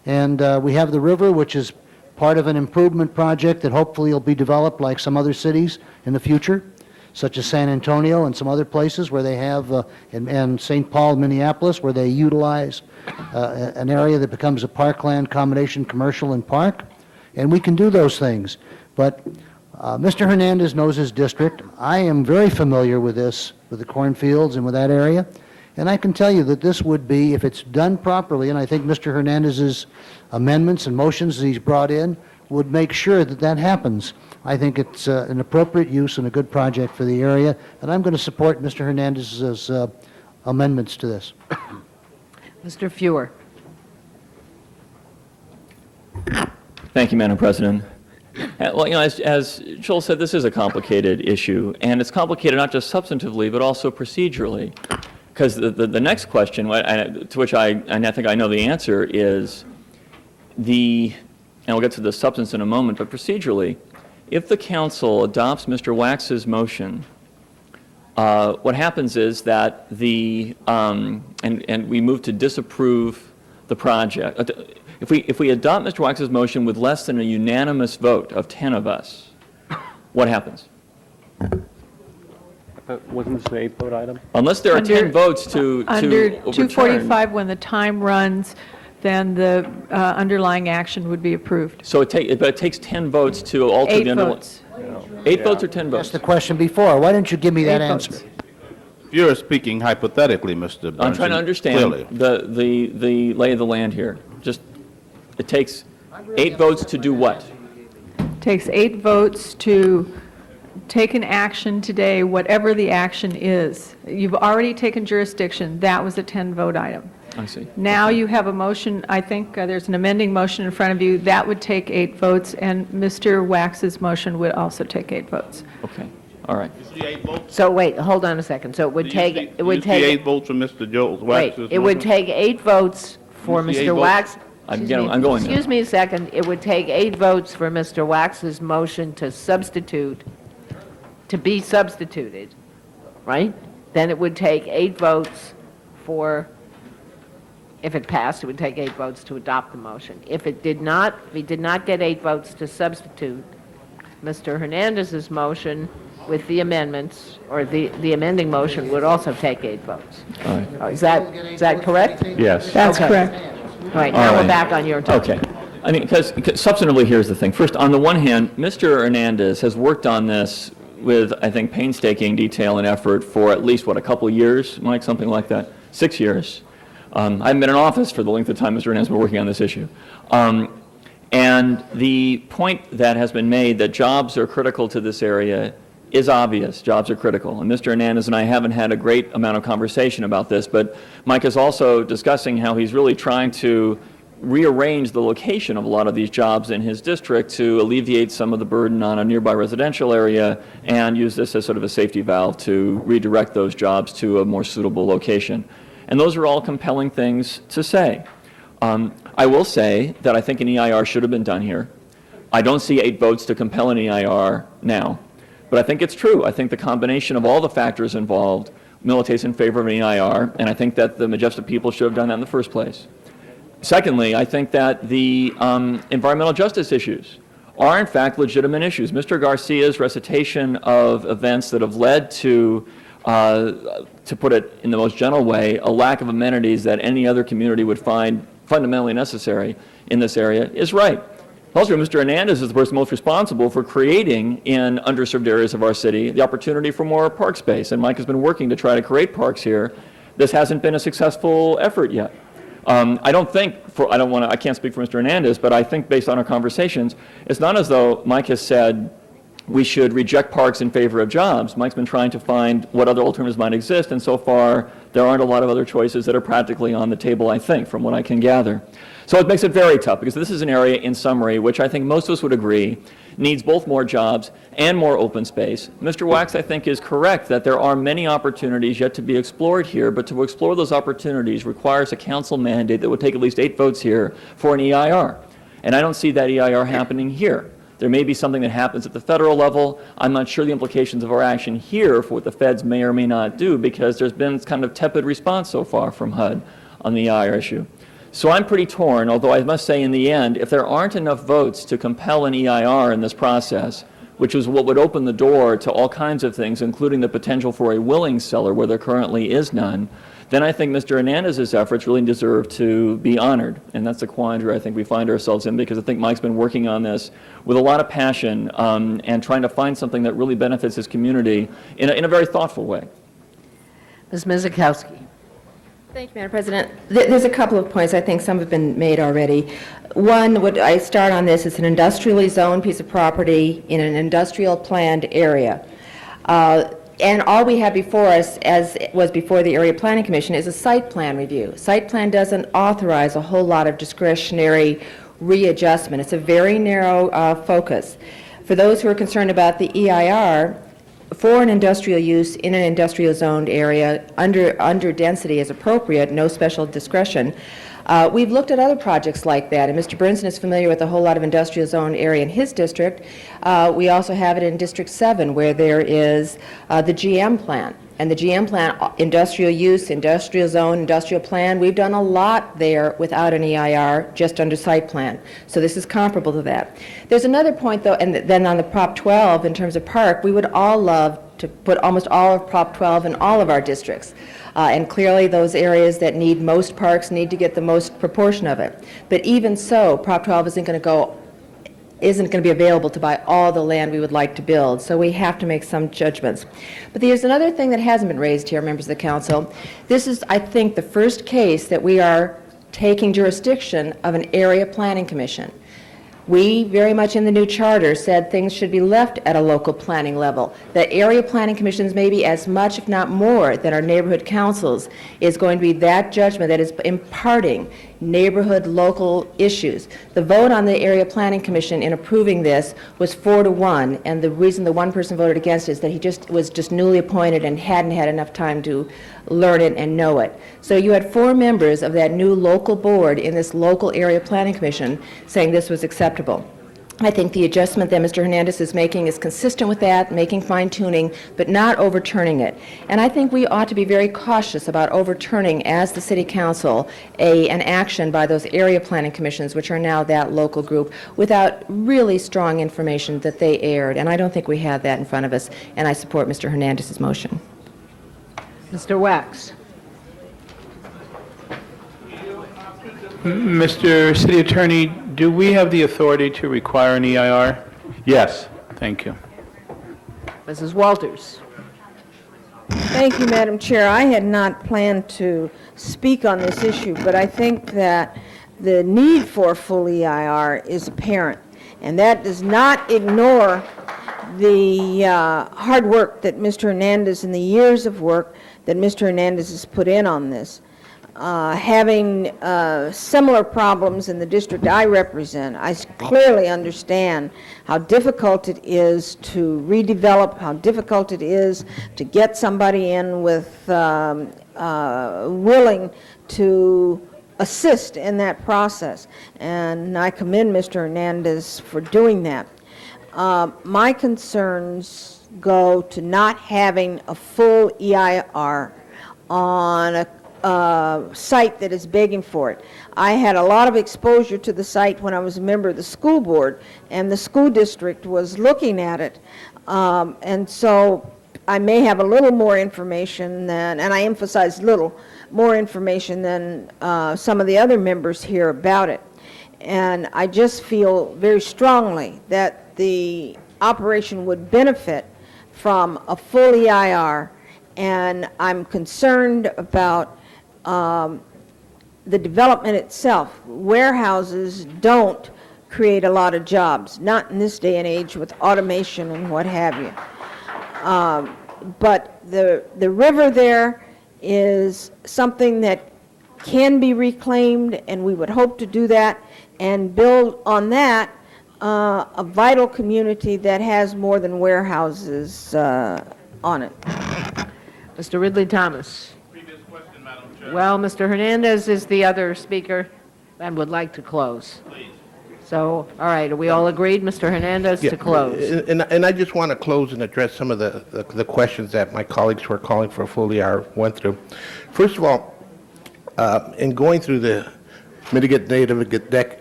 And we have the river, which is part of an improvement project that hopefully will be developed like some other cities in the future, such as San Antonio and some other places where they have, and St. Paul, Minneapolis, where they utilize an area that becomes a parkland combination, commercial and park. And we can do those things. But Mr. Hernandez knows his district. I am very familiar with this, with the cornfields and with that area. And I can tell you that this would be, if it's done properly, and I think Mr. Hernandez's amendments and motions that he's brought in would make sure that that happens. I think it's an appropriate use and a good project for the area, and I'm going to support Mr. Hernandez's amendments to this. Mr. Fewer. Thank you, Madam President. Well, you know, as Joel said, this is a complicated issue, and it's complicated not just substantively, but also procedurally. Because the next question, to which I think I know the answer, is and we'll get to the substance in a moment, but procedurally, if the council adopts Mr. Wax's motion, what happens is that and we move to disapprove the project. If we adopt Mr. Wax's motion with less than a unanimous vote of 10 of us, what happens? Wasn't this an 8-vote item? Unless there are 10 votes to Under overturn. 245, when the time runs, then the underlying action would be approved. So it takes 10 votes to alter 8 the underlying. votes. 8 votes or 10 votes? That's the question before. Why didn't you give me that 8 answer? votes. You're speaking hypothetically, Mr. Bunsen. I'm trying to understand Clearly. the lay of the land here. It takes 8 votes to do what? Takes 8 votes to take an action today, whatever the action is. You've already taken jurisdiction. That was a 10-vote item. I see. Now you have a motion, I think there's an amending motion in front of you. That would take 8 votes, and Mr. Wax's motion would also take 8 votes. Okay, all right. So wait, hold on a second. So it would take, it would take. 8 votes for Mr. Joel Wait, Wax's it would motion? take 8 votes for You see 8 Mr. votes? Wax. I'm Excuse me, going there. Excuse me a second. It would take 8 votes for Mr. Wax's motion to substitute, to be substituted, right? Then it would take 8 votes for, if it passed, it would take 8 votes to adopt the motion. If it did not, if we did not get 8 votes to substitute, Mr. Hernandez's motion with the amendments, or the amending motion would also take 8 votes. All right. Oh, is that correct? Yes. That's Okay. correct. All right, All now right. we're back on your turn. Okay. I mean, because substantively, here's the thing. First, on the one hand, Mr. Hernandez has worked on this with, I think, painstaking detail and effort for at least, a couple of years, Mike, something like that? 6 years. I haven't been in office for the length of time Mr. Hernandez has been working on this issue. And the point that has been made that jobs are critical to this area is obvious. Jobs are critical. And Mr. Hernandez and I haven't had a great amount of conversation about this, but Mike is also discussing how he's really trying to rearrange the location of a lot of these jobs in his district to alleviate some of the burden on a nearby residential area and use this as sort of a safety valve to redirect those jobs to a more suitable location. And those are all compelling things to say. I will say that I think an EIR should have been done here. I don't see 8 votes to compel an EIR now. But I think it's true. I think the combination of all the factors involved militates in favor of an EIR, and I think that the Majestic people should have done that in the first place. Secondly, I think that the environmental justice issues are in fact legitimate issues. Mr. Garcia's recitation of events that have led to put it in the most gentle way, a lack of amenities that any other community would find fundamentally necessary in this area is right. Also, Mr. Hernandez is the person most responsible for creating in underserved areas of our city the opportunity for more park space, and Mike has been working to try to create parks here. This hasn't been a successful effort yet. I don't think, I can't speak for Mr. Hernandez, but I think based on our conversations, it's not as though Mike has said we should reject parks in favor of jobs. Mike's been trying to find what other alternatives might exist, and so far there aren't a lot of other choices that are practically on the table, I think, from what I can gather. So it makes it very tough, because this is an area, in summary, which I think most of us would agree needs both more jobs and more open space. Mr. Wax, I think, is correct that there are many opportunities yet to be explored here, but to explore those opportunities requires a council mandate that would take at least 8 votes here for an EIR. And I don't see that EIR happening here. There may be something that happens at the federal level. I'm not sure the implications of our action here for what the feds may or may not do, because there's been kind of tepid response so far from HUD on the EIR issue. So I'm pretty torn, although I must say in the end, if there aren't enough votes to compel an EIR in this process, which is what would open the door to all kinds of things, including the potential for a willing seller where there currently is none, then I think Mr. Hernandez's efforts really deserve to be honored. And that's the quandary I think we find ourselves in, because I think Mike's been working on this with a lot of passion and trying to find something that really benefits his community in a very thoughtful way. Ms. Mizikowski. Thank you, Madam President. There's a couple of points. I think some have been made already. One, what I start on this, is an industrially zoned piece of property in an industrial planned area. And all we have before us, as was before the Area Planning Commission, is a site plan review. Site plan doesn't authorize a whole lot of discretionary readjustment. It's a very narrow focus. For those who are concerned about the EIR, for an industrial use in an industrial zoned area, under density is appropriate, no special discretion. We've looked at other projects like that, and Mr. Brinson is familiar with a whole lot of industrial zoned area in his district. We also have it in District 7, where there is the GM plant. And the GM plant, industrial use, industrial zone, industrial plan, we've done a lot there without an EIR, just under site plan. So this is comparable to that. There's another point, though, and then on the Prop 12, in terms of park, we would all love to put almost all of Prop 12 in all of our districts. And clearly those areas that need most parks need to get the most proportion of it. But even so, Prop 12 isn't going to be available to buy all the land we would like to build, so we have to make some judgments. But there's another thing that hasn't been raised here, members of the council. This is, I think, the first case that we are taking jurisdiction of an area planning commission. We, very much in the new charter, said things should be left at a local planning level. That area planning commissions, maybe as much, if not more, than our neighborhood councils, is going to be that judgment that is imparting neighborhood local issues. The vote on the area planning commission in approving this was 4-1, and the reason the one person voted against it is that he was just newly appointed and hadn't had enough time to learn it and know it. So you had 4 members of that new local board in this local area planning commission saying this was acceptable. I think the adjustment that Mr. Hernandez is making is consistent with that, making fine-tuning, but not overturning it. And I think we ought to be very cautious about overturning, as the City Council, an action by those area planning commissions, which are now that local group, without really strong information that they aired. And I don't think we have that in front of us, and I support Mr. Hernandez's motion. Mr. Wax. Mr. City Attorney, do we have the authority to require an EIR? Yes. Thank you. Mrs. Walters. Thank you, Madam Chair. I had not planned to speak on this issue, but I think that the need for a full EIR is apparent, and that does not ignore the hard work that Mr. Hernandez and the years of work that Mr. Hernandez has put in on this. Having similar problems in the district I represent, I clearly understand how difficult it is to redevelop, how difficult it is to get somebody in with willing to assist in that process. And I commend Mr. Hernandez for doing that. My concerns go to not having a full EIR on a site that is begging for it. I had a lot of exposure to the site when I was a member of the school board, and the school district was looking at it. And so I may have a little more information than, and I emphasize little, more information than some of the other members here about it. And I just feel very strongly that the operation would benefit from a full EIR, and I'm concerned about the development itself. Warehouses don't create a lot of jobs, not in this day and age with automation and what have you. But the river there is something that can be reclaimed, and we would hope to do that and build on that a vital community that has more than warehouses on it. Mr. Ridley Thomas. Well, Mr. Hernandez is the other speaker and would like to close. So, all right, are we all agreed, Mr. Hernandez, to close? And I just want to close and address some of the questions that my colleagues who are calling for a full EIR went through. First of all, in going through the Mitigate Native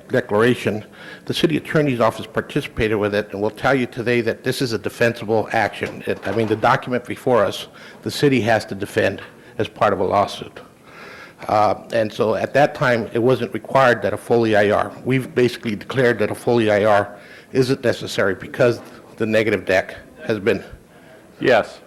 Declaration, the city attorney's office participated with it and will tell you today that this is a defensible action. I mean, the document before us, the city has to defend as part of a lawsuit. And so at that time, it wasn't required that a full EIR. We've basically declared that a full EIR isn't necessary because the negative deck has been. Yes.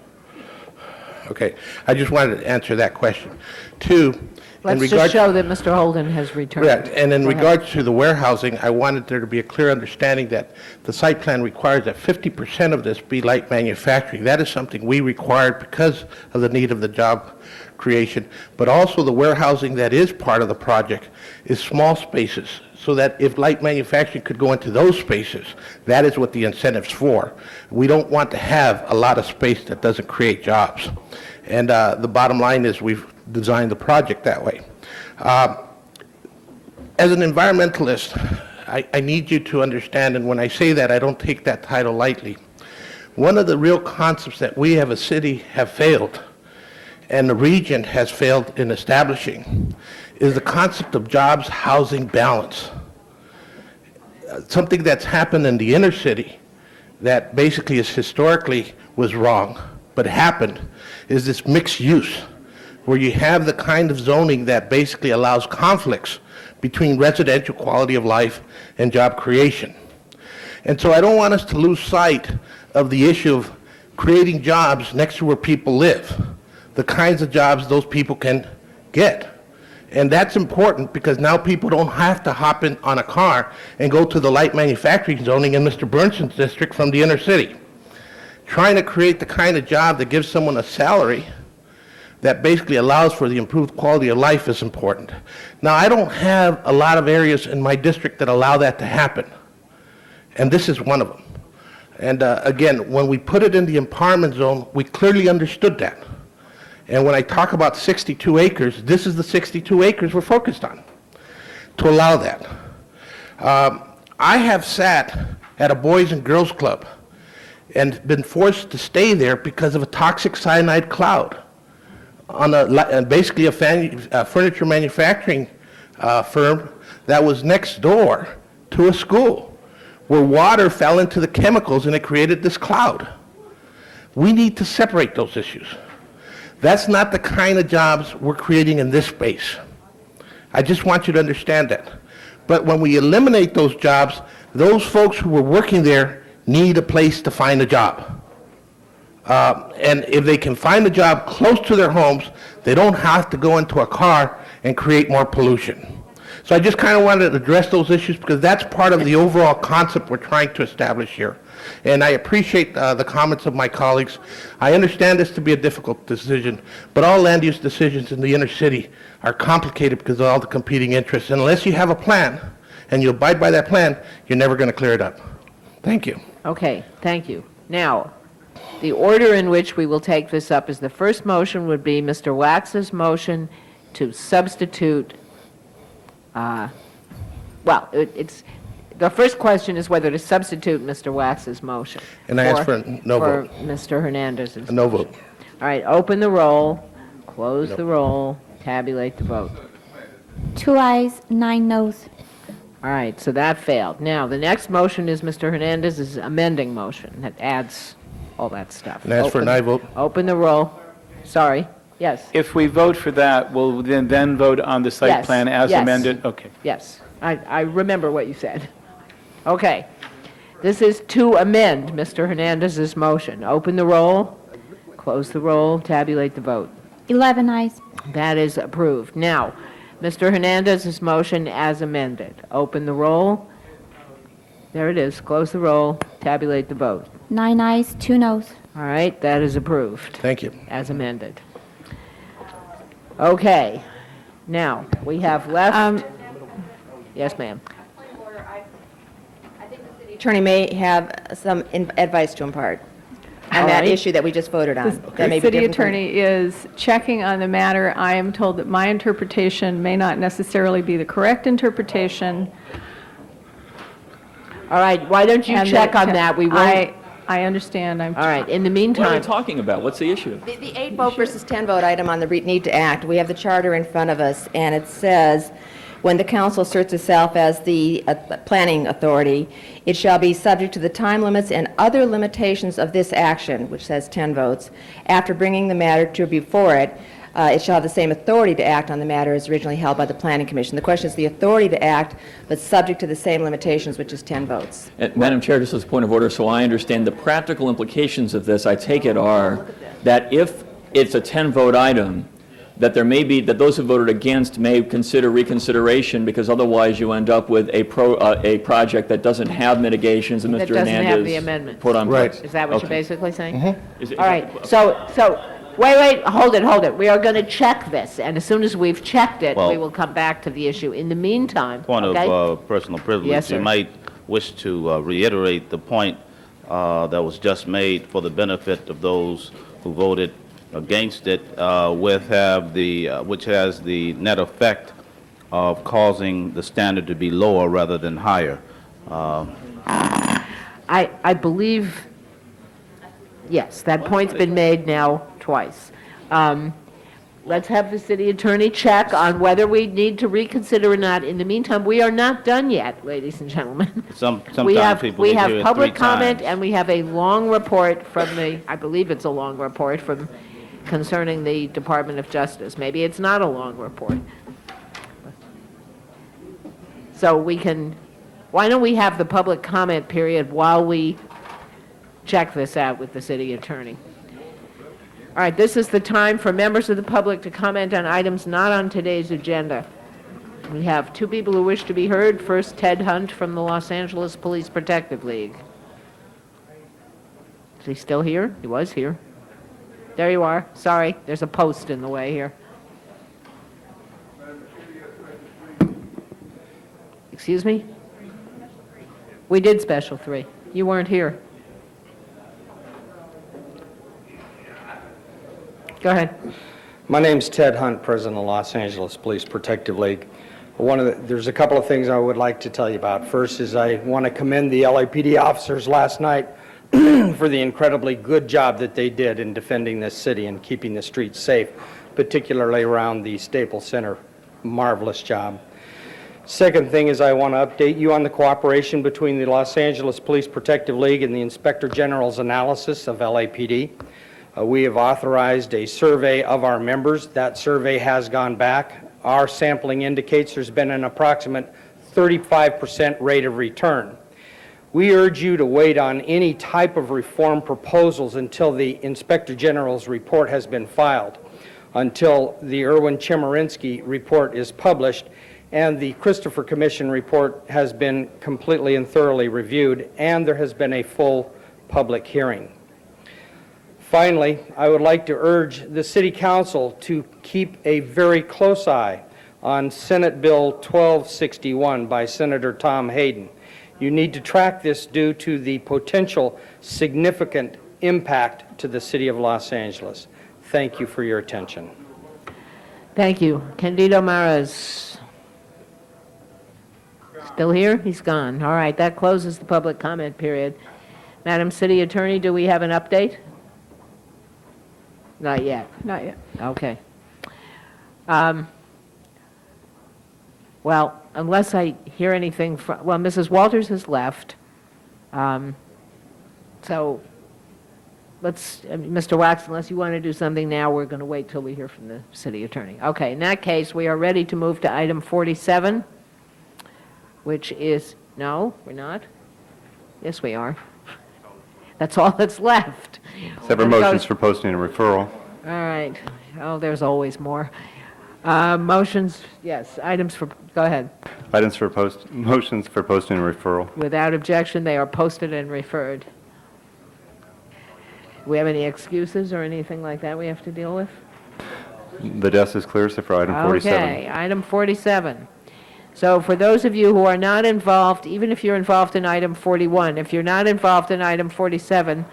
Okay. I just wanted to answer that question. Two, Let's just show that Mr. Holden has returned. Correct. And in Go ahead. regards to the warehousing, I wanted there to be a clear understanding that the site plan requires that 50% of this be light manufacturing. That is something we required because of the need of the job creation. But also the warehousing that is part of the project is small spaces, so that if light manufacturing could go into those spaces, that is what the incentive's for. We don't want to have a lot of space that doesn't create jobs. And the bottom line is we've designed the project that way. As an environmentalist, I need you to understand, and when I say that, I don't take that title lightly. One of the real concepts that we as a city have failed, and the region has failed in establishing, is the concept of jobs, housing, balance. Something that's happened in the inner city that basically is historically was wrong, but happened, is this mixed use, where you have the kind of zoning that basically allows conflicts between residential quality of life and job creation. And so I don't want us to lose sight of the issue of creating jobs next to where people live, the kinds of jobs those people can get. And that's important because now people don't have to hop in on a car and go to the light manufacturing zoning in Mr. Bernson's district from the inner city. Trying to create the kind of job that gives someone a salary that basically allows for the improved quality of life is important. Now, I don't have a lot of areas in my district that allow that to happen, and this is one of them. And again, when we put it in the empowerment zone, we clearly understood that. And when I talk about 62 acres, this is the 62 acres we're focused on, to allow that. I have sat at a Boys and Girls Club and been forced to stay there because of a toxic cyanide cloud on basically a furniture manufacturing firm that was next door to a school, where water fell into the chemicals and it created this cloud. We need to separate those issues. That's not the kind of jobs we're creating in this space. I just want you to understand that. But when we eliminate those jobs, those folks who were working there need a place to find a job. And if they can find a job close to their homes, they don't have to go into a car and create more pollution. So I just kind of wanted to address those issues because that's part of the overall concept we're trying to establish here. And I appreciate the comments of my colleagues. I understand this to be a difficult decision, but all land use decisions in the inner city are complicated because of all the competing interests. And unless you have a plan and you abide by that plan, you're never going to clear it up. Thank you. Okay, thank you. Now, the order in which we will take this up is the first motion would be Mr. Wax's motion to substitute, it's, the first question is whether to substitute Mr. Wax's motion. And I ask for no for vote. Mr. Hernandez's. No vote. All right, open the roll, close the roll, Tabulate the vote. 2 ayes, 9 noes. All right, so that failed. Now, the next motion is Mr. Hernandez's amending motion that adds all that stuff. And as for an aye vote? Open the roll. Sorry. Yes. If we vote for that, will we then vote on the site Yes, plan as yes. amended? Okay. Yes. I remember what you said. Okay. This is to amend Mr. Hernandez's motion. Open the roll, close the roll, tabulate the vote. 11 ayes. That is approved. Now, Mr. Hernandez's motion as amended. Open the roll. There it is. Close the roll, tabulate the vote. 9 ayes, 2 noes. All right, that is approved. Thank you. As amended. Okay. Now, we have left... Yes, ma'am. Attorney may have some advice to impart on All that right. issue that we just voted on. That may The be city different from- attorney is checking on the matter. I am told that my interpretation may not necessarily be the correct interpretation. All right, why don't you and check on that? We will... I understand. All right, in the What are meantime... we talking about? What's the issue? The 8-vote versus 10-vote item on the need to act, we have the charter in front of us, and it says, when the council asserts itself as the planning authority, it shall be subject to the time limits and other limitations of this action, which says 10 votes. After bringing the matter to before it, it shall have the same authority to act on the matter as originally held by the Planning Commission. The question is the authority to act, but subject to the same limitations, which is 10 votes. Madam Chair, just as a point of order, so I understand the practical implications of this, I take it are that if it's a 10-vote item, that there may be, that those who voted against may consider reconsideration because otherwise you end up with a project that doesn't have mitigations and That Mr. doesn't have the Hernandez amendments. put on place. Is that what you're Okay. basically saying? Is it- All right, so, wait, hold it. We are going to check this, and as soon as we've checked it, Well- we will come back to the issue. In the meantime, Point okay? of personal privilege. Yes, sir. You might wish to reiterate the point that was just made for the benefit of those who voted against it, which has the net effect of causing the standard to be lower rather than higher. I believe, yes, that point's been made now twice. Let's have the city attorney check on whether we need to reconsider or not. In the meantime, we are not done yet, ladies and gentlemen. Sometimes people We need to have hear it public 3 comment, times. and we have a long report from the, I believe it's a long report from, concerning the Department of Justice. Maybe it's not a long report. So we can, why don't we have the public comment period while we check this out with the city attorney? All right, this is the time for members of the public to comment on items not on today's agenda. We have 2 people who wish to be heard. First, Ted Hunt from the Los Angeles Police Protective League. Is he still here? He was here. There you are. Sorry, there's a post in the way here. Excuse me? We did special 3. You weren't here. Go ahead. My name's Ted Hunt, President of Los Angeles Police Protective League. There's a couple of things I would like to tell you about. First is I want to commend the LAPD officers last night for the incredibly good job that they did in defending this city and keeping the streets safe, particularly around the Staples Center. Marvelous job. Second thing is I want to update you on the cooperation between the Los Angeles Police Protective League and the Inspector General's analysis of LAPD. We have authorized a survey of our members. That survey has gone back. Our sampling indicates there's been an approximate 35% rate of return. We urge you to wait on any type of reform proposals until the Inspector General's report has been filed, until the Erwin Chemerinsky report is published, and the Christopher Commission report has been completely and thoroughly reviewed, and there has been a full public hearing. Finally, I would like to urge the City Council to keep a very close eye on Senate Bill 1261 by Senator Tom Hayden. You need to track this due to the potential significant impact to the City of Los Angeles. Thank you for your attention. Thank you. Candido Maras. Still here? He's gone. All right, that closes the public comment period. Madam City Attorney, do we have an update? Not yet. Not yet. Okay. Well, unless I hear anything from, well, Mrs. Walters has left. So let's, Mr. Wax, unless you want to do something now, we're going to wait till we hear from the city attorney. Okay, in that case, we are ready to move to item 47, which is, no, we're not? Yes, we are. That's all that's left. Several motions for posting and referral. All right. Oh, there's always more. Motions, yes, items for, go ahead. Motions for posting and referral. Without objection, they are posted and referred. Do we have any excuses or anything like that we have to deal with? The desk is clear, except for item 47. Okay, item 47. So for those of you who are not involved, even if you're involved in item 41, if you're not involved in item 47,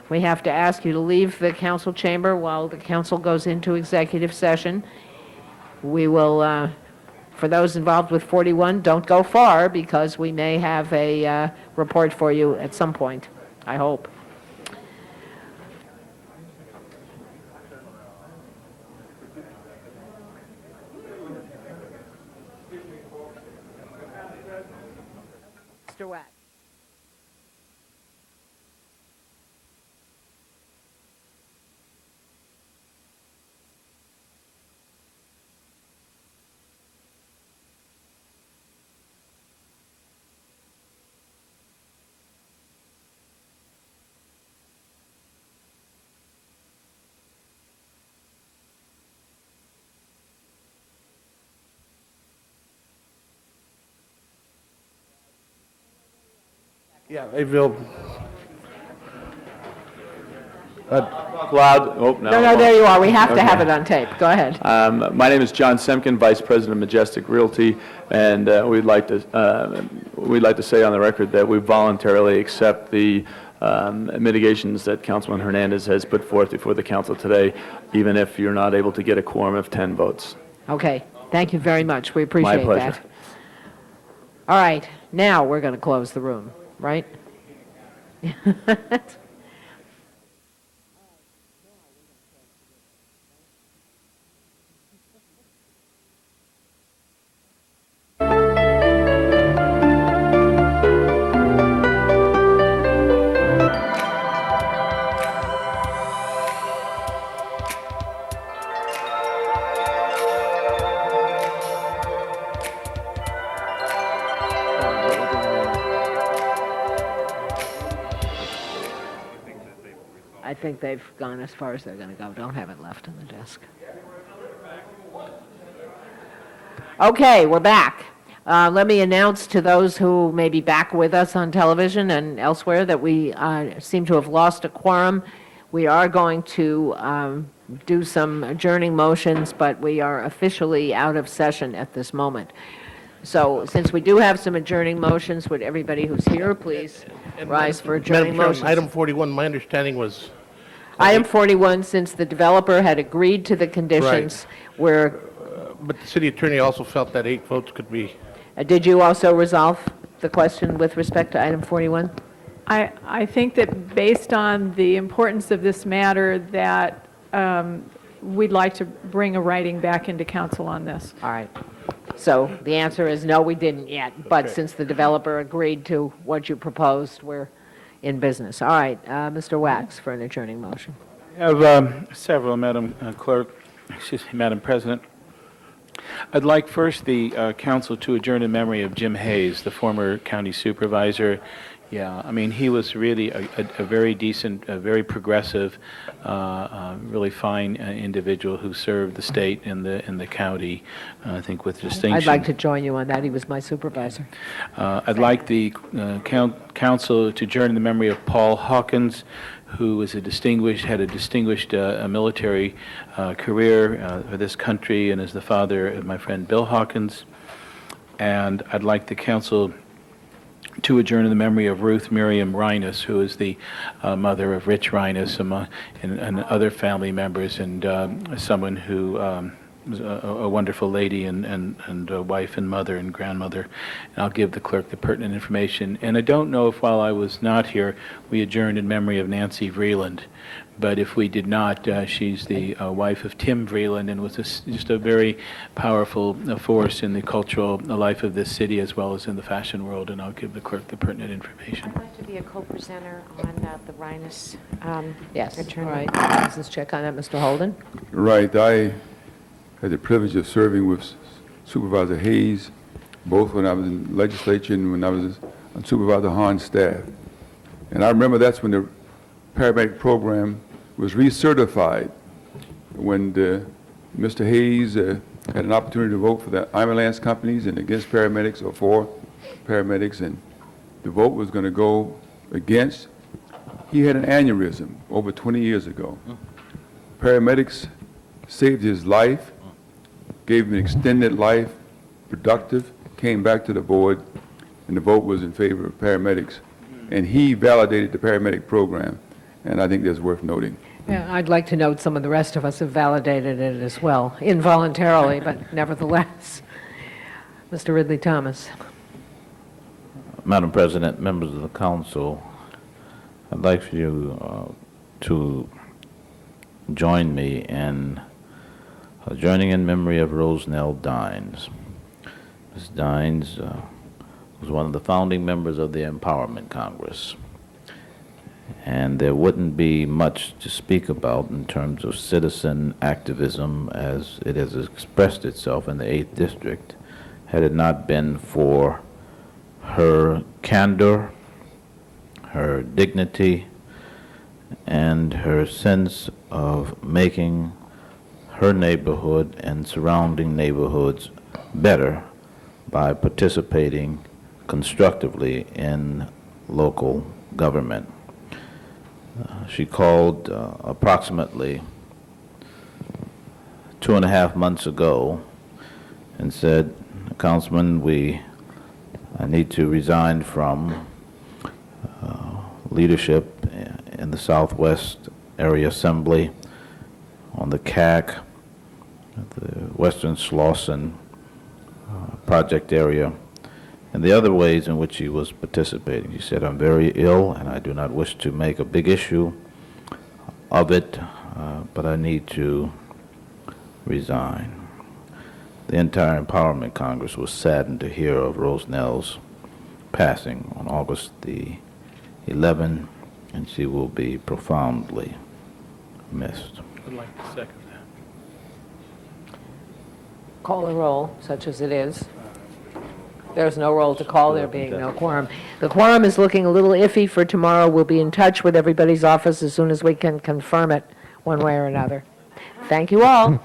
we have to ask you to leave the council chamber while the council goes into executive session. We will, for those involved with 41, don't go far because we may have a report for you at some point, I hope. Mr. Wax. Yeah, they will. Loud, oh, no. No, there you are. We have to have Okay. it on tape. Go ahead. My name is John Semkin, Vice President of Majestic Realty, and we'd like to say on the record that we voluntarily accept the mitigations that Councilman Hernandez has put forth before the council today, even if you're not able to get a quorum of 10 votes. Okay, thank you very much. We appreciate that. My pleasure. All right, now we're going to close the room, right? I think they've gone as far as they're going to go. Don't have it left on the desk. Okay, we're back. Let me announce to those who may be back with us on television and elsewhere that we seem to have lost a quorum. We are going to do some adjourning motions, but we are officially out of session at this moment. So since we do have some adjourning motions, would everybody who's here please rise for adjourning Madam motions? Chairman, item 41, my understanding was... Item 41, since the developer had agreed to the conditions, where, But the city attorney also felt that 8 votes could be... did you also resolve the question with respect to item 41? I think that based on the importance of this matter, that we'd like to bring a writing back into council on this. All right. So the answer is no, we didn't yet, but since the developer agreed to what you proposed, we're in business. All right, Mr. Wax for an adjourning motion. I have several, Madam Clerk, excuse me, Madam President. I'd like first the council to adjourn in memory of Jim Hayes, the former county supervisor. Yeah, I mean, he was really a very decent, very progressive, really fine individual who served the state and the county, I think, with distinction. I'd like to join you on that. He was my supervisor. I'd like the council to adjourn in the memory of Paul Hawkins, who was had a distinguished military career for this country, and is the father of my friend Bill Hawkins. And I'd like the council to adjourn in the memory of Ruth Miriam Reines, who is the mother of Rich Reines and other family members, and someone who was a wonderful lady and a wife and mother and grandmother. And I'll give the clerk the pertinent information. And I don't know if while I was not here, we adjourned in memory of Nancy Vreeland. But if we did not, she's the wife of Tim Vreeland and was just a very powerful force in the cultural life of this city as well as in the fashion world. And I'll give the clerk the pertinent information. I'd like to be a co-presenter on the Rhinus Yes. All right, let's check on that, Mr. Holden. Right. I had the privilege of serving with Supervisor Hayes, both when I was in legislature and when I was on Supervisor Hahn's staff. And I remember that's when the paramedic program was recertified, when Mr. Hayes had an opportunity to vote for the ambulance companies and against paramedics or for paramedics, and the vote was going to go against. He had an aneurysm over 20 years ago. Paramedics saved his life, gave him an extended life, productive, came back to the board, and the vote was in favor of paramedics. And he validated the paramedic program, and I think that's worth noting. Yeah, I'd like to note some of the rest of us have validated it as well, involuntarily, but nevertheless. Mr. Ridley Thomas. Madam President, members of the council, I'd like for you to join me in joining in memory of Rosenell Dines. Ms. Dines was one of the founding members of the Empowerment Congress. And there wouldn't be much to speak about in terms of citizen activism as it has expressed itself in the 8th District had it not been for her candor, her dignity, and her sense of making her neighborhood and surrounding neighborhoods better by participating constructively in local government. She called approximately 2.5 months ago and said, Councilman, I need to resign from leadership in the Southwest Area Assembly on the CAC, the Western Slauson project area, and the other ways in which he was participating. He said, I'm very ill and I do not wish to make a big issue of it, but I need to resign. The entire Empowerment Congress was saddened to hear of Rosenell's passing on August the 11th, and she will be profoundly missed. I'd like to second that. Call the roll, such as it is. There's no roll to call, there being no quorum. The quorum is looking a little iffy for tomorrow. We'll be in touch with everybody's office as soon as we can confirm it one way or another. Thank you all.